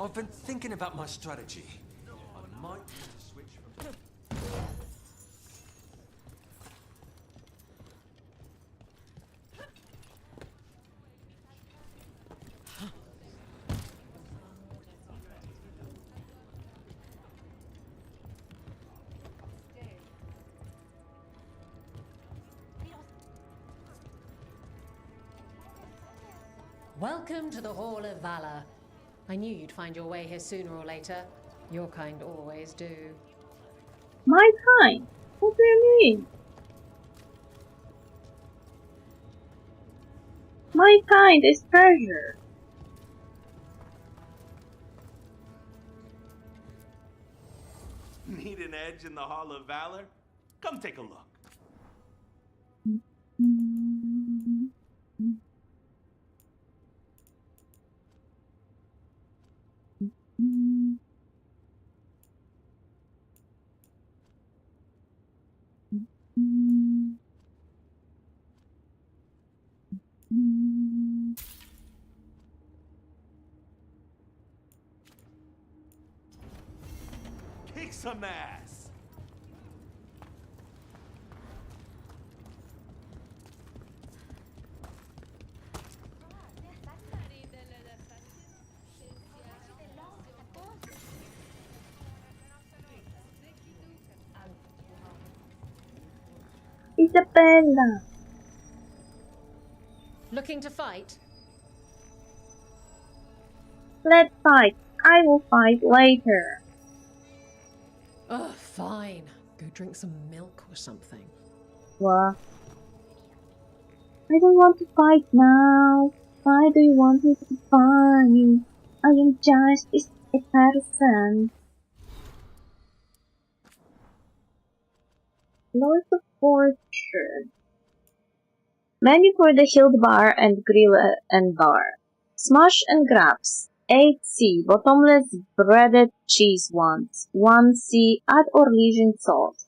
I've been thinking about my strategy. I might need to switch from... Welcome to the Hall of Valor. I knew you'd find your way here sooner or later. Your kind always do. My kind? What do you mean? My kind is treasure. Need an edge in the Hall of Valor? Come take a look. some ass! Isabella! Looking to fight? Let's fight. I will fight later. Ugh, fine. Go drink some milk or something. What? I don't want to fight now. Why do you want me to fight? I am just a person. Lord of Fortune. Menu for the Hild Bar and Grill and Bar. Smash and grabs. 8C. Bottomless breaded cheese ones. 1C. Add Orlean sauce.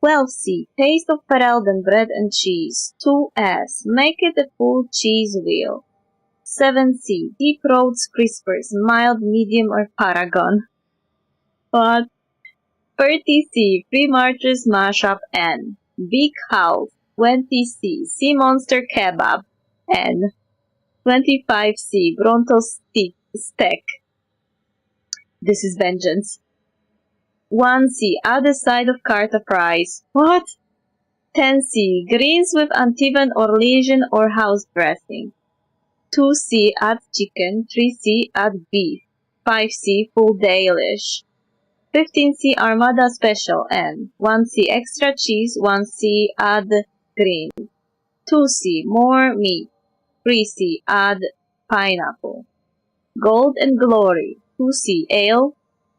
12C. Taste of Ferelden bread and cheese. 2S. Make it a full cheese wheel. 7C. Deep Roads Crispers. Mild, medium, or Paragon. What? 30C. Free Marchers Mashup N. Big House. 20C. Sea Monster Kebab. N. 25C. Bronto Steak. This is vengeance. 1C. Add a side of Carta fries. What? 10C. Greens with Antivan or Legion or house dressing. 2C. Add chicken. 3C. Add beef. 5C. Full Dalish. 15C. Armada Special N. 1C. Extra cheese. 1C. Add green. 2C. More meat. 3C. Add pineapple. Gold and Glory. 2C. Ale.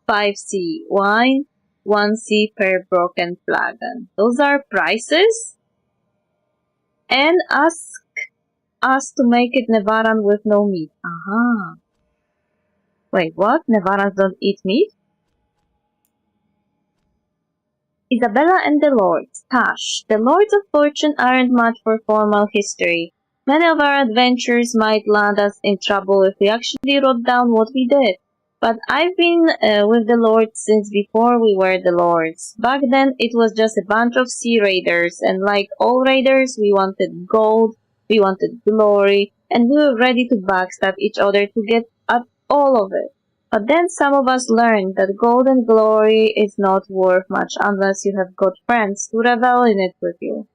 5C. Wine. 1C per broken flagon. Those are prices? And ask us to make it Nevaran with no meat. Aha. Wait, what? Nevarans don't eat meat? Isabella and the Lords. Taash. The Lords of Fortune aren't much for formal history. Many of our adventures might land us in trouble if we actually wrote down what we did. But I've been with the Lords since before we were the Lords. Back then, it was just a bunch of sea raiders, and like all raiders, we wanted gold, we wanted glory, and we were ready to backstab each other to get at all of it. But then some of us learned that gold and glory is not worth much unless you have got friends to revel in it with you.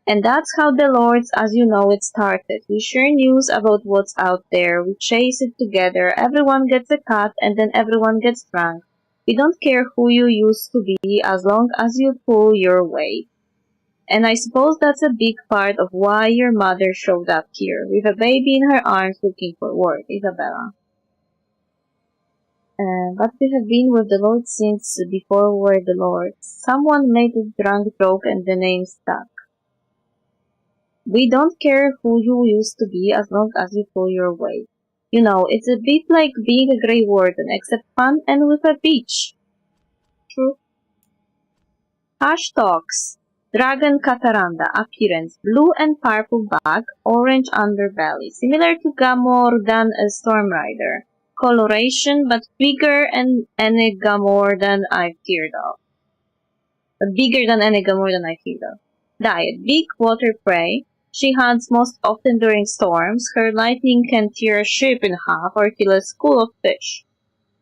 And that's how the Lords, as you know, it started. We share news about what's out there, we chase it together, everyone gets a cut, and then everyone gets drunk. We don't care who you used to be as long as you pull your weight. And I suppose that's a big part of why your mother showed up here, with a baby in her arms looking for work, Isabella. But we have been with the Lords since before we were the Lords. Someone made a drunk joke and the name stuck. We don't care who you used to be as long as you pull your weight. You know, it's a bit like being a Grey Warden, except fun and with a beach. True. Hash talks. Dragon Cataranda. Appearance. Blue and purple back, orange underbelly. Similar to Gamor than a Storm Rider. Coloration, but bigger and any Gamor than I've feared of. Bigger than any Gamor than I've feared of. Diet. Big water prey. She hunts most often during storms. Her lightning can tear a ship in half or kill a school of fish.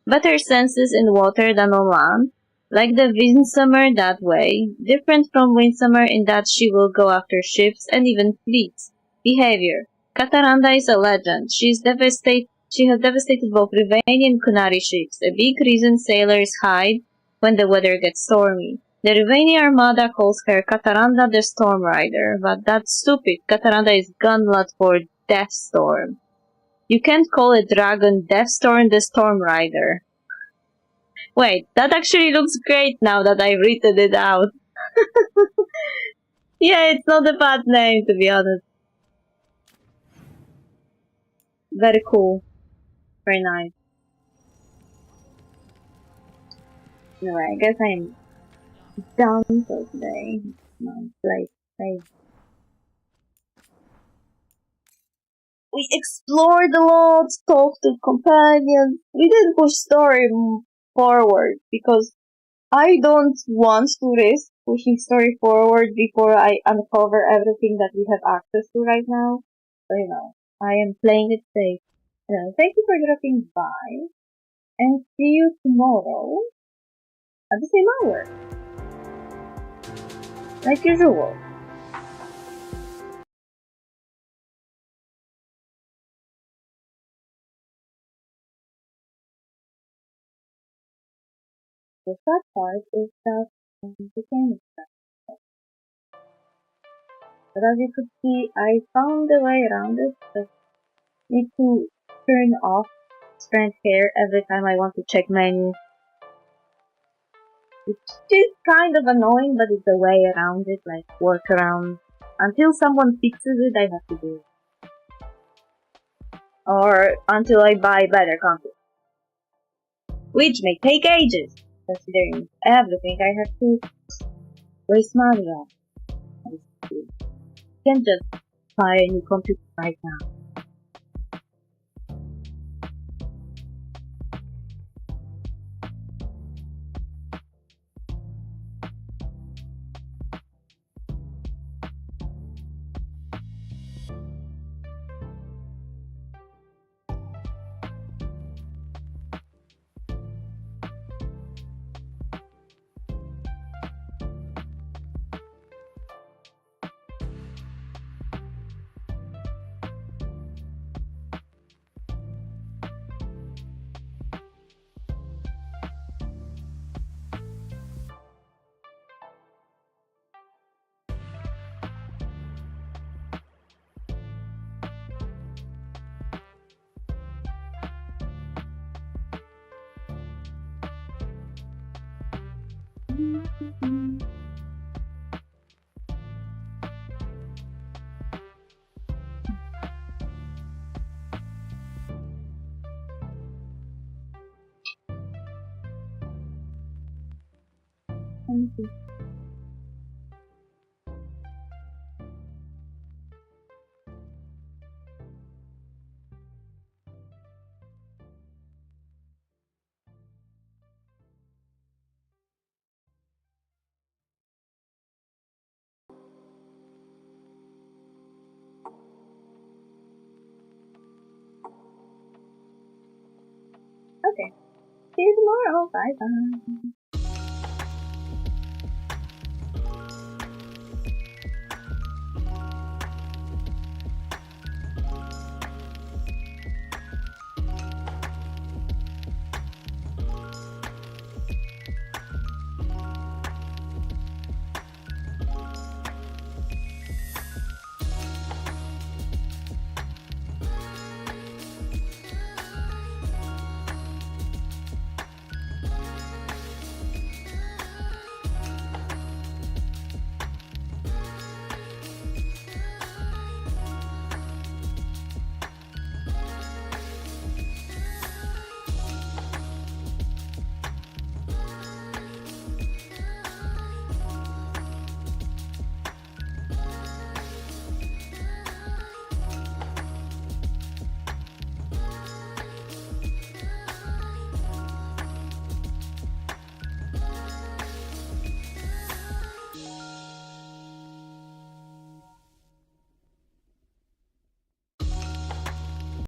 Better senses in water than on land. Like the Windsummer that way. Different from Windsummer in that she will go after ships and even fleets. Behavior. Cataranda is a legend. She has devastated both Rivani and Kunari ships. A big reason sailors hide when the weather gets stormy. The Rivani Armada calls her Cataranda the Storm Rider, but that's stupid. Cataranda is gunlad for Deathstorm. You can't call a dragon Deathstorm the Storm Rider. Wait, that actually looks great now that I've written it out. Yeah, it's not a bad name, to be honest. Very cool. Very nice. Anyway, I guess I'm done for today. Play. We explored a lot, talked to companions. We didn't push story forward because I don't want to risk pushing story forward before I uncover everything that we have access to right now. So, I am playing it safe. Thank you for dropping by, and see you tomorrow at the same hour. Like usual. The sad part is that the game is stuck. But as you could see, I found a way around it. Just need to turn off strength hair every time I want to check menu. Which is kind of annoying, but it's a way around it, like workaround. Until someone fixes it, I have to do it. Or until I buy better content. Which may take ages, considering everything I have to waste money on. You can't just buy a new computer right now. Thank you. Okay. See you tomorrow. Bye bye.